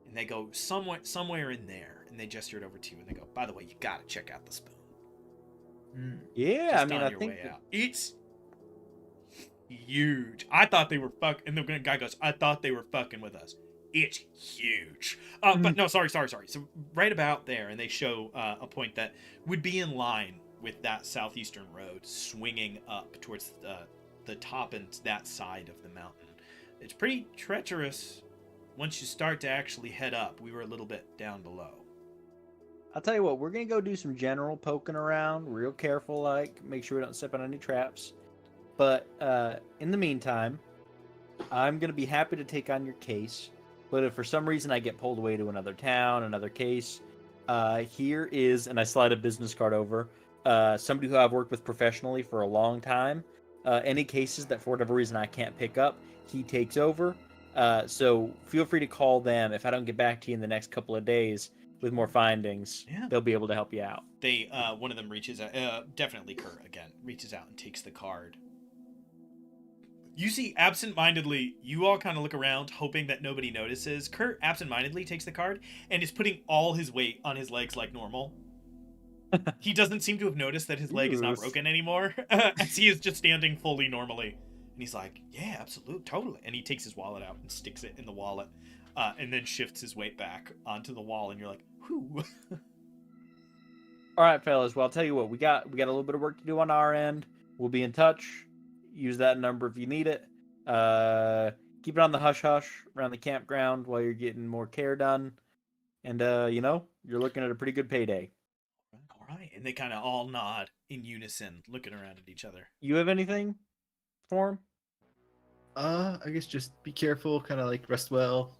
S2: And they go somewhere in there, and they gesture it over to you, and they go, by the way, you gotta check out the spoon.
S1: Yeah,
S2: Just
S1: I mean,
S2: on
S1: I
S2: your
S1: think
S2: way out. It's huge. I thought they were and the guy goes, I thought they were fucking with us. It's huge. But no, sorry. So right about there, and they show a point that would be in line with that southeastern road, swinging up towards the top and that side of the mountain. It's pretty treacherous. Once you start to actually head up, we were a little bit down below.
S1: I'll tell you what, we're going to go do some general poking around, real careful, like, make sure we don't step on any traps. But in the meantime, I'm going to be happy to take on your case. But if for some reason I get pulled away to another town, another case, here is, and I slide a business card over, somebody who I've worked with professionally for a long time. Any cases that for whatever reason I can't pick up, he takes over. So feel free to call them if I don't get back to you in the next couple of days with more findings.
S2: Yeah.
S1: They'll be able to help you out.
S2: They one of them reaches out, definitely Kurt again, reaches out and takes the card. You see, absent-mindedly, you all kind of look around, hoping that nobody notices. Kurt absent-mindedly takes the card and is putting all his weight on his legs like normal. He doesn't seem to have noticed that his leg is not broken anymore, as he is just standing fully normally. And he's like, yeah, absolutely, totally. And he takes his wallet out and sticks it in the wallet, and then shifts his weight back onto the wall. And you're like, whew.
S1: All right, fellas. Well, I'll tell you what. We got a little bit of work to do on our end. We'll be in touch. Use that number if you need it. Keep it on the hush-hush around the campground while you're getting more care done. And, you're looking at a pretty good payday.
S2: All right. And they kind of all nod in unison, looking around at each other.
S1: You have anything for him?
S3: I guess just be careful, kind of like rest well,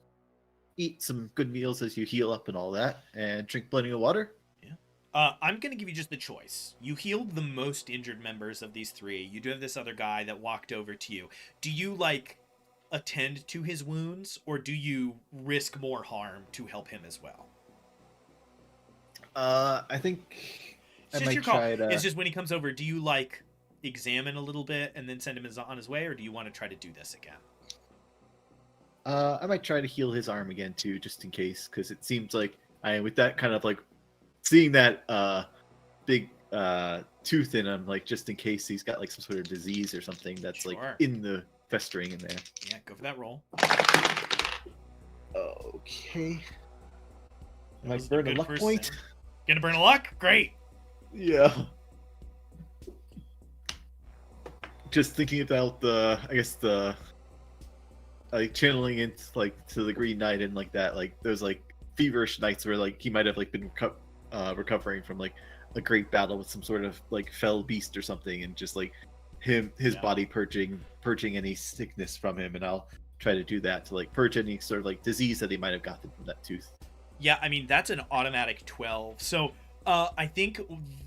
S3: eat some good meals as you heal up and all that, and drink plenty of water.
S2: Yeah. I'm going to give you just the choice. You healed the most injured members of these three. You do have this other guy that walked over to you. Do you, attend to his wounds, or do you risk more harm to help him as well?
S3: I think
S2: It's
S3: I
S2: just
S3: might
S2: your call.
S3: try to...
S2: It's just when he comes over, do you, examine a little bit and then send him on his way, or do you want to try to do this again?
S3: I might try to heal his arm again too, just in case, because it seems like with that kind of seeing that big tooth in him, just in case he's got some sort of disease or something that's
S2: Sure.
S3: in the festering in there.
S2: Yeah, go for that roll.
S3: Okay. Am I
S2: This is a
S3: burn a
S2: good
S3: luck
S2: first
S3: point?
S2: thing. Gonna burn a luck? Great.
S3: Yeah. Just thinking about channeling it to the Green Knight and those feverish nights where he might have been recovering from a great battle with some sort of fell beast or something, and just his body purging any sickness from him, and I'll try to do that to purge any sort of disease that he might have gotten from that tooth.
S2: Yeah, I mean, that's an automatic 12. So I think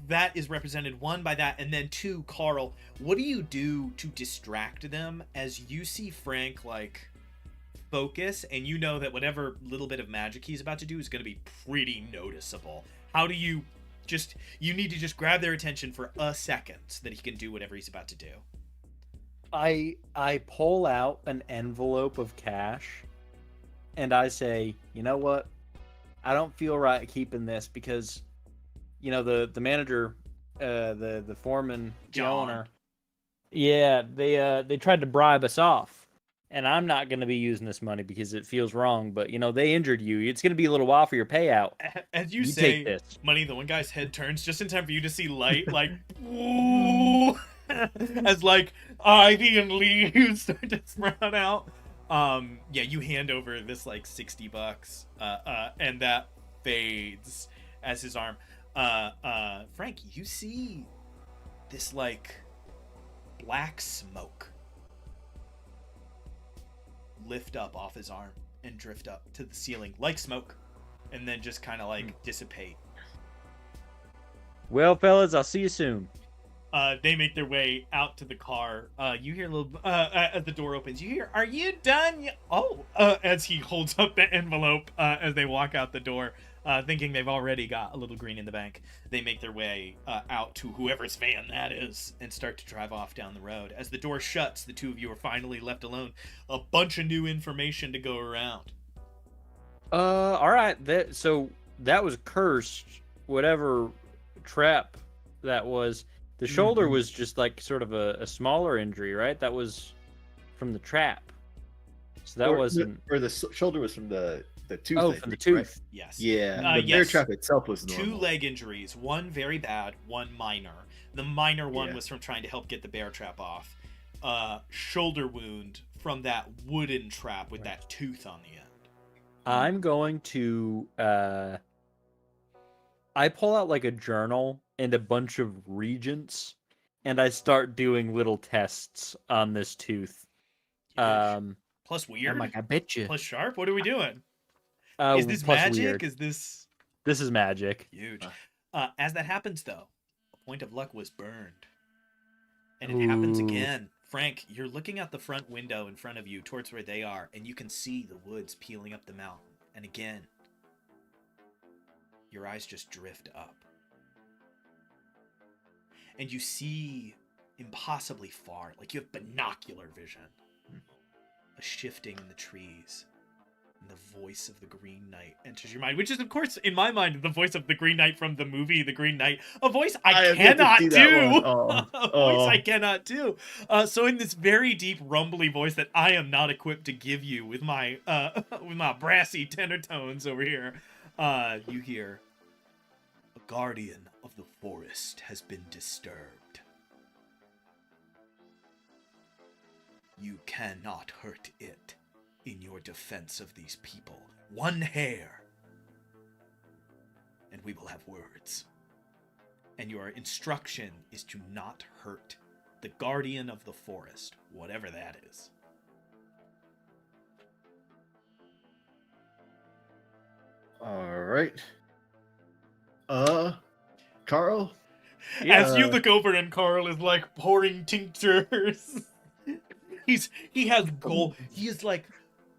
S2: that is represented, one, by that, and then two, Carl, what do you do to distract them as you see Frank focus, and you know that whatever little bit of magic he's about to do is going to be pretty noticeable? How do you need to just grab their attention for a second so that he can do whatever he's about to do?
S1: I pull out an envelope of cash, and I say, you know what? I don't feel right keeping this because, the manager, the foreman, the
S2: John.
S1: owner, yeah, they tried to bribe us off, and I'm not going to be using this money because it feels wrong. But they injured you. It's going to be a little while for your payout.
S2: As you
S1: take
S2: say
S1: this.
S2: money, the one guy's head turns just in time for you to see light, like, ooh, as like ivy and leaves start to sprout out. Yeah, you hand over this like $60, and that fades as his arm. Frank, you see this like black smoke lift up off his arm and drift up to the ceiling like smoke, and then just kind of like dissipate.
S1: Well, fellas, I'll see you soon.
S2: They make their way out to the car. You hear a little as the door opens. You hear, "Are you done?" As he holds up the envelope as they walk out the door, thinking they've already got a little green in the bank. They make their way out to whoever's van that is and start to drive off down the road. As the door shuts, the two of you are finally left alone. A bunch of new information to go around.
S1: All right. So that was cursed. Whatever trap that was. The shoulder was just like sort of a smaller injury, right? That was from the trap. So that wasn't.
S3: Or the shoulder was from the tooth.
S1: Oh, from the tooth.
S3: Right?
S2: Yes.
S3: Yeah. The bear trap itself was normal.
S2: 2 leg injuries, one very bad, one minor. The minor one was from trying to help get the bear trap off. Shoulder wound from that wooden trap with that tooth on the end.
S1: I'm going to. I pull out like a journal and a bunch of regents, and I start doing little tests on this tooth.
S2: Plus weird.
S1: I'm like, I bet you.
S2: Plus sharp. What are we doing? Is this magic?
S1: Weird.
S2: Is this?
S1: This is magic.
S2: Huge. As that happens, though, a point of luck was burned, and it happens again. Frank, you're looking out the front window in front of you, towards where they are, and you can see the woods peeling up the mountain. And again, your eyes just drift up. And you see impossibly far, like you have binocular vision. A shifting in the trees. And the voice of the Green Knight enters your mind, which is, of course, in my mind, the voice of the Green Knight from the movie The Green Knight. A voice I cannot do. A voice I cannot do. So in this very deep, rumbly voice that I am not equipped to give you with my brassy tenor tones over here, you hear, "A guardian of the forest has been disturbed. You cannot hurt it in your defense of these people. One hair, and we will have words. And your instruction is to not hurt the guardian of the forest, whatever that is."
S3: All right. Carl?
S2: As you look over and Carl is like pouring tinctures. He has gold. He is like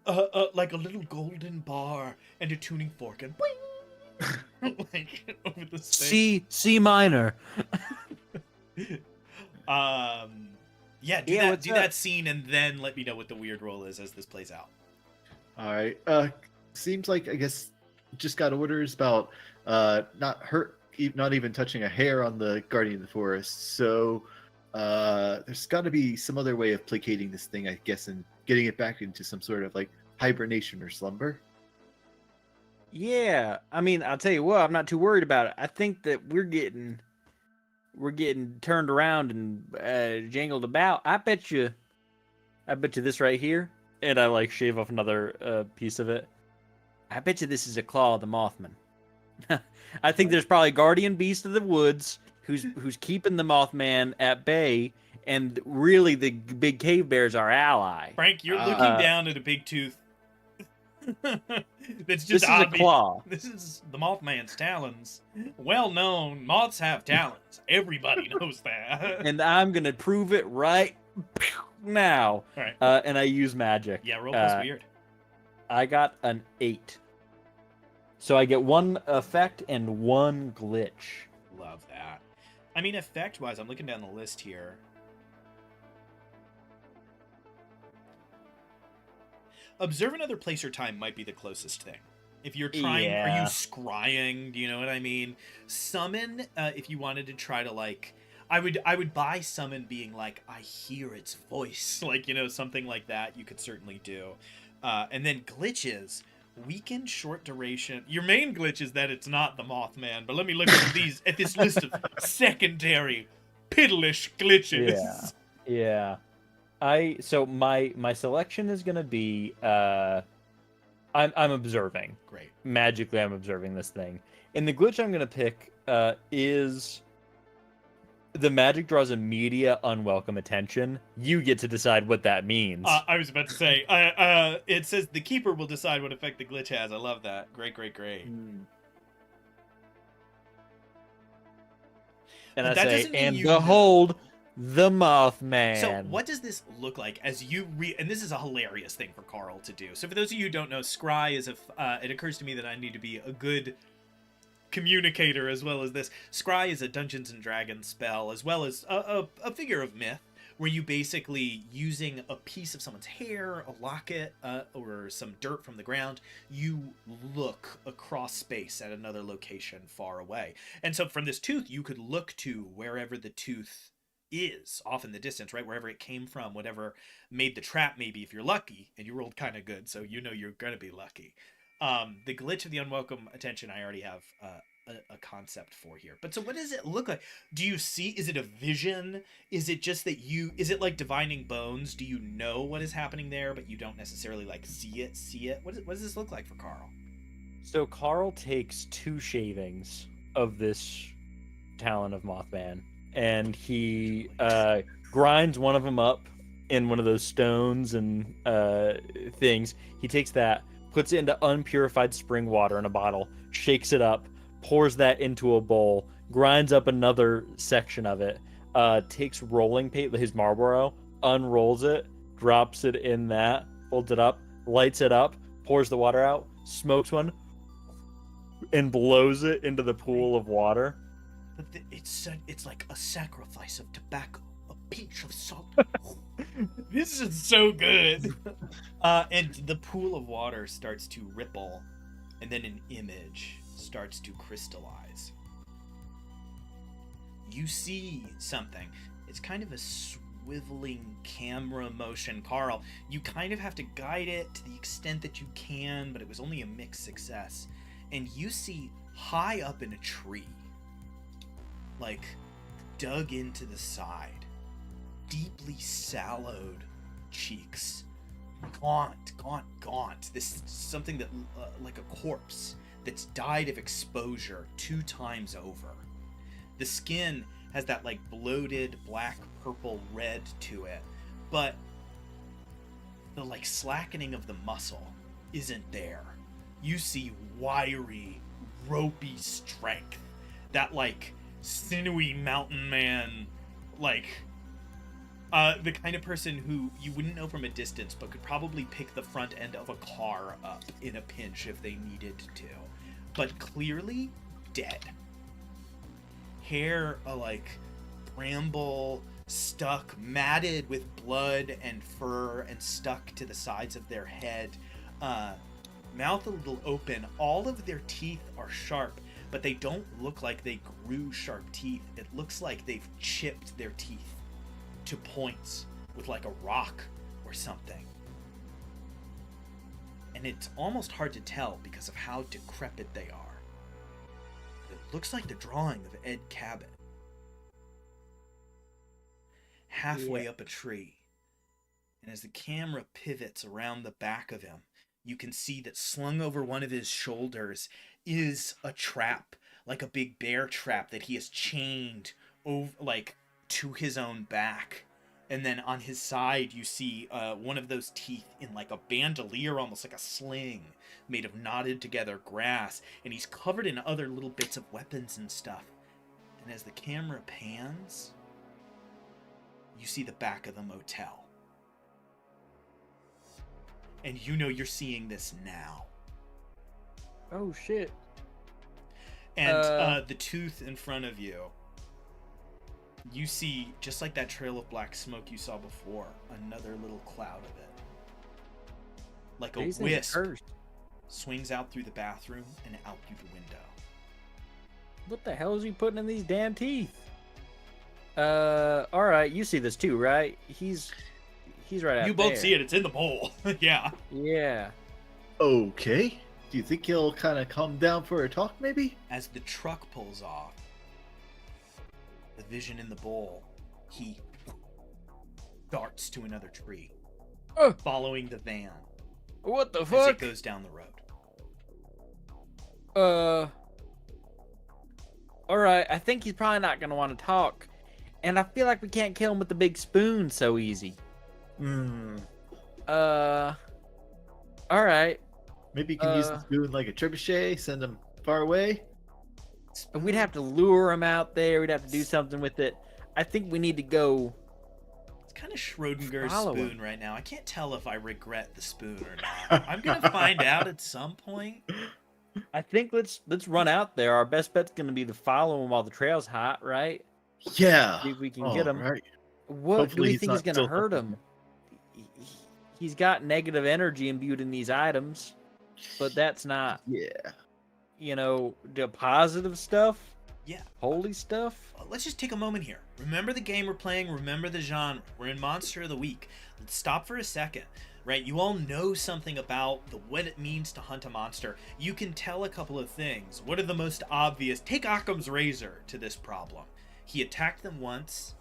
S2: a little golden bar and a tuning fork and boing, like over the space.
S1: C minor.
S2: Yeah, do that scene and then let me know what the weird roll is as this plays out.
S3: All right. Seems like, I guess, just got orders about not even touching a hair on the guardian of the forest. So there's got to be some other way of placating this thing, I guess, and getting it back into some sort of like hibernation or slumber.
S1: Yeah, I mean, I'll tell you what, I'm not too worried about it. I think that we're getting turned around and jangled about. I bet you this right here, and I like shave off another piece of it. I bet you this is a claw of the Mothman. I think there's probably guardian beast of the woods who's keeping the Mothman at bay, and really the big cave bear's our ally.
S2: Frank, you're looking down at a big tooth. That's just
S1: this is
S2: obvious.
S1: A claw.
S2: This is the Mothman's talons. Well known, moths have talons. Everybody knows that.
S1: And I'm gonna prove it right now.
S2: All right.
S1: And I use magic.
S2: Yeah, roll plus weird.
S1: I got an 8. So I get 1 effect and 1 glitch.
S2: Love that. I mean, effect-wise, I'm looking down the list here. Observe another place or time might be the closest thing. If you're trying, are you scrying? Do you know what I mean? Summon, if you wanted to try to like, I would buy summon being like, I hear its voice, like, you know, something like that. You could certainly do, and then glitches. Weaken, short duration. Your main glitch is that it's not the Mothman, but let me look at this list of secondary piddlish glitches.
S1: Yeah. So my selection is gonna be I'm observing.
S2: Great.
S1: Magically I'm observing this thing. And the glitch I'm gonna pick is the magic draws immediate unwelcome attention. You get to decide what that means.
S2: I was about to say, it says the keeper will decide what effect the glitch has. I love that. Great.
S1: And
S2: But
S1: I
S2: that
S1: say,
S2: doesn't mean
S1: and
S2: you
S1: behold, the Mothman.
S2: So what does this look like as you and this is a hilarious thing for Carl to do. So for those of you who don't know, scry is it occurs to me that I need to be a good communicator as well as this. Scry is a Dungeons and Dragons spell as well as a figure of myth where you basically, using a piece of someone's hair, a locket, or some dirt from the ground, you look across space at another location far away. And so from this tooth, you could look to wherever the tooth is, off in the distance, right? Wherever it came from, whatever made the trap, maybe, if you're lucky, and you rolled kind of good, so you know you're going to be lucky. The glitch of the unwelcome attention, I already have a concept for here. But so what does it look like? Do you see, is it a vision? Is it just that is it like divining bones? Do you know what is happening there, but you don't necessarily like see it? What does this look like for Carl?
S1: So Carl takes 2 shavings of this talon of Mothman, and he grinds one of them up in one of those stones and things. He takes that, puts it into unpurified spring water in a bottle, shakes it up, pours that into a bowl, grinds up another section of it, takes rolling paper, his Marlboro, unrolls it, drops it in that, folds it up, lights it up, pours the water out, smokes one, and blows it into the pool of water.
S2: But it's like a sacrifice of tobacco, a pinch of salt. This is so good. And the pool of water starts to ripple, and then an image starts to crystallize. You see something. It's kind of a swiveling camera motion, Carl. You kind of have to guide it to the extent that you can, but it was only a mixed success. And you see high up in a tree, like dug into the side, deeply sallowed cheeks, gaunt. This is something that like a corpse that's died of exposure 2 times over. The skin has that like bloated black, purple, red to it, but the like slackening of the muscle isn't there. You see wiry, ropey strength, that like sinewy mountain man, like the kind of person who you wouldn't know from a distance but could probably pick the front end of a car up in a pinch if they needed to, but clearly dead. Hair like bramble, stuck, matted with blood and fur and stuck to the sides of their head, mouth a little open. All of their teeth are sharp, but they don't look like they grew sharp teeth. It looks like they've chipped their teeth to points with like a rock or something. And it's almost hard to tell because of how decrepit they are. It looks like the drawing of Ed Cabot. Halfway up a tree. And as the camera pivots around the back of him, you can see that slung over one of his shoulders is a trap, like a big bear trap that he has chained over, like, to his own back. And then on his side, you see one of those teeth in like a bandolier, almost like a sling, made of knotted together grass. And he's covered in other little bits of weapons and stuff. And as the camera pans, you see the back of the motel. And you know you're seeing this now.
S1: Oh, shit.
S2: And the tooth in front of you, you see, just like that trail of black smoke you saw before, another little cloud of it. like a
S1: These things are
S2: wisp,
S1: cursed.
S2: swings out through the bathroom and out through the window.
S1: What the hell is he putting in these damn teeth? All right, you see this too, right? He's right out
S2: You both
S1: there.
S2: see it. It's in the bowl. Yeah.
S1: Yeah.
S3: Okay. Do you think he'll kind of calm down for a talk, maybe?
S2: As the truck pulls off, the vision in the bowl, he darts to another tree, following the van
S1: What the
S2: as
S1: fuck?
S2: it goes down the road.
S1: All right, I think he's probably not gonna want to talk, and I feel like we can't kill him with the big spoon so easy. All right.
S3: Maybe you can use the spoon like a trebuchet, send him far away.
S1: We'd have to lure him out there. We'd have to do something with it. I think we need to go.
S2: It's kind of Schrodinger's
S1: Follow
S2: spoon
S1: him.
S2: right now. I can't tell if I regret the spoon or not. I'm gonna find out at some point.
S1: I think let's run out there. Our best bet's gonna be to follow him while the trail's hot, right?
S3: Yeah.
S1: See if we can get him.
S3: Right.
S1: What
S3: Hopefully
S1: do we
S3: he's
S1: think is
S3: not
S1: gonna
S3: still
S1: hurt him? He's got negative energy imbued in these items, but that's not,
S3: Yeah.
S1: the positive stuff,
S2: Yeah.
S1: holy stuff.
S2: Let's just take a moment here. Remember the game we're playing. Remember the genre. We're in Monster of the Week. Let's stop for a second. Right? You all know something about what it means to hunt a monster. You can tell a couple of things. What are the most obvious? Take Occam's razor to this problem. He attacked them once,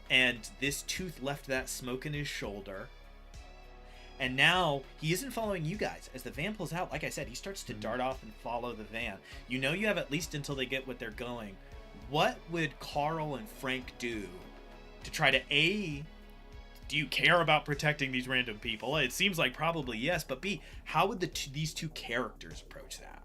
S2: and this tooth left that smoke in his shoulder. And now he isn't following you guys. As the van pulls out, like I said, he starts to dart off and follow the van. You know you have at least until they get what they're going. What would Carl and Frank do to try to A, do you care about protecting these random people? It seems like probably yes, but B, how would these two characters approach that?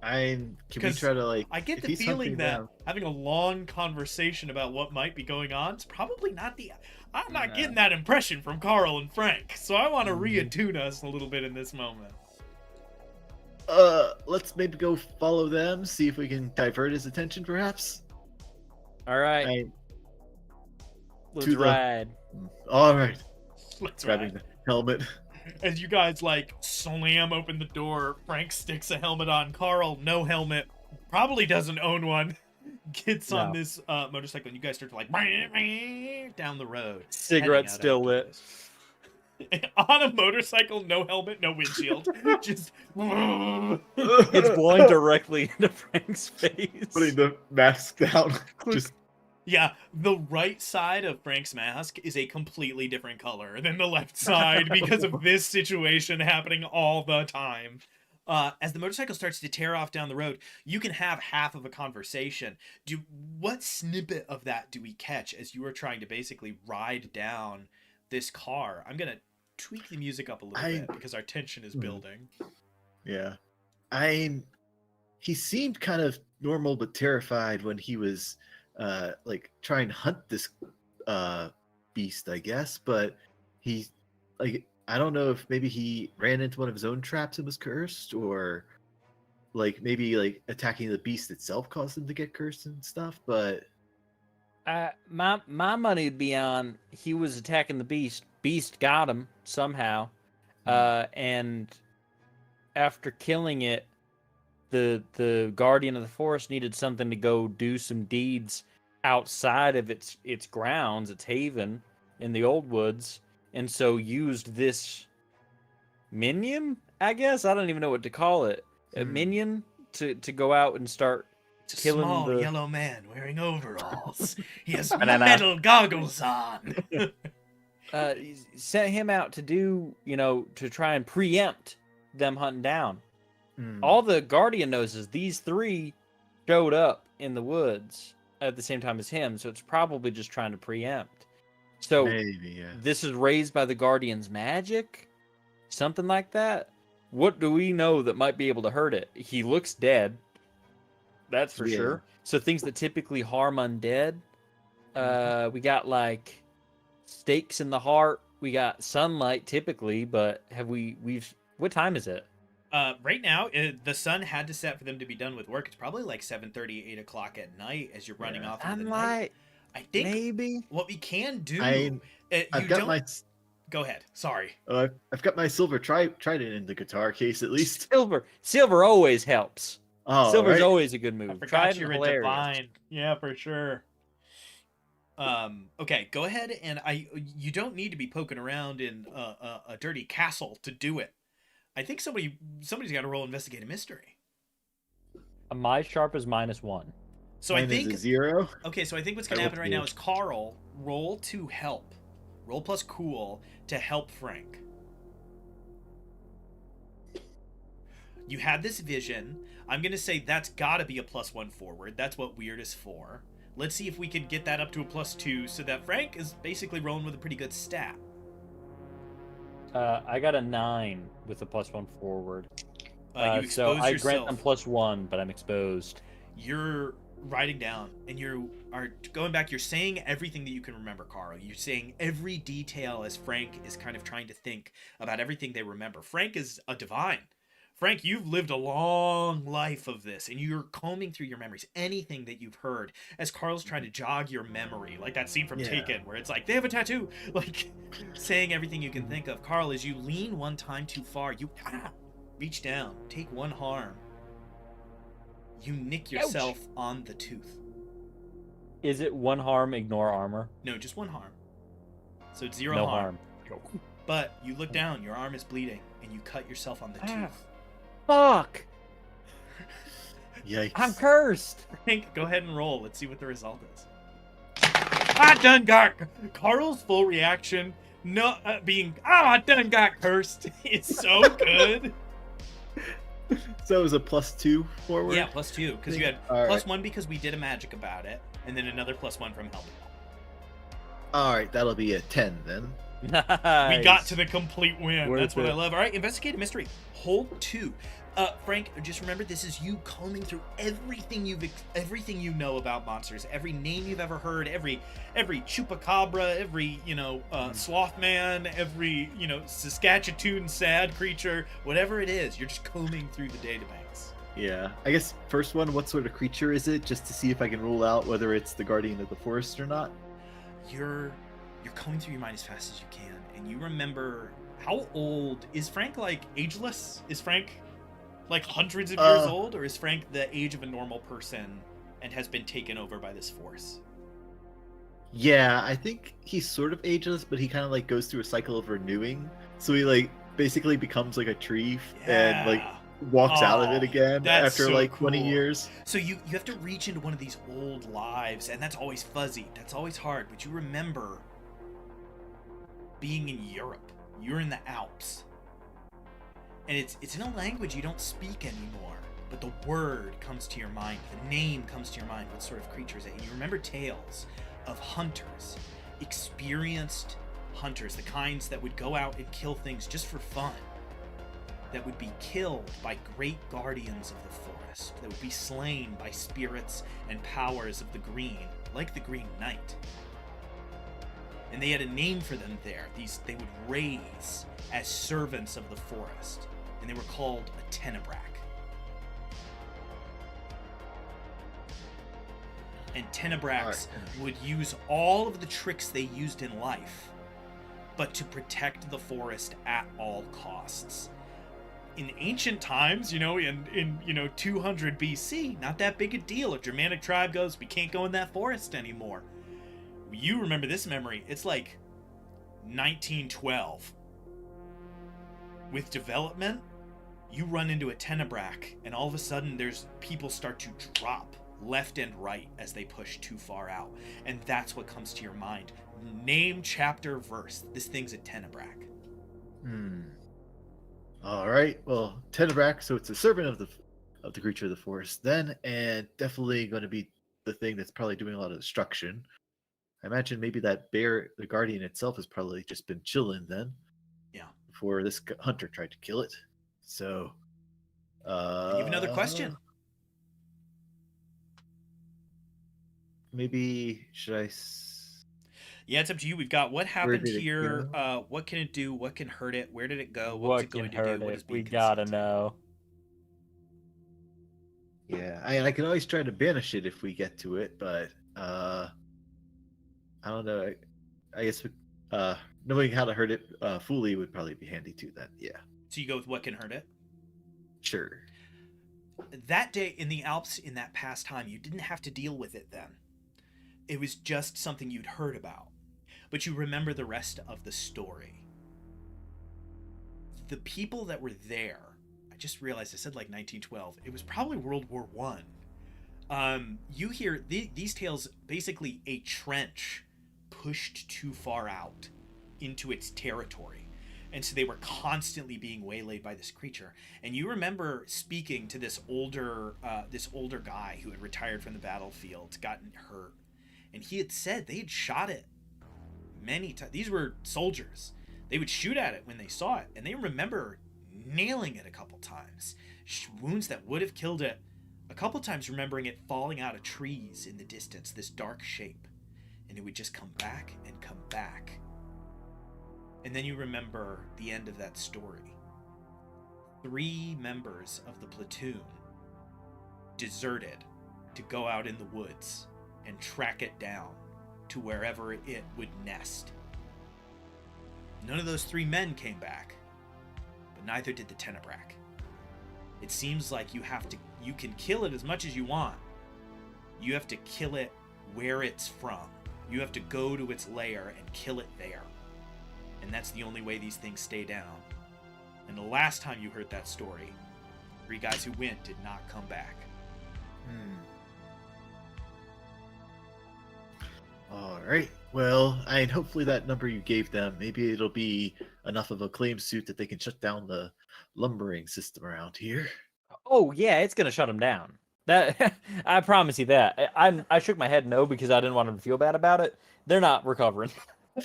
S3: Can we
S2: 'Cause
S3: try to like?
S2: I get
S3: if
S2: the
S3: he's
S2: feeling
S3: hunting
S2: that
S3: them-
S2: having a long conversation about what might be going on is probably not the. I'm not
S1: No.
S2: getting that impression from Carl and Frank, so I want to
S3: Mhm.
S2: reattune us a little bit in this moment.
S3: let's maybe go follow them, see if we can divert his attention, perhaps.
S1: All right,
S3: I,
S1: let's
S3: to the-
S1: ride.
S3: all right.
S2: Let's
S3: Grabbing
S2: ride.
S3: the helmet.
S2: As you guys like slam open the door, Frank sticks a helmet on. Carl, no helmet, probably doesn't own one. Gets on
S1: No.
S2: this motorcycle, and you guys start to like down the road.
S1: Cigarette
S2: heading out
S1: still
S2: after
S1: lit.
S2: this. On a motorcycle, no helmet, no windshield, just.
S1: It's blowing directly into Frank's face.
S3: Putting the mask down. Just
S2: Yeah, the right side of Frank's mask is a completely different color than the left side because of this situation happening all the time. As the motorcycle starts to tear off down the road, you can have half of a conversation. What snippet of that do we catch as you are trying to basically ride down this car? I'm gonna tweak the music up a little bit because our tension is building.
S3: yeah. He seemed kind of normal but terrified when he was like trying to hunt this beast, I guess, but he like I don't know if maybe he ran into one of his own traps and was cursed, or like maybe like attacking the beast itself caused him to get cursed and stuff, but
S1: My money would be on he was attacking the beast. Beast got him somehow, and after killing it, the guardian of the forest needed something to go do some deeds outside of its grounds, its haven in the old woods, and so used this minion. I guess I don't even know what to call it. A minion to go out and start.
S2: It's a
S1: Killing
S2: small
S1: the-
S2: yellow man wearing overalls. He has
S1: Banana.
S2: metal goggles on.
S1: Sent him out to do, to try and preempt them hunting down.
S3: Hmm.
S1: All the guardian knows is these three showed up in the woods at the same time as him, so it's probably just trying to preempt. So
S3: maybe, yeah.
S1: this is raised by the guardian's magic, something like that. What do we know that might be able to hurt it? He looks dead, that's for
S3: Yeah.
S1: sure. So things that typically harm undead, we got like stakes in the heart. We got sunlight typically, but we've what time is it?
S2: Right now, the sun had to set for them to be done with work. It's probably like 7:30, 8 o'clock at night as you're running
S3: Yeah.
S2: off into the night.
S1: Sunlight,
S2: I think
S1: maybe.
S2: what we can do.
S3: I've
S2: you
S3: got
S2: don't,
S3: my
S2: Go ahead. Sorry.
S3: I've got my silver trident in the guitar case at least.
S1: Silver always helps.
S3: Oh,
S1: Silver's
S3: right.
S1: always a good
S2: I
S1: move.
S2: forgot
S1: Trident
S2: you're a
S1: hilarious.
S2: divine. Yeah, for sure. Okay, go ahead, and you don't need to be poking around in a dirty castle to do it. I think somebody's got to roll investigate a mystery.
S1: My sharp is -1.
S2: So
S3: Mine
S2: I think
S3: is a 0.
S2: okay. So I think what's
S3: I
S2: gonna
S3: rolled
S2: happen right now
S3: weird.
S2: is Carl roll to help, roll plus cool to help Frank. You had this vision. I'm gonna say that's gotta be a +1 forward. That's what weird is for. Let's see if we can get that up to a +2 so that Frank is basically rolling with a pretty good stat.
S1: I got a 9 with a +1 forward.
S2: You
S1: So
S2: expose
S1: I
S2: yourself.
S1: grant them +1, but I'm exposed.
S2: You're writing down, and you are going back. You're saying everything that you can remember, Carl. You're saying every detail as Frank is kind of trying to think about everything they remember. Frank is a divine. Frank, you've lived a long life of this, and you're combing through your memories, anything that you've heard, as Carl's trying to jog your memory, like that scene from
S3: Yeah.
S2: Taken, where it's like, they have a tattoo, like, saying everything you can think of. Carl, as you lean one time too far, you reach down, take one harm. You nick yourself on the tooth.
S1: Is it 1 harm, ignore armor?
S2: No, just one harm. So it's 0
S1: No
S2: harm.
S1: harm.
S2: But you look down, your arm is bleeding, and you cut yourself on the tooth.
S1: Fuck!
S3: Yikes.
S1: I'm cursed!
S2: Frank, go ahead and roll. Let's see what the result is. I done got... Carl's full reaction, I done got cursed, is so good.
S3: So it was a +2 forward?
S2: Yeah, +2, because you had
S3: All right.
S2: +1 because we did a magic about it, and then another +1 from helping.
S3: Alright, that'll be a 10 then.
S1: Nice.
S2: We got to the complete win.
S1: Worth
S2: That's what I
S1: it.
S2: love. All right, investigate a mystery. Hold 2. Frank, just remember this is you combing through everything you know about monsters, every name you've ever heard, every chupacabra, every slothman, every Saskatchewan sad creature, whatever it is. You're just combing through the databanks.
S3: Yeah. I guess first one, what sort of creature is it? Just to see if I can rule out whether it's the Guardian of the Forest or not.
S2: You're combing through your mind as fast as you can, and you remember how old is Frank? Like ageless? Is Frank like hundreds of years old, or is Frank the age of a normal person and has been taken over by this force?
S3: Yeah, I think he's sort of ageless, but he kind of like goes through a cycle of renewing. So he like basically becomes like a tree and like walks out of it again
S2: that's
S3: after
S2: so
S3: like 20
S2: cool.
S3: years.
S2: So you have to reach into one of these old lives, and that's always fuzzy. That's always hard, but you remember being in Europe. You're in the Alps. And it's in a language you don't speak anymore, but the word comes to your mind, the name comes to your mind, what sort of creature is it? And you remember tales of hunters, experienced hunters, the kinds that would go out and kill things just for fun, that would be killed by great guardians of the forest, that would be slain by spirits and powers of the green, like the Green Knight. And they had a name for them there. They would raise as servants of the forest, and they were called a Tenebrak. And Tenebraks would use all of the tricks they used in life, but to protect the forest at all costs. In ancient times, in 200 BC, not that big a deal. A Germanic tribe goes, we can't go in that forest anymore. You remember this memory. It's like 1912. With development, you run into a Tenebrak, and all of a sudden there's people start to drop left and right as they push too far out. And that's what comes to your mind. Name, chapter, verse. This thing's a Tenebrak.
S3: All right. Well, Tenebrak, so it's a servant of the creature of the forest then, and definitely going to be the thing that's probably doing a lot of destruction. I imagine maybe that bear, the Guardian itself, has probably just been chilling then.
S2: Yeah.
S3: Before this hunter tried to kill it. So,
S2: You have another question.
S3: Maybe should I?
S2: Yeah, it's up to you. We've got what happened
S3: did it
S2: here. What can it do? What can hurt it? Where did it go? What was
S1: What
S2: it going
S1: can
S2: to do?
S1: hurt
S2: What
S1: it?
S2: is being
S1: We gotta
S2: concealed?
S1: know.
S3: Yeah, I can always try to banish it if we get to it, but I don't know. I guess knowing how to hurt it fully would probably be handy too. Then, yeah,
S2: So you go with what can hurt it.
S3: sure.
S2: That day in the Alps, in that past time, you didn't have to deal with it then. It was just something you'd heard about. But you remember the rest of the story. The people that were there, I just realized I said like 1912. It was probably World War I. You hear these tales, basically a trench pushed too far out into its territory. And so they were constantly being waylaid by this creature. And you remember speaking to this older guy who had retired from the battlefield, gotten hurt. And he had said they had shot it many times. These were soldiers. They would shoot at it when they saw it. And they remember nailing it a couple times. Wounds that would have killed it. A couple times remembering it falling out of trees in the distance, this dark shape. And it would just come back and come back. And then you remember the end of that story. 3 members of the platoon deserted to go out in the woods and track it down to wherever it would nest. None of those 3 men came back, but neither did the Tenebrae. It seems like you can kill it as much as you want. You have to kill it where it's from. You have to go to its lair and kill it there. And that's the only way these things stay down. And the last time you heard that story, 3 guys who went did not come back.
S3: All right. Well, hopefully that number you gave them, maybe it'll be enough of a claim suit that they can shut down the lumbering system around here.
S1: Oh yeah, it's gonna shut them down. That I promise you that. I shook my head no because I didn't want them to feel bad about it. They're not recovering.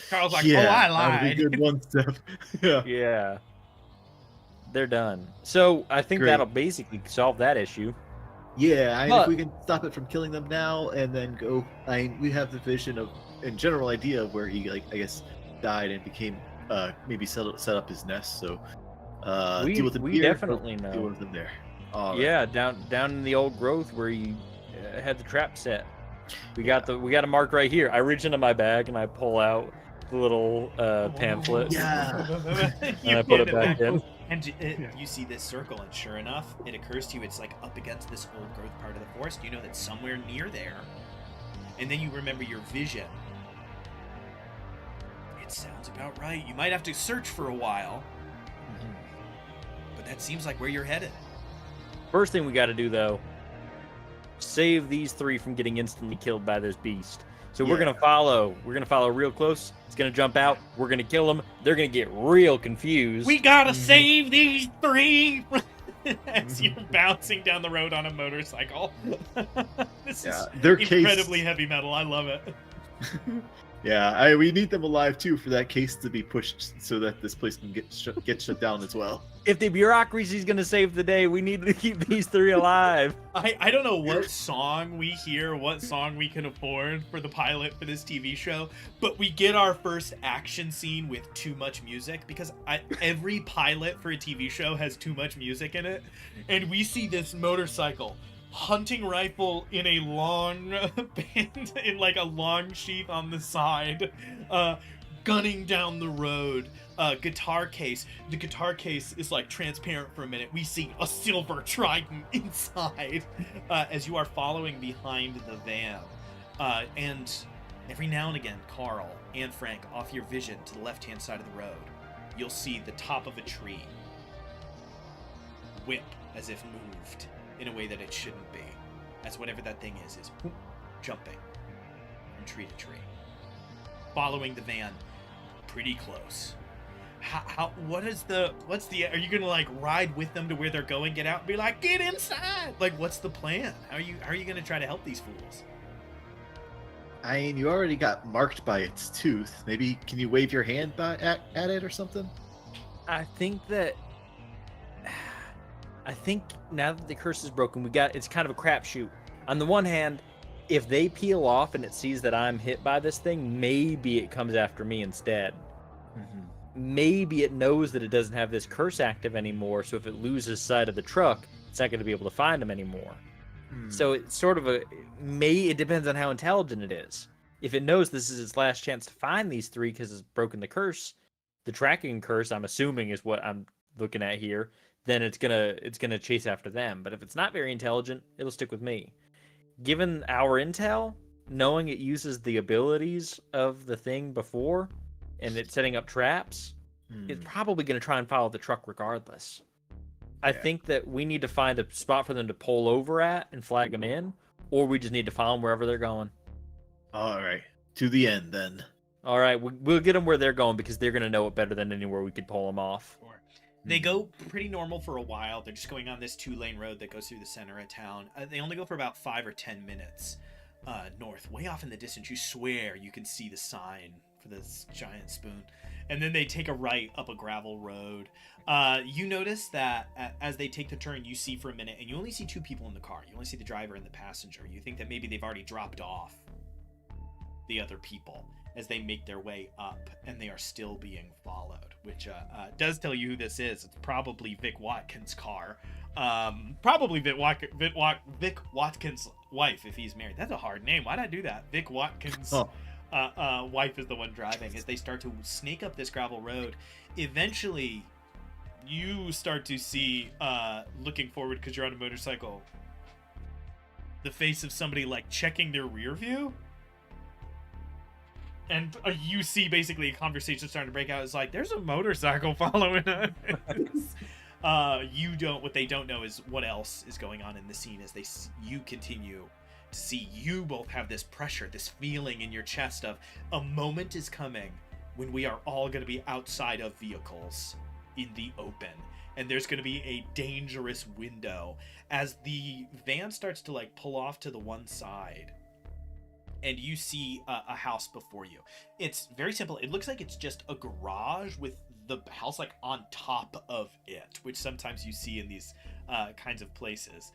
S2: Carl's like,
S3: yeah,
S2: oh, I
S3: that would be
S2: lied.
S3: good one step. Yeah.
S1: Yeah. They're done. So I think
S3: Great.
S1: that'll basically solve that issue.
S3: Yeah,
S1: But-
S3: if we can stop it from killing them now and then go, we have the vision of, and general idea of where he, like, I guess, died and became, maybe set up his nest. So, deal with them
S1: we
S3: here,
S1: definitely
S3: deal
S1: know.
S3: with them there. All right.
S1: Yeah, down in the old growth where you had the trap set. We got a mark right here. I reach into my bag and I pull out the little pamphlet.
S3: Yeah.
S1: And I put it back in.
S2: And you see this circle, and sure enough, it occurs to you it's like up against this old growth part of the forest. You know that somewhere near there, and then you remember your vision. It sounds about right. You might have to search for a while, but that seems like where you're headed.
S1: First thing we got to do though, save these 3 from getting instantly killed by this beast. So we're gonna follow real close. It's gonna jump out. We're gonna kill them. They're gonna get real confused.
S2: We gotta save these 3 as you're bouncing down the road on a motorcycle. This is
S3: their
S2: incredibly
S3: case.
S2: heavy metal. I love it.
S3: Yeah, we need them alive too for that case to be pushed so that this place can get shut down as well.
S1: If the bureaucracy's gonna save the day, we need to keep these 3 alive.
S2: I don't know what song we hear, what song we can afford for the pilot for this TV show, but we get our first action scene with too much music because every pilot for a TV show has too much music in it, and we see this motorcycle hunting rifle in a long band, in like a long sheath on the side, gunning down the road. Guitar case. The guitar case is like transparent for a minute. We see a silver trident inside as you are following behind the van. And every now and again, Carl and Frank, off your vision to the left-hand side of the road, you'll see the top of a tree whip as if moved in a way that it shouldn't be. As whatever that thing is whoop, jumping from tree to tree. Following the van pretty close. What's the are you gonna like ride with them to where they're going, get out and be like, get inside? Like, what's the plan? How are you gonna try to help these fools?
S3: You already got marked by its tooth. Maybe can you wave your hand at it or something?
S1: I think now that the curse is broken, it's kind of a crapshoot. On the one hand, if they peel off and it sees that I'm hit by this thing, maybe it comes after me instead. Maybe it knows that it doesn't have this curse active anymore, so if it loses sight of the truck, it's not going to be able to find them anymore. So it's sort of it depends on how intelligent it is. if it knows this is its last chance to find these 3 because it's broken the curse, the tracking curse, I'm assuming, is what I'm looking at here, then it's gonna chase after them. But if it's not very intelligent, it'll stick with me. Given our intel, knowing it uses the abilities of the thing before, and it's setting up traps, it's probably going to try and follow the truck regardless. I think that we need to find a spot for them to pull over at and flag them in, or we just need to follow them wherever they're going.
S3: All right, to the end then.
S1: All right, we'll get them where they're going because they're going to know it better than anywhere we could pull them off.
S2: They go pretty normal for a while. They're just going on this 2-lane road that goes through the center of town. They only go for about 5 or 10 minutes north. Way off in the distance, you swear you can see the sign for this giant spoon. And then they take a right up a gravel road. You notice that as they take the turn, you see for a minute, and you only see 2 people in the car. You only see the driver and the passenger. You think that maybe they've already dropped off the other people as they make their way up, and they are still being followed, which does tell you who this is. It's probably Vic Watkins' car. Probably Vic Watkins' wife, if he's married. That's a hard name. Why'd I do that? Vic Watkins' wife is the one driving as they start to snake up this gravel road. Eventually, you start to see, looking forward because you're on a motorcycle, the face of somebody like checking their rear view. And you see basically a conversation starting to break out. It's like, there's a motorcycle following us. What they don't know is what else is going on in the scene as you continue to see. You both have this pressure, this feeling in your chest of a moment is coming when we are all going to be outside of vehicles in the open. And there's going to be a dangerous window as the van starts to like pull off to the one side. And you see a house before you. It's very simple. It looks like it's just a garage with the house like on top of it, which sometimes you see in these kinds of places.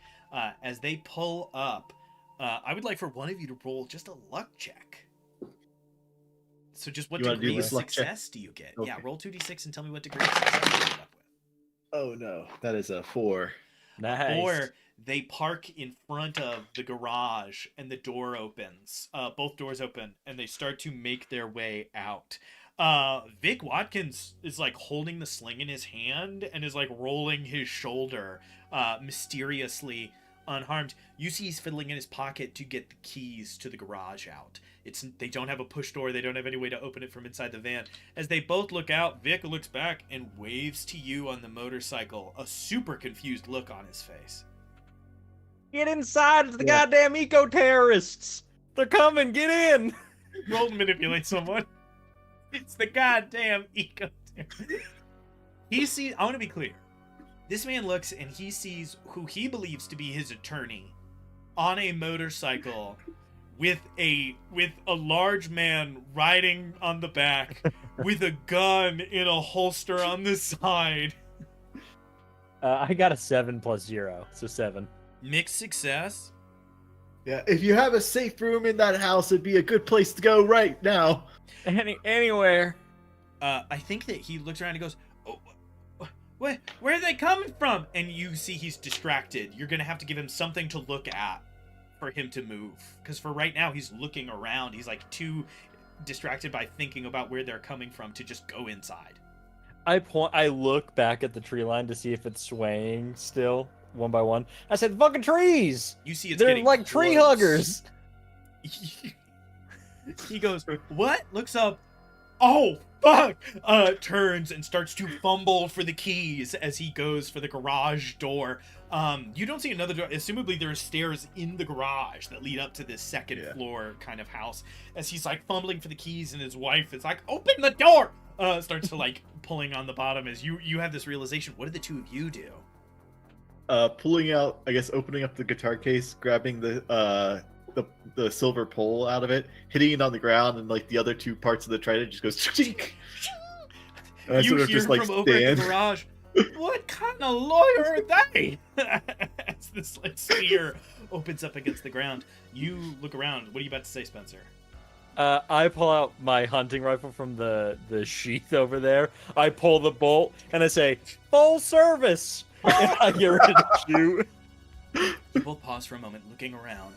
S2: As they pull up, I would like for one of you to roll just a luck check. So just what degree of success do you get? Okay. Yeah, roll 2d6 and tell me what degree of success you end up with.
S3: Oh no, that is a 4.
S1: Nice.
S2: Or they park in front of the garage and the door opens. Both doors open and they start to make their way out. Vic Watkins is like holding the sling in his hand and is like rolling his shoulder, mysteriously unharmed. You see he's fiddling in his pocket to get the keys to the garage out. They don't have a push door. They don't have any way to open it from inside the van. As they both look out, Vic looks back and waves to you on the motorcycle, a super confused look on his face.
S1: Get inside! It's the goddamn eco-terrorists! They're coming! Get in!
S2: Roll to manipulate someone. It's the goddamn eco-terrorists. He sees... I want to be clear. This man looks and he sees who he believes to be his attorney on a motorcycle with a large man riding on the back with a gun in a holster on the side.
S1: I got a 7 plus 0, so 7.
S2: Mixed success.
S3: Yeah, if you have a safe room in that house, it'd be a good place to go right now.
S1: Anywhere.
S2: I think that he looks around and goes, "Oh, where are they coming from?" And you see he's distracted. You're gonna have to give him something to look at for him to move, because for right now he's looking around. He's like too distracted by thinking about where they're coming from to just go inside.
S1: I look back at the tree line to see if it's swaying still. One by one. I said, fucking trees!
S2: You see it's
S1: They're
S2: getting
S1: like
S2: close.
S1: tree huggers!
S2: He goes, what? Looks up. Oh, fuck! Turns and starts to fumble for the keys as he goes for the garage door. You don't see another door. Assumably there are stairs in the garage that lead up to this second floor kind of house. As he's like fumbling for the keys and his wife is like, open the door! Starts to like pulling on the bottom as you have this realization. What did the two of you do?
S3: Pulling out, I guess, opening up the guitar case, grabbing the silver pole out of it, hitting it on the ground, and like the other two parts of the trident just goes. Chink.
S2: You sort of hear just, like, from over at the garage. What kind of lawyer are they? As this like spear opens up against the ground, you look around. What are you about to say, Spencer?
S1: I pull out my hunting rifle from the sheath over there. I pull the bolt and I say, "Full service." And I get ready to shoot.
S2: You both pause for a moment, looking around.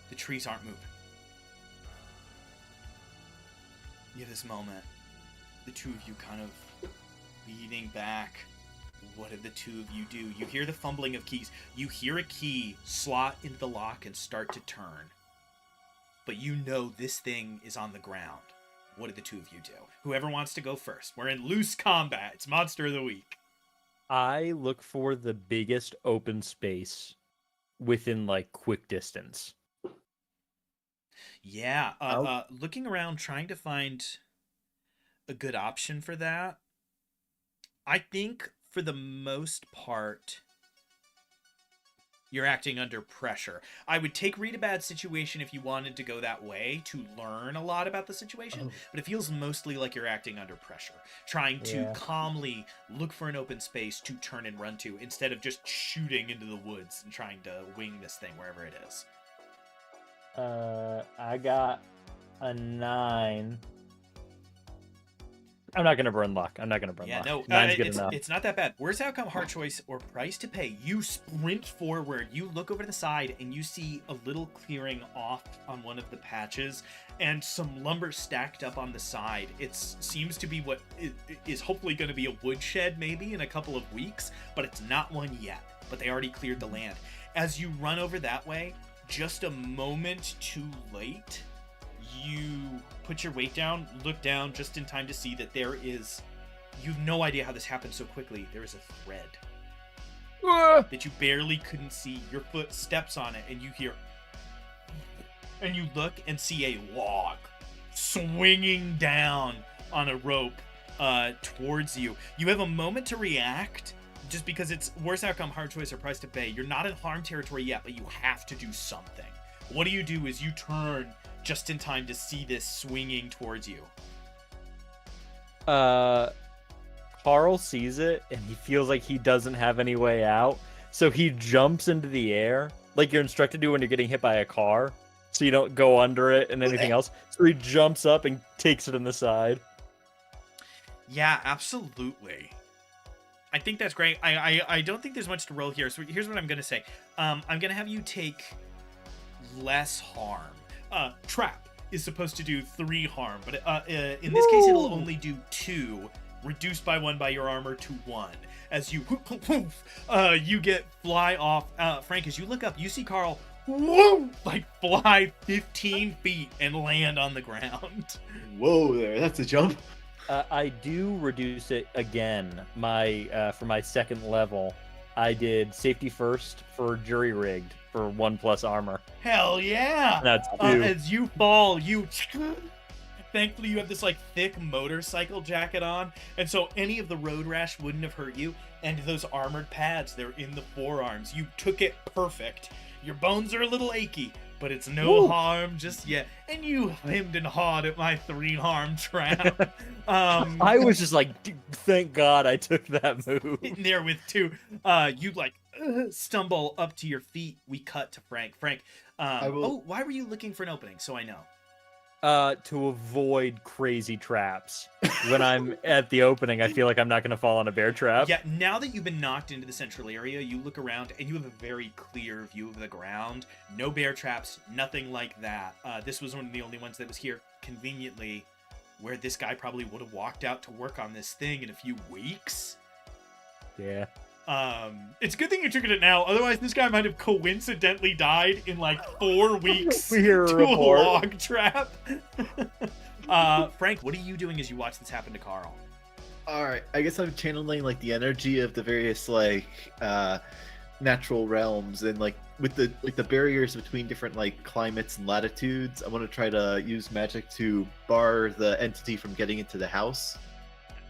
S2: The trees aren't moving. You have this moment. The two of you kind of leaning back. What did the two of you do? You hear the fumbling of keys. You hear a key slot into the lock and start to turn. But you know this thing is on the ground. What did the two of you do? Whoever wants to go first. We're in loose combat. It's Monster of the Week.
S1: I look for the biggest open space within like quick distance.
S2: Yeah, looking around trying to find a good option for that. I think for the most part, you're acting under pressure. I would take read a bad situation if you wanted to go that way to learn a lot about the situation, but it feels mostly like you're acting under pressure, trying to calmly look for an open space to turn and run to instead of just shooting into the woods and trying to wing this thing wherever it is.
S1: I got a 9. I'm not gonna burn luck.
S2: Yeah, no,
S1: Nine's good enough.
S2: it's not that bad. Worst outcome, hard choice, or price to pay. You sprint forward, you look over to the side, and you see a little clearing off on one of the patches, and some lumber stacked up on the side. It seems to be what is hopefully going to be a woodshed maybe in a couple of weeks, but it's not one yet. But they already cleared the land. As you run over that way, just a moment too late, you put your weight down, look down just in time to see that there is, you have no idea how this happened so quickly, there is a thread that you barely couldn't see. Your foot steps on it and you hear, and you look and see a log swinging down on a rope towards you. You have a moment to react, just because it's worst outcome, hard choice, or price to pay. You're not in harm territory yet, but you have to do something. What do you do is you turn just in time to see this swinging towards you.
S1: Carl sees it and he feels like he doesn't have any way out, so he jumps into the air like you're instructed to when you're getting hit by a car, so you don't go under it and anything else. So he jumps up and takes it in the side.
S2: Yeah, absolutely. I think that's great. I don't think there's much to roll here, so here's what I'm gonna say. I'm gonna have you take less harm. Trap is supposed to do 3 harm, but in this case it'll only do 2, reduced by 1 by your armor to 1. As you you get fly off. Frank, as you look up, you see Carl like fly 15 feet and land on the ground.
S3: Whoa there, that's a jump.
S1: I do reduce it again. For my second level, I did safety first for jury rigged for 1+ armor.
S2: Hell yeah!
S1: That's 2.
S2: As you fall, thankfully you have this like thick motorcycle jacket on, and so any of the road rash wouldn't have hurt you. And those armored pads, they're in the forearms. You took it perfect. Your bones are a little achy, but it's no harm just yet. And you hemmed and hawed at my 3 harm trap.
S1: I was just like, thank God I took that move.
S2: In there with 2. You like stumble up to your feet. We cut to Frank. Frank, why were you looking for an opening? So I know.
S1: To avoid crazy traps. When I'm at the opening, I feel like I'm not going to fall on a bear trap.
S2: Yeah, now that you've been knocked into the central area, you look around and you have a very clear view of the ground. No bear traps, nothing like that. This was one of the only ones that was here conveniently, where this guy probably would have walked out to work on this thing in a few weeks.
S1: Yeah.
S2: It's a good thing you're triggering it now. Otherwise, this guy might have coincidentally died in like 4 weeks
S1: We hear a
S2: to
S1: report.
S2: a log trap. Frank, what are you doing as you watch this happen to Carl?
S3: All right, I guess I'm channeling like the energy of the various like natural realms, and like with the barriers between different like climates and latitudes. I want to try to use magic to bar the entity from getting into the house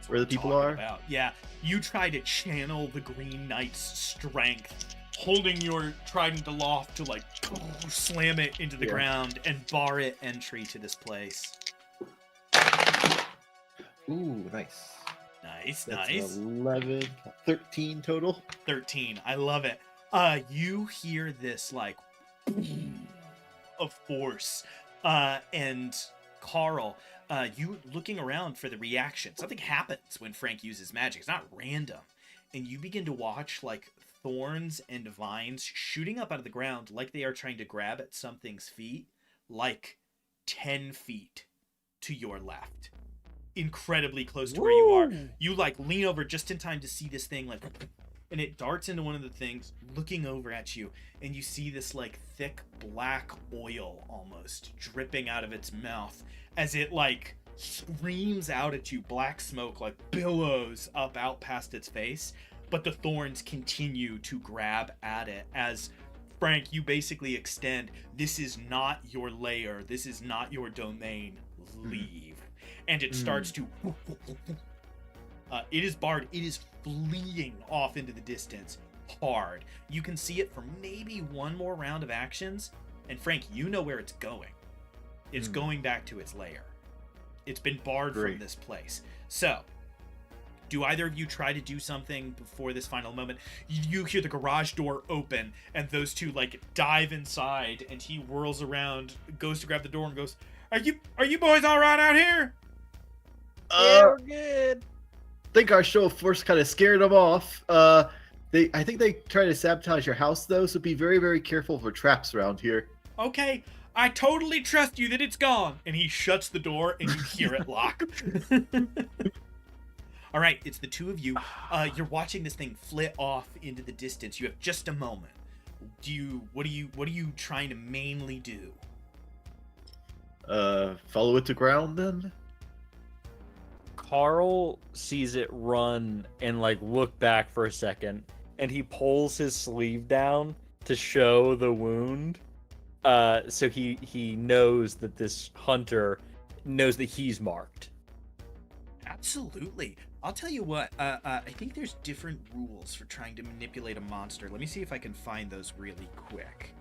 S3: where the people are.
S2: Yeah, you try to channel the Green Knight's strength, holding your trident aloft to like slam it into the ground and bar it entry to this place.
S3: Ooh, nice.
S2: Nice,
S3: That's
S2: nice.
S3: 11, 13 total.
S2: 13. I love it. You hear this like of force, and Carl, you looking around for the reaction. Something happens when Frank uses magic. It's not random. And you begin to watch like thorns and vines shooting up out of the ground like they are trying to grab at something's feet, like 10 feet to your left, incredibly close to where you are.
S1: Woo!
S2: You like lean over just in time to see this thing like, and it darts into one of the things, looking over at you, and you see this like thick black oil almost dripping out of its mouth as it like screams out at you. Black smoke like billows up out past its face, but the thorns continue to grab at it as Frank, you basically extend, this is not your lair, this is not your domain, leave. And it starts to it is barred, it is fleeing off into the distance hard. You can see it for maybe one more round of actions, and Frank, you know where it's going. It's going back to its lair. It's been barred from this place. So, do either of you try to do something before this final moment? You hear the garage door open, and those two like dive inside, and he whirls around, goes to grab the door, and goes, "Are you boys all right out here?"
S1: Yeah, we're good.
S3: Think our show of force kind of scared them off. I think they try to sabotage your house though, so be very, very careful for traps around here.
S2: Okay, I totally trust you that it's gone. And he shuts the door, and you hear it lock. All right, it's the two of you. You're watching this thing flit off into the distance. You have just a moment. What are you trying to mainly do?
S3: Follow it to ground then?
S1: Carl sees it run and like look back for a second, and he pulls his sleeve down to show the wound. So he knows that this hunter knows that he's marked.
S2: Absolutely. I'll tell you what, I think there's different rules for trying to manipulate a monster. Let me see if I can find those really quick.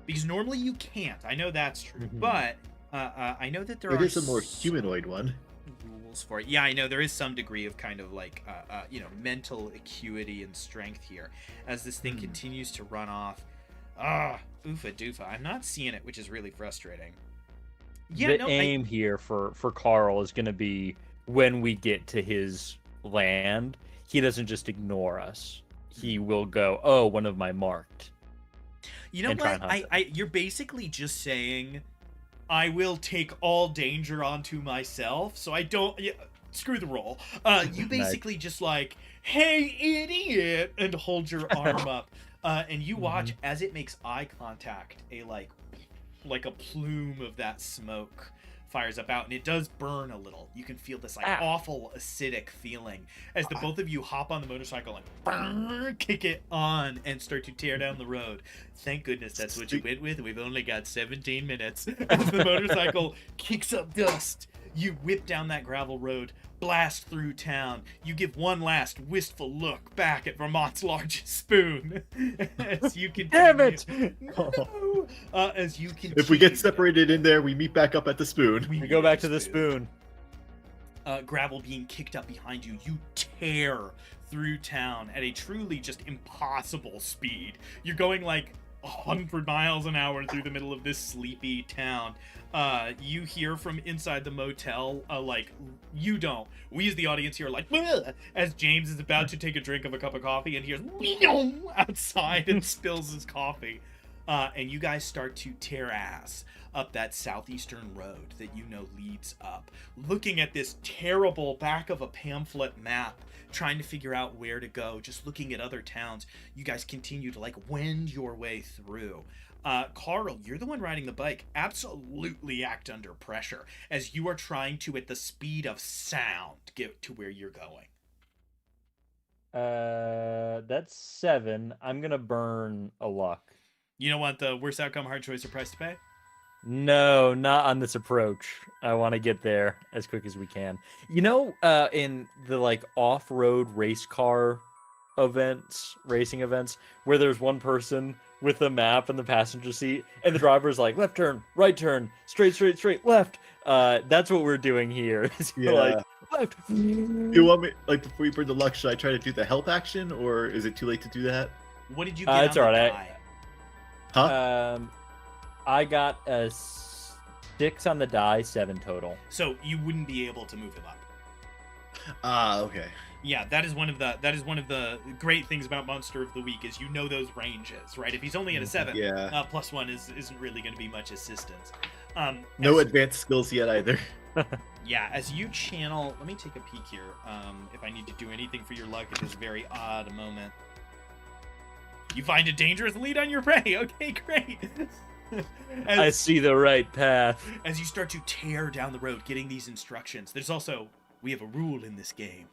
S2: Because normally you can't. I know that's true. But I know that there are...
S3: It is a more humanoid one.
S2: Rules for it. Yeah, I know there is some degree of kind of like, mental acuity and strength here. As this thing continues to run off. Oofa doofa. I'm not seeing it, which is really frustrating. Yeah,
S1: the aim here for Carl is going to be when we get to his land, he doesn't just ignore us. He will go, "Oh, one of my marked."
S2: You know what? You're basically just saying, I will take all danger onto myself, so I don't... Yeah, screw the roll. You basically just like, "Hey, idiot!" and hold your arm up. And you watch as it makes eye contact, like a plume of that smoke fires up out, and it does burn a little. You can feel this like awful acidic feeling as the both of you hop on the motorcycle and kick it on and start to tear down the road. Thank goodness that's what you went with. We've only got 17 minutes. As the motorcycle kicks up dust, you whip down that gravel road, blast through town. You give one last wistful look back at Vermont's largest spoon as you continue.
S1: Damn it!
S2: No! As you continue.
S3: If we get separated in there, we meet back up at the spoon.
S1: We go back to the spoon.
S2: Gravel being kicked up behind you, you tear through town at a truly just impossible speed. You're going like 100 miles an hour through the middle of this sleepy town. You hear from inside the motel, you don't. We as the audience hear like, "Bleh," as James is about to take a drink of a cup of coffee and hears outside and spills his coffee. And you guys start to tear ass up that southeastern road that you know leads up, looking at this terrible back of a pamphlet map, trying to figure out where to go, just looking at other towns. You guys continue to like wend your way through. Carl, you're the one riding the bike. Absolutely act under pressure as you are trying to, at the speed of sound, get to where you're going.
S1: That's 7. I'm gonna burn a luck.
S2: You don't want the worst outcome, hard choice, or price to pay?
S1: No, not on this approach. I want to get there as quick as we can. You know, in the like off-road race car racing events, where there's one person with a map in the passenger seat, and the driver's like, "Left turn, right turn, straight, left." That's what we're doing here.
S3: Yeah.
S1: Like, left.
S3: You want me, like, before you burn the luck, should I try to do the help action, or is it too late to do that?
S2: What did you get
S1: it's
S2: on
S1: all
S2: the
S1: right.
S2: die?
S3: Huh?
S1: I got a 6 on the die, 7 total.
S2: So you wouldn't be able to move him up.
S3: Okay.
S2: Yeah, that is one of the great things about Monster of the Week is you know those ranges, right? If he's only at a 7,
S3: Yeah.
S2: +1 isn't really going to be much assistance.
S3: No
S2: as-
S3: advanced skills yet either.
S2: Yeah, as you channel, let me take a peek here. If I need to do anything for your luck at this very odd moment. You find a dangerous lead on your prey. Okay, great.
S1: I see the right path.
S2: As you start to tear down the road, getting these instructions, there's also, we have a rule in this game.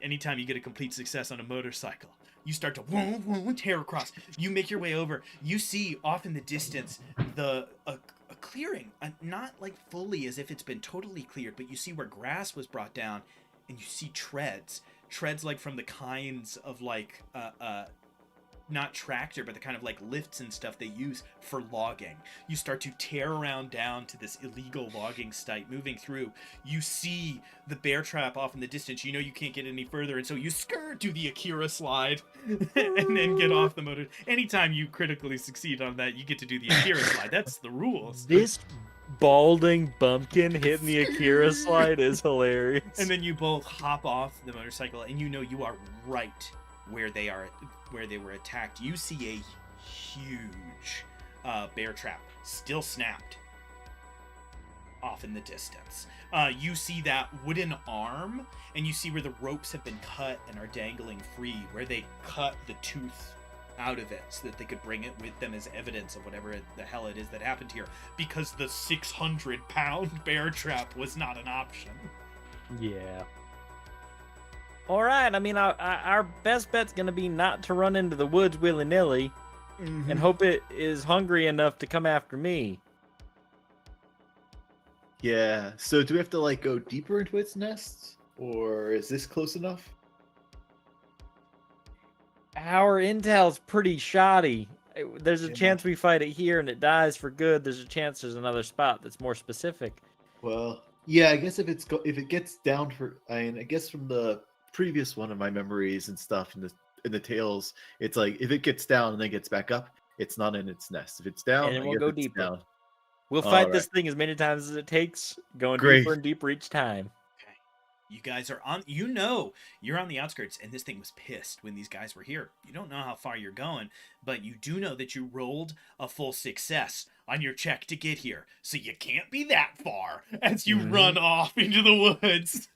S2: Anytime you get a complete success on a motorcycle, you start to tear across. You make your way over. You see off in the distance a clearing, not like fully as if it's been totally cleared, but you see where grass was brought down, and you see treads like from the kinds of like not tractor, but the kind of like lifts and stuff they use for logging. You start to tear around down to this illegal logging site, moving through. You see the bear trap off in the distance. You know you can't get any further, and so you do the Akira slide and then get off the motor. Anytime you critically succeed on that, you get to do the Akira slide. That's the rules.
S1: This balding bumpkin hitting the Akira slide is hilarious.
S2: And then you both hop off the motorcycle, and you know you are right where they were attacked. You see a huge bear trap still snapped off in the distance. You see that wooden arm, and you see where the ropes have been cut and are dangling free, where they cut the tooth out of it so that they could bring it with them as evidence of whatever the hell it is that happened here, because the 600-pound bear trap was not an option.
S1: Yeah. All right. I mean, our best bet's gonna be not to run into the woods willy-nilly, and hope it is hungry enough to come after me.
S3: Yeah. So do we have to like go deeper into its nest, or is this close enough?
S1: Our intel's pretty shoddy. There's a
S3: Yeah.
S1: chance we fight it here and it dies for good. There's a chance there's another spot that's more specific.
S3: Well, yeah. I guess if it gets down I guess from the previous one of my memories and stuff in the tales, it's like if it gets down and then gets back up, it's not in its nest. If it's down,
S1: And it
S3: I
S1: will
S3: guess
S1: go
S3: it's
S1: deeper.
S3: down.
S1: We'll
S3: All
S1: fight this
S3: right.
S1: thing as many times as it takes, going
S3: Great.
S1: deeper and deeper each time.
S2: Okay. You guys are on, you're on the outskirts, and this thing was pissed when these guys were here. You don't know how far you're going, but you do know that you rolled a full success on your check to get here. So you can't be that far as you run off into the woods,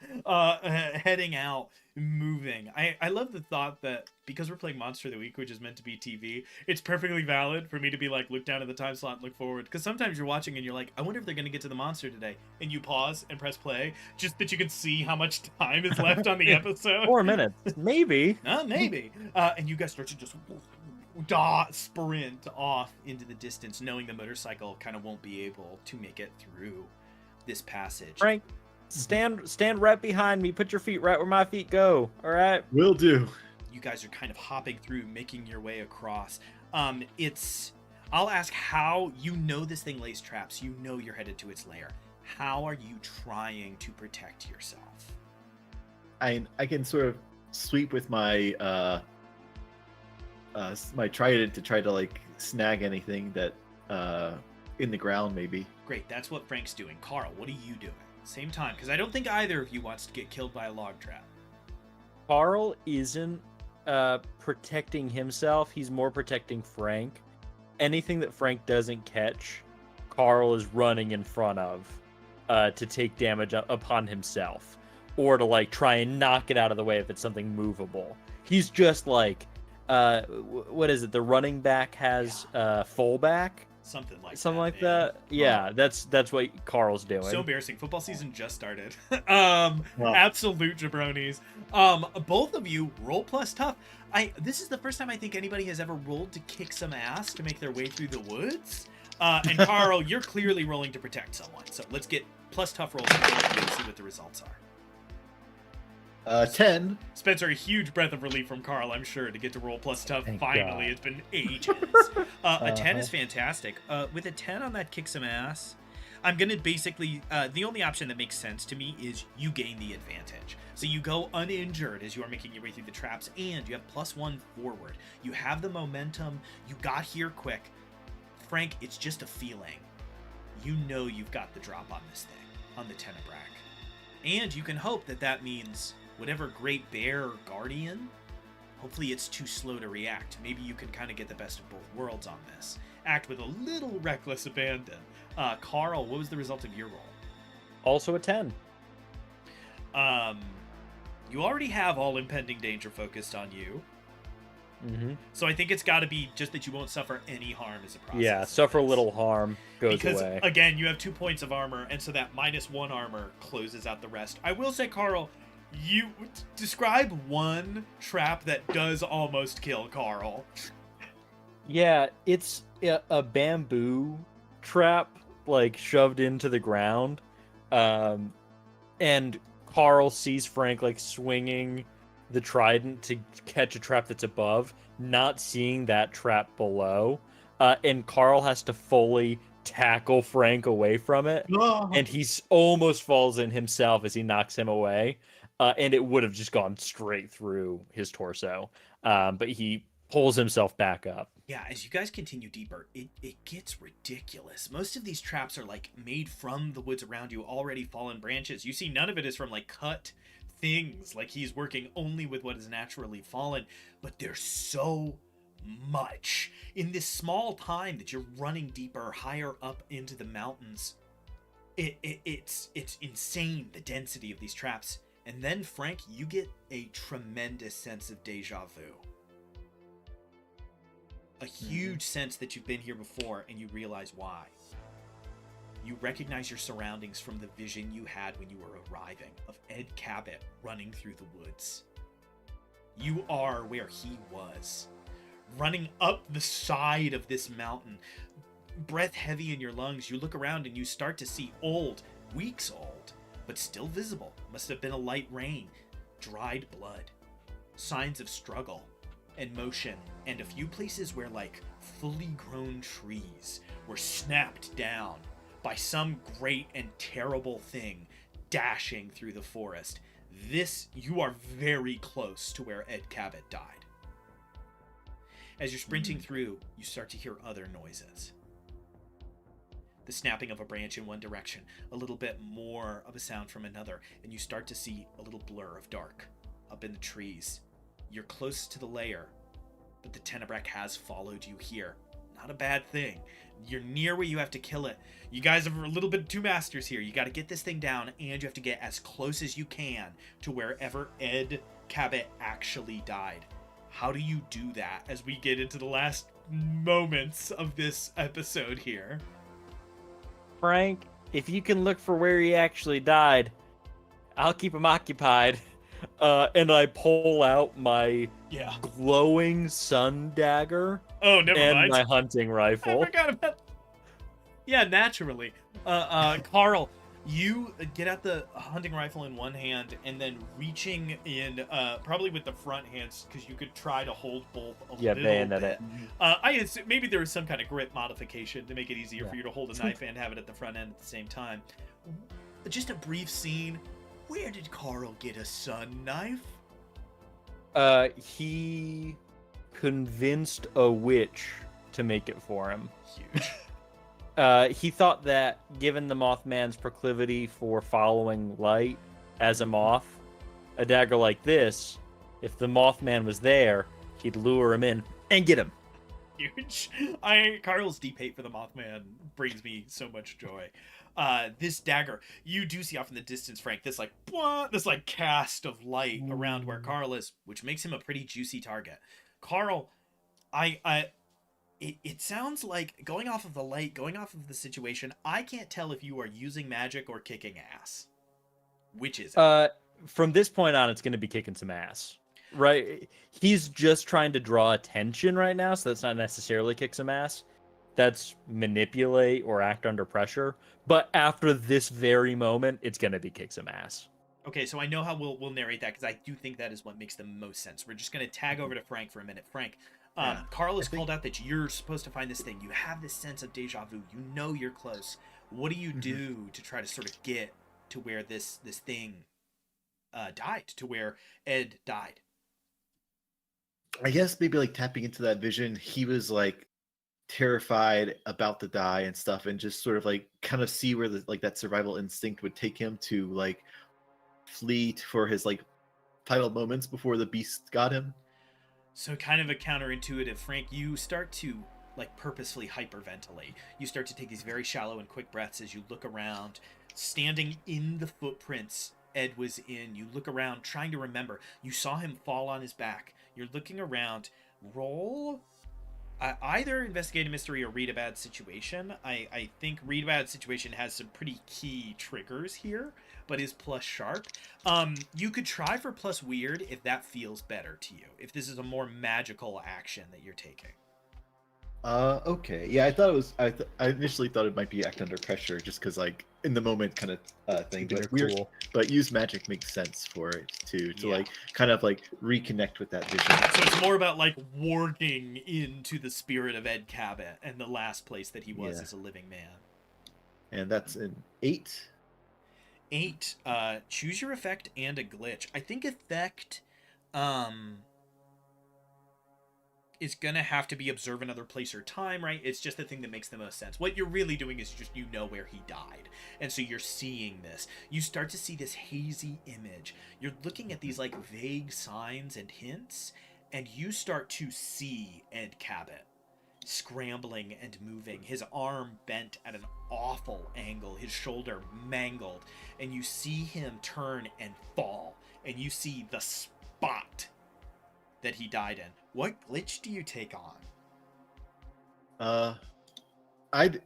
S2: heading out, moving. I love the thought that because we're playing Monster of the Week, which is meant to be TV, it's perfectly valid for me to be like, look down at the time slot and look forward. Because sometimes you're watching and you're like, I wonder if they're going to get to the monster today. And you pause and press play just that you can see how much time is left on the episode.
S1: 4 minutes, maybe.
S2: Maybe. And you guys start to just sprint off into the distance, knowing the motorcycle kind of won't be able to make it through this passage.
S1: Frank, stand right behind me. Put your feet right where my feet go. All right.
S3: Will do.
S2: You guys are kind of hopping through, making your way across. I'll ask how you know this thing lays traps. You know you're headed to its lair. How are you trying to protect yourself?
S3: I can sort of sweep with my my trident to try to like snag anything that in the ground maybe.
S2: Great, that's what Frank's doing. Carl, what are you doing? Same time, because I don't think either of you wants to get killed by a log trap.
S1: Carl isn't protecting himself. He's more protecting Frank. Anything that Frank doesn't catch, Carl is running in front of to take damage upon himself, or to like try and knock it out of the way if it's something movable. He's just like, what is it? The running back has fullback.
S2: Something like
S1: that. Yeah, that's what Carl's doing.
S2: So embarrassing. Football season just started.
S3: Wow.
S2: Absolute jabronis. Both of you roll plus tough. This is the first time I think anybody has ever rolled to kick some ass to make their way through the woods. And Carl, you're clearly rolling to protect someone. So let's get plus tough rolls and see what the results are.
S3: 10.
S2: Spencer, a huge breath of relief from Carl, I'm sure, to get to roll plus tough.
S1: Thank
S2: Finally,
S1: God.
S2: It's been ages. A 10 is fantastic. With a 10 on that kick some ass, I'm going to basically, the only option that makes sense to me is you gain the advantage. So you go uninjured as you are making your way through the traps, and you have +1 forward. You have the momentum. You got here quick. Frank, it's just a feeling. You know you've got the drop on this thing, on the Tenebrac. And you can hope that that means whatever great bear or guardian, hopefully it's too slow to react. Maybe you can kind of get the best of both worlds on this. Act with a little reckless abandon. Carl, what was the result of your roll?
S1: Also a 10.
S2: You already have all impending danger focused on you.
S1: Mm-hmm.
S2: So I think it's got to be just that you won't suffer any harm as a process.
S1: Yeah,
S2: of
S1: suffer
S2: this.
S1: little harm, goes
S2: Because,
S1: away.
S2: again, you have 2 points of armor, and so that -1 armor closes out the rest. I will say, Carl, you describe one trap that does almost kill Carl.
S1: Yeah, it's a bamboo trap, like, shoved into the ground. And Carl sees Frank, like, swinging the trident to catch a trap that's above, not seeing that trap below. And Carl has to fully tackle Frank away from it. And he's almost falls in himself as he knocks him away. And it would have just gone straight through his torso. But he pulls himself back up.
S2: Yeah, as you guys continue deeper, it gets ridiculous. Most of these traps are like made from the woods around you, already fallen branches. You see none of it is from like cut things, like he's working only with what is naturally fallen, but there's so much in this small time that you're running deeper, higher up into the mountains. It's insane, the density of these traps. And then, Frank, you get a tremendous sense of deja vu. A huge sense that you've been here before, and you realize why. You recognize your surroundings from the vision you had when you were arriving of Ed Cabot running through the woods. You are where he was, running up the side of this mountain, breath heavy in your lungs. You look around and you start to see old, weeks old, but still visible. Must have been a light rain, dried blood, signs of struggle and motion, and a few places where like fully grown trees were snapped down by some great and terrible thing dashing through the forest. You are very close to where Ed Cabot died. As you're sprinting through, you start to hear other noises. The snapping of a branch in one direction, a little bit more of a sound from another, and you start to see a little blur of dark up in the trees. You're close to the lair, but the Tenebrae has followed you here. Not a bad thing. You're near where you have to kill it. You guys are a little bit two masters here. You got to get this thing down, and you have to get as close as you can to wherever Ed Cabot actually died. How do you do that as we get into the last moments of this episode here?
S1: Frank, if you can look for where he actually died, I'll keep him occupied. And I pull out my glowing sun dagger.
S2: Oh, never
S1: and
S2: mind.
S1: my hunting rifle.
S2: I forgot about. Yeah, naturally. Carl, you get out the hunting rifle in one hand, and then reaching in, probably with the front hands, because you could try to hold both a little
S1: bayonet
S2: bit.
S1: it.
S2: I assume maybe there was some kind of grip modification to make it easier for you to hold a knife and have it at the front end at the same time. Just a brief scene. Where did Carl get a sun knife?
S1: He convinced a witch to make it for him.
S2: Huge.
S1: He thought that given the Mothman's proclivity for following light as a moth, a dagger like this, if the Mothman was there, he'd lure him in and get him.
S2: Huge. Carl's deep hate for the Mothman brings me so much joy. This dagger, you do see off in the distance, Frank, this like cast of light around where Carl is, which makes him a pretty juicy target. Carl, it sounds like, going off of the light, going off of the situation, I can't tell if you are using magic or kicking ass. Which is it?
S1: From this point on, it's going to be kicking some ass. Right? He's just trying to draw attention right now, so that's not necessarily kick some ass. That's manipulate or act under pressure. But after this very moment, it's going to be kick some ass.
S2: Okay, so I know how we'll narrate that, because I do think that is what makes the most sense. We're just going to tag over to Frank for a minute. Frank, Carl has called out that you're supposed to find this thing. You have this sense of deja vu. You know you're close. What do you do to try to sort of get to where this thing died, to where Ed died?
S3: I guess maybe like tapping into that vision, he was like terrified about to die and stuff, and just sort of like kind of see where the like that survival instinct would take him to like flee for his like final moments before the beast got him.
S2: So kind of a counterintuitive, Frank, you start to like purposefully hyperventilate. You start to take these very shallow and quick breaths as you look around, standing in the footprints Ed was in. You look around trying to remember. You saw him fall on his back. You're looking around. Roll either investigate a mystery or read a bad situation. I think read a bad situation has some pretty key triggers here, but is plus sharp. You could try for plus weird if that feels better to you, if this is a more magical action that you're taking.
S3: Okay. Yeah, I thought it was. I initially thought it might be act under pressure, just because like in the moment kind of thing.
S1: They're
S3: But weird.
S1: cool.
S3: But use magic makes sense for it too, to
S2: Yeah.
S3: like kind of like reconnect with that vision.
S2: So it's more about like warding into the spirit of Ed Cabot and the last place that he was
S3: Yeah.
S2: as a living man.
S3: And that's an 8.
S2: 8. Choose your effect and a glitch. I think effect is gonna have to be observe another place or time, right? It's just the thing that makes the most sense. What you're really doing is just you know where he died, and so you're seeing this. You start to see this hazy image. You're looking at these like vague signs and hints, and you start to see Ed Cabot scrambling and moving, his arm bent at an awful angle, his shoulder mangled, and you see him turn and fall, and you see the spot that he died in. What glitch do you take on?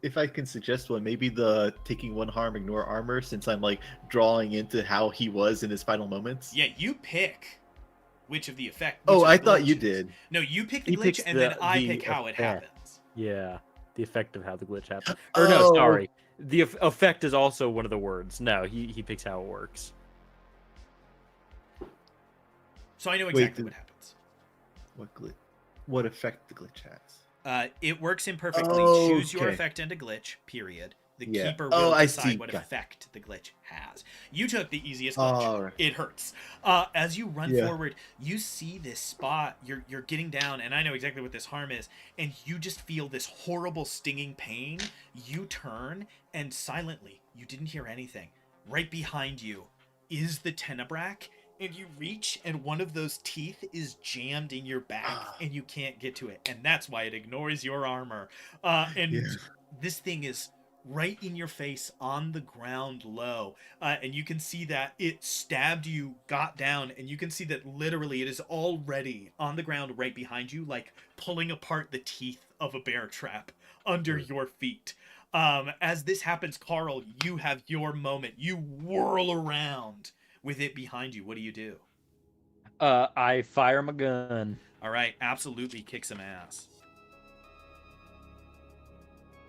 S3: If I can suggest one, maybe the taking 1 harm, ignore armor, since I'm like drawing into how he was in his final moments.
S2: Yeah, you pick which of the effect.
S3: Oh,
S2: which
S3: I
S2: of the
S3: thought you
S2: glitches.
S3: did.
S2: No, you pick the
S1: He
S2: glitch,
S1: picks
S2: and then I
S1: the
S2: pick how it
S1: effect.
S2: happens.
S1: Yeah, the effect of how the glitch happens. Or no,
S3: Oh.
S1: sorry. The effect is also one of the words. No, he picks how it works.
S2: So I know
S3: Wait,
S2: exactly what happens.
S3: What glitch? What effect the glitch has?
S2: It works imperfectly.
S3: Oh,
S2: Choose your
S3: okay.
S2: effect and a glitch, period. The
S3: Yeah.
S2: keeper
S3: Oh,
S2: will
S3: I
S2: decide
S3: see.
S2: what
S3: Got it.
S2: effect the glitch has. You took the easiest glitch.
S3: Oh, right.
S2: It hurts. As you run
S3: Yeah.
S2: forward, you see this spot. You're getting down, and I know exactly what this harm is. And you just feel this horrible stinging pain. You turn, and silently, you didn't hear anything. Right behind you is the tenebrae. And you reach, and one of those teeth is jammed in your back, and you can't get to it. And that's why it ignores your armor. And
S3: Yeah.
S2: this thing is right in your face on the ground low. And you can see that it stabbed you, got down, and you can see that literally it is already on the ground right behind you, like pulling apart the teeth of a bear trap under your feet. As this happens, Carl, you have your moment. You whirl around with it behind you. What do you do?
S1: I fire my gun.
S2: All right, absolutely kick some ass.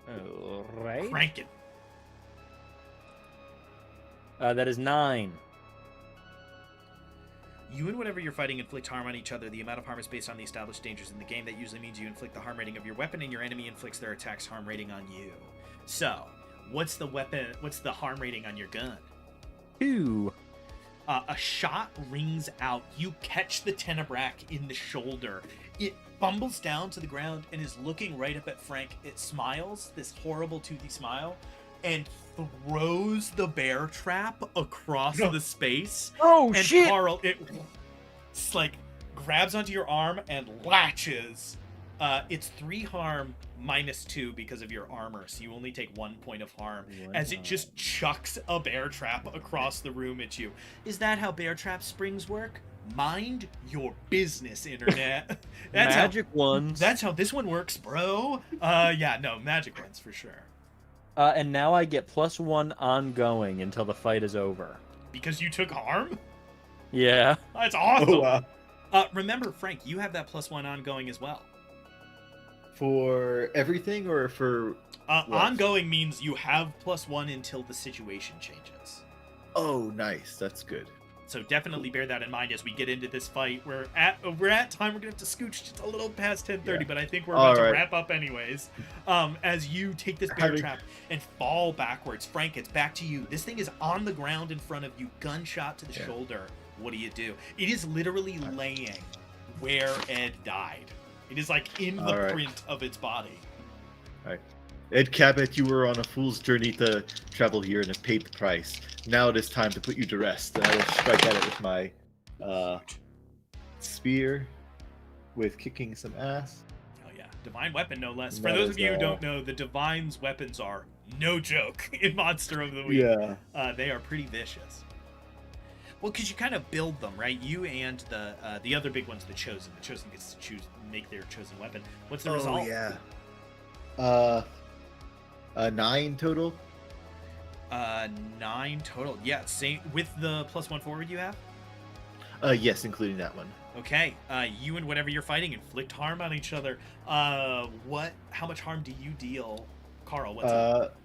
S1: All right.
S2: Crank it.
S1: That is 9.
S2: You and whatever you're fighting inflict harm on each other. The amount of harm is based on the established dangers in the game. That usually means you inflict the harm rating of your weapon, and your enemy inflicts their attack's harm rating on you. So, what's the harm rating on your gun?
S1: 2.
S2: A shot rings out. You catch the tenebrae in the shoulder. It bumbles down to the ground and is looking right up at Frank. It smiles, this horrible toothy smile, and throws the bear trap across the space.
S1: Oh,
S2: And
S1: shit!
S2: Carl, it's like grabs onto your arm and latches. It's 3 harm minus 2 because of your armor, so you only take 1 point of harm as it just chucks a bear trap across the room at you. Is that how bear trap springs work? Mind your business, internet.
S1: Magic ones.
S2: That's how this one works, bro. Yeah, no, magic ones for sure.
S1: And now I get +1 ongoing until the fight is over.
S2: Because you took harm?
S1: Yeah.
S2: That's awesome.
S3: Oh, wow.
S2: Remember, Frank, you have that +1 ongoing as well.
S3: For everything or for what?
S2: Ongoing means you have +1 until the situation changes.
S3: Oh, nice. That's good.
S2: So definitely bear that in mind as we get into this fight. We're at time. We're gonna have to scooch just a little past 10:30,
S3: Yeah.
S2: but I think we're about to
S3: Alright.
S2: wrap up anyways. As you take this bear
S3: Having-
S2: trap and fall backwards, Frank, it's back to you. This thing is on the ground in front of you, gunshot to the
S3: Yeah.
S2: shoulder. What do? It is literally laying where Ed died. It is like in the
S3: Alright.
S2: print of its body.
S3: Ed Cabot, you were on a fool's journey to travel here and have paid the price. Now it is time to put you to rest, and I will strike at it with my uh, spear with kicking some ass.
S2: Oh yeah, divine weapon no less. For
S3: That
S2: those
S3: is,
S2: of you who don't know, the divine's weapons are no joke in Monster of the Week.
S3: Yeah.
S2: They are pretty vicious. Well, because you kind of build them, right? You and the other big one's the Chosen. The Chosen gets to choose, make their chosen weapon. What's the result?
S3: Yeah. 9 total.
S2: 9 total. Yeah, same with the +1 forward you have.
S3: Yes, including that one.
S2: Okay. You and whatever you're fighting inflict harm on each other. How much harm do you deal, Carl? What's up?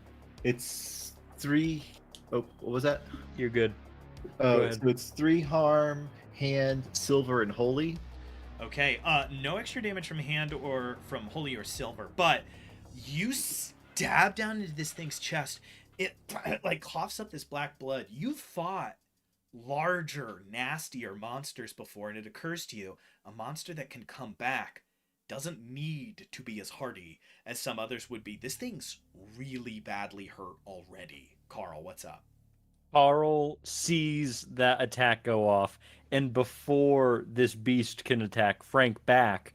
S3: It's 3. Oh, what was that?
S1: You're good.
S3: Oh,
S1: ahead.
S3: so it's 3 harm, hand, silver, and holy.
S2: Okay. No extra damage from hand or from holy or silver, but you stab down into this thing's chest. It like coughs up this black blood. You've fought larger, nastier monsters before, and it occurs to you a monster that can come back doesn't need to be as hardy as some others would be. This thing's really badly hurt already. Carl, what's up?
S1: Carl sees that attack go off, and before this beast can attack Frank back,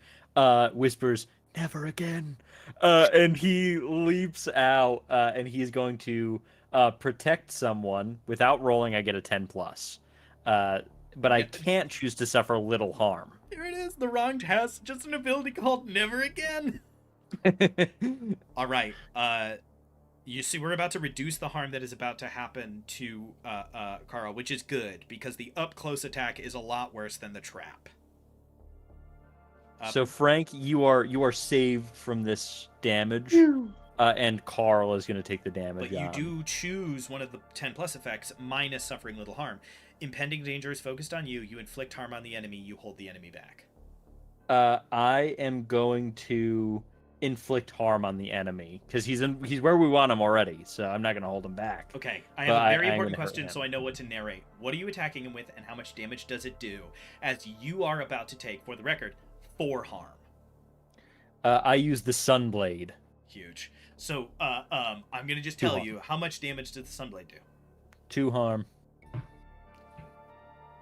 S1: whispers, "Never again." And he leaps out, and he is going to protect someone. Without rolling, I get a 10+. But I can't choose to suffer little harm.
S2: There it is. The wronged has just an ability called Never Again. All right. You see, we're about to reduce the harm that is about to happen to Carl, which is good because the up close attack is a lot worse than the trap.
S1: So Frank, you are saved from this damage, and Carl is going to take the damage.
S2: But you do choose one of the 10+ effects minus suffering little harm. Impending danger is focused on you. You inflict harm on the enemy. You hold the enemy back.
S1: I am going to inflict harm on the enemy because he's where we want him already. So I'm not going to hold him back.
S2: Okay, I have a very
S1: I'm
S2: important
S1: gonna hurt
S2: question,
S1: him.
S2: so I know what to narrate. What are you attacking him with, and how much damage does it do? As you are about to take, for the record, 4 harm.
S1: I use the Sunblade.
S2: Huge. So, I'm gonna just
S1: 2
S2: tell
S1: harm.
S2: you, how much damage did the Sunblade do?
S1: 2 harm.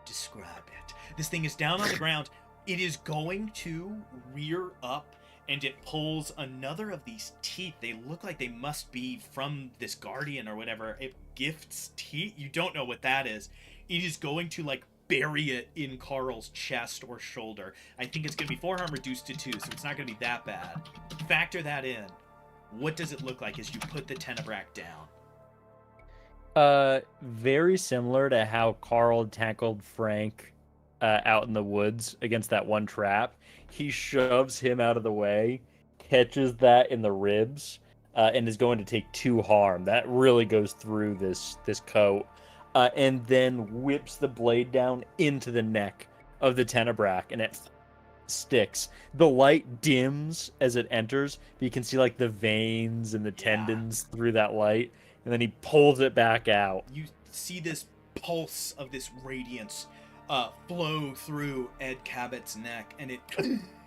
S2: Describe it. This thing is down on the ground. It is going to rear up, and it pulls another of these teeth. They look like they must be from this guardian or whatever. It gifts teeth. You don't know what that is. It is going to like bury it in Carl's chest or shoulder. I think it's going to be 4 harm reduced to 2, so it's not going to be that bad. Factor that in. What does it look like as you put the Tenebrac down?
S1: Very similar to how Carl tackled Frank out in the woods against that one trap. He shoves him out of the way, catches that in the ribs, and is going to take 2 harm. That really goes through this coat, and then whips the blade down into the neck of the Tenebrac, and it sticks. The light dims as it enters, but you can see like the veins and the tendons through that light, and then he pulls it back out.
S2: You see this pulse of this radiance flow through Ed Cabot's neck, and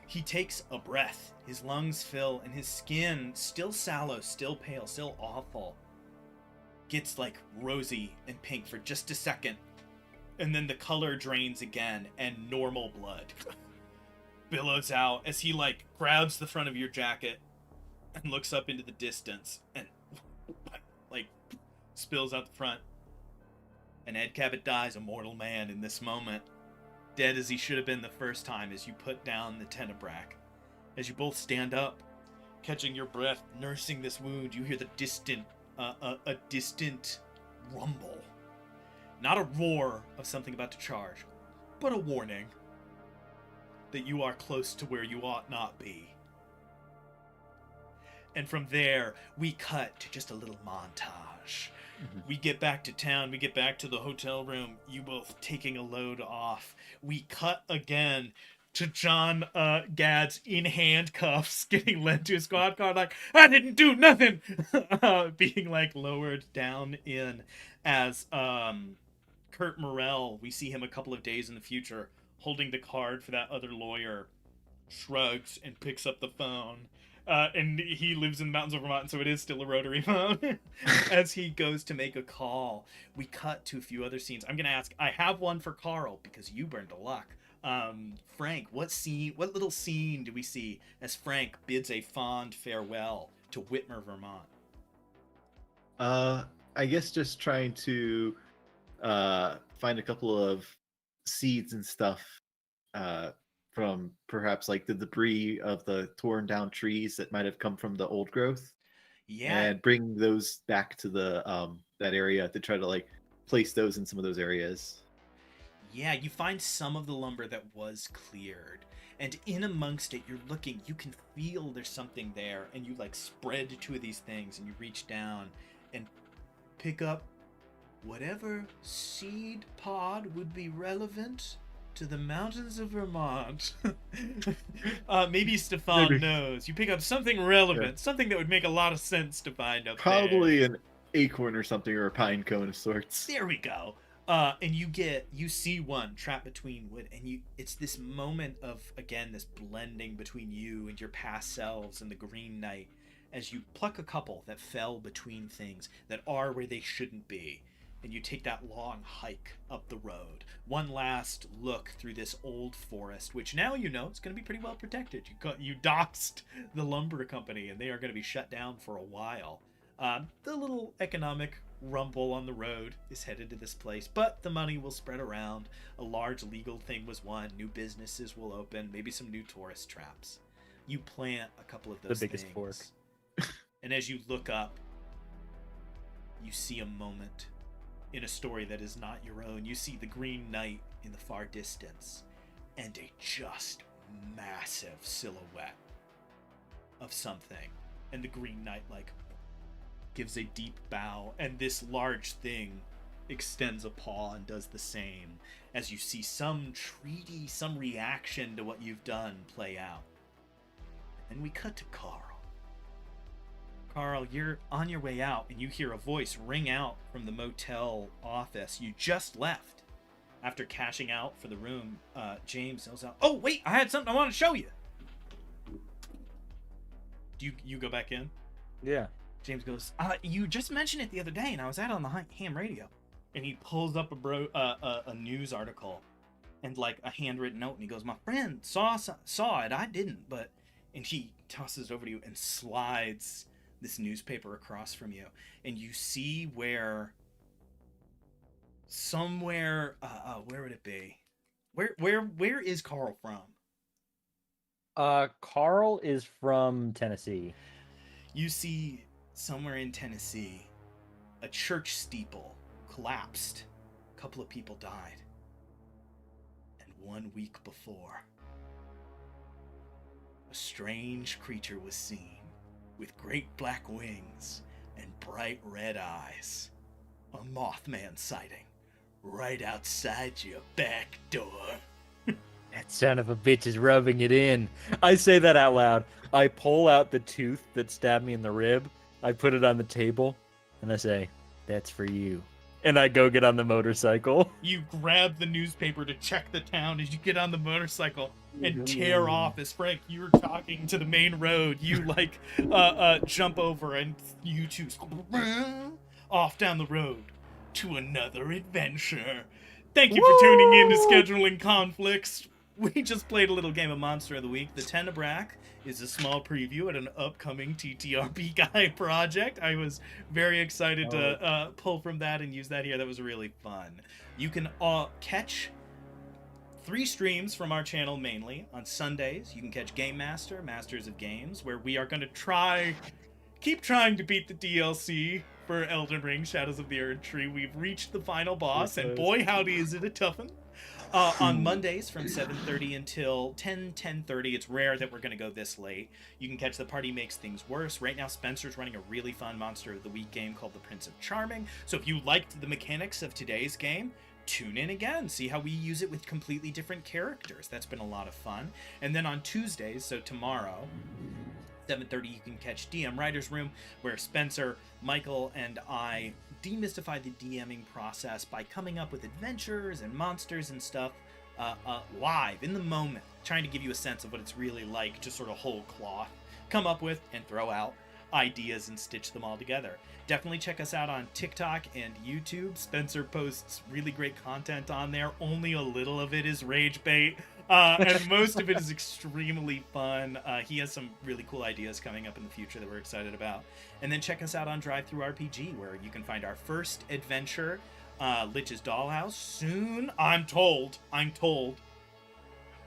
S2: he takes a breath. His lungs fill, and his skin, still sallow, still pale, still awful, gets like rosy and pink for just a second, and then the color drains again, and normal blood billows out as he like grabs the front of your jacket and looks up into the distance and like spills out the front. And Ed Cabot dies a mortal man in this moment, dead as he should have been the first time, as you put down the Tenebrac. As you both stand up, catching your breath, nursing this wound, you hear the distant rumble. Not a roar of something about to charge, but a warning that you are close to where you ought not be. And from there, we cut to just a little montage. Mm-hmm. We get back to town, we get back to the hotel room, you both taking a load off. We cut again to John Gads in handcuffs, getting led to a squad car like, I didn't do nothing! Being like lowered down in as Kurt Morrell, we see him a couple of days in the future, holding the card for that other lawyer, shrugs and picks up the phone and he lives in the mountains of Vermont, so it is still a rotary phone. As he goes to make a call, we cut to a few other scenes. I'm gonna ask. I have one for Carl because you burned a luck. Frank, what little scene do we see as Frank bids a fond farewell to Whitmer, Vermont?
S3: I guess just trying to find a couple of seeds and stuff from perhaps like the debris of the torn down trees that might have come from the old growth.
S2: Yeah.
S3: And bring those back to the that area to try to like place those in some of those areas.
S2: Yeah, you find some of the lumber that was cleared. And in amongst it, you're looking, you can feel there's something there. And you like spread two of these things and you reach down and pick up whatever seed pod would be relevant to the mountains of Vermont. Maybe Stefan knows. You pick up something relevant, something that would make a lot of sense to find up there.
S3: Probably an acorn or something, or a pine cone of sorts.
S2: There we go. And you see one trapped between wood, and it's this moment of, again, this blending between you and your past selves and the Green Knight, as you pluck a couple that fell between things that are where they shouldn't be, and you take that long hike up the road. One last look through this old forest, which now you know it's going to be pretty well protected. You doxed the lumber company, and they are going to be shut down for a while. The little economic rumble on the road is headed to this place, but the money will spread around. A large legal thing was won. New businesses will open. Maybe some new tourist traps. You plant a couple of those
S1: The biggest
S2: things.
S1: fork.
S2: And as you look up, you see a moment in a story that is not your own. You see the Green Knight in the far distance and a just massive silhouette of something. And the Green Knight like gives a deep bow, and this large thing extends a paw and does the same as you see some treaty, some reaction to what you've done play out. And we cut to Carl. Carl, you're on your way out, and you hear a voice ring out from the motel office you just left. After cashing out for the room, James yells out, "Oh, wait, I had something I want to show you." Do you go back in?
S1: Yeah.
S2: James goes, "You just mentioned it the other day, and I was out on the ham radio." And he pulls up a news article and like a handwritten note, and he goes, "My friend saw it, I didn't, but..." And he tosses it over to you and slides this newspaper across from you, and you see where somewhere, where would it be? Where is Carl from?
S1: Carl is from Tennessee.
S2: You see somewhere in Tennessee, a church steeple collapsed. A couple of people died. And 1 week before, a strange creature was seen with great black wings and bright red eyes. A Mothman sighting right outside your back door.
S1: That son of a bitch is rubbing it in. I say that out loud. I pull out the tooth that stabbed me in the rib. I put it on the table, and I say, "That's for you." And I go get on the motorcycle.
S2: You grab the newspaper to check the town as you get on the motorcycle and tear off. As Frank, you were talking to the main road, you like jump over, and you two off down the road to another adventure. Thank you for tuning in to Scheduling Conflicts. We just played a little game of Monster of the Week. The Tenebrack is a small preview at an upcoming TTRP Guy project. I was very excited to pull from that and use that here. That was really fun. You can catch 3 streams from our channel mainly. On Sundays, you can catch Game Master, Masters of Games, where we are going to keep trying to beat the DLC for Elden Ring Shadows of the Erd Tree. We've reached the final boss, and boy howdy is it a toughin'. On Mondays from 7:30 until 10:30, it's rare that we're going to go this late. You can catch The Party Makes Things Worse. Right now, Spencer's running a really fun Monster of the Week game called The Prince of Charming. So if you liked the mechanics of today's game, tune in again. See how we use it with completely different characters. That's been a lot of fun. And then on Tuesdays, so tomorrow, 7:30, you can catch DM Writer's Room, where Spencer, Michael, and I demystify the DMing process by coming up with adventures and monsters and stuff live in the moment. trying to give you a sense of what it's really like to sort of whole cloth come up with and throw out ideas and stitch them all together. Definitely check us out on TikTok and YouTube. Spencer posts really great content on there. Only a little of it is rage bait, and most of it is extremely fun. He has some really cool ideas coming up in the future that we're excited about. And then check us out on Drive Through RPG, where you can find our first adventure, Lich's Dollhouse. Soon, I'm told,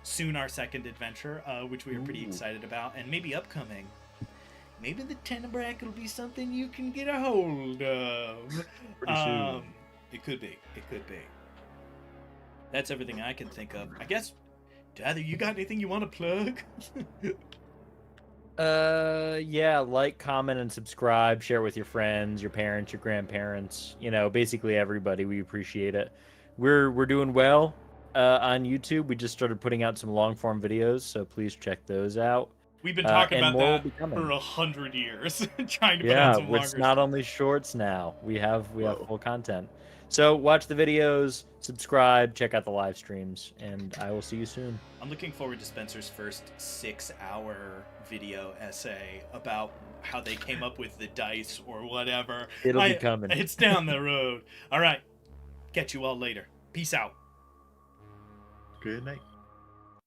S2: soon our second adventure, which we are pretty excited about, and maybe upcoming. Maybe the Tenebrae will be something you can get a hold of.
S1: Pretty soon.
S2: It could be. It could be. That's everything I can think of. I guess, Dather, you got anything you want to plug?
S1: Yeah, like, comment, and subscribe. Share it with your friends, your parents, your grandparents. You know, basically everybody. We appreciate it. We're doing well on YouTube. We just started putting out some long form videos, so please check those out.
S2: We've been talking
S1: and
S2: about
S1: more will
S2: that
S1: be coming.
S2: for 100 years, trying to put
S1: Yeah,
S2: out some longer
S1: it's not
S2: stuff.
S1: only shorts now. We have
S3: Whoa.
S1: full content. So watch the videos, subscribe, check out the live streams, and I will see you soon.
S2: I'm looking forward to Spencer's first 6-hour video essay about how they came up with the dice or whatever.
S1: It'll be coming.
S2: It's down the road. All right. Catch you all later. Peace out.
S3: Good night.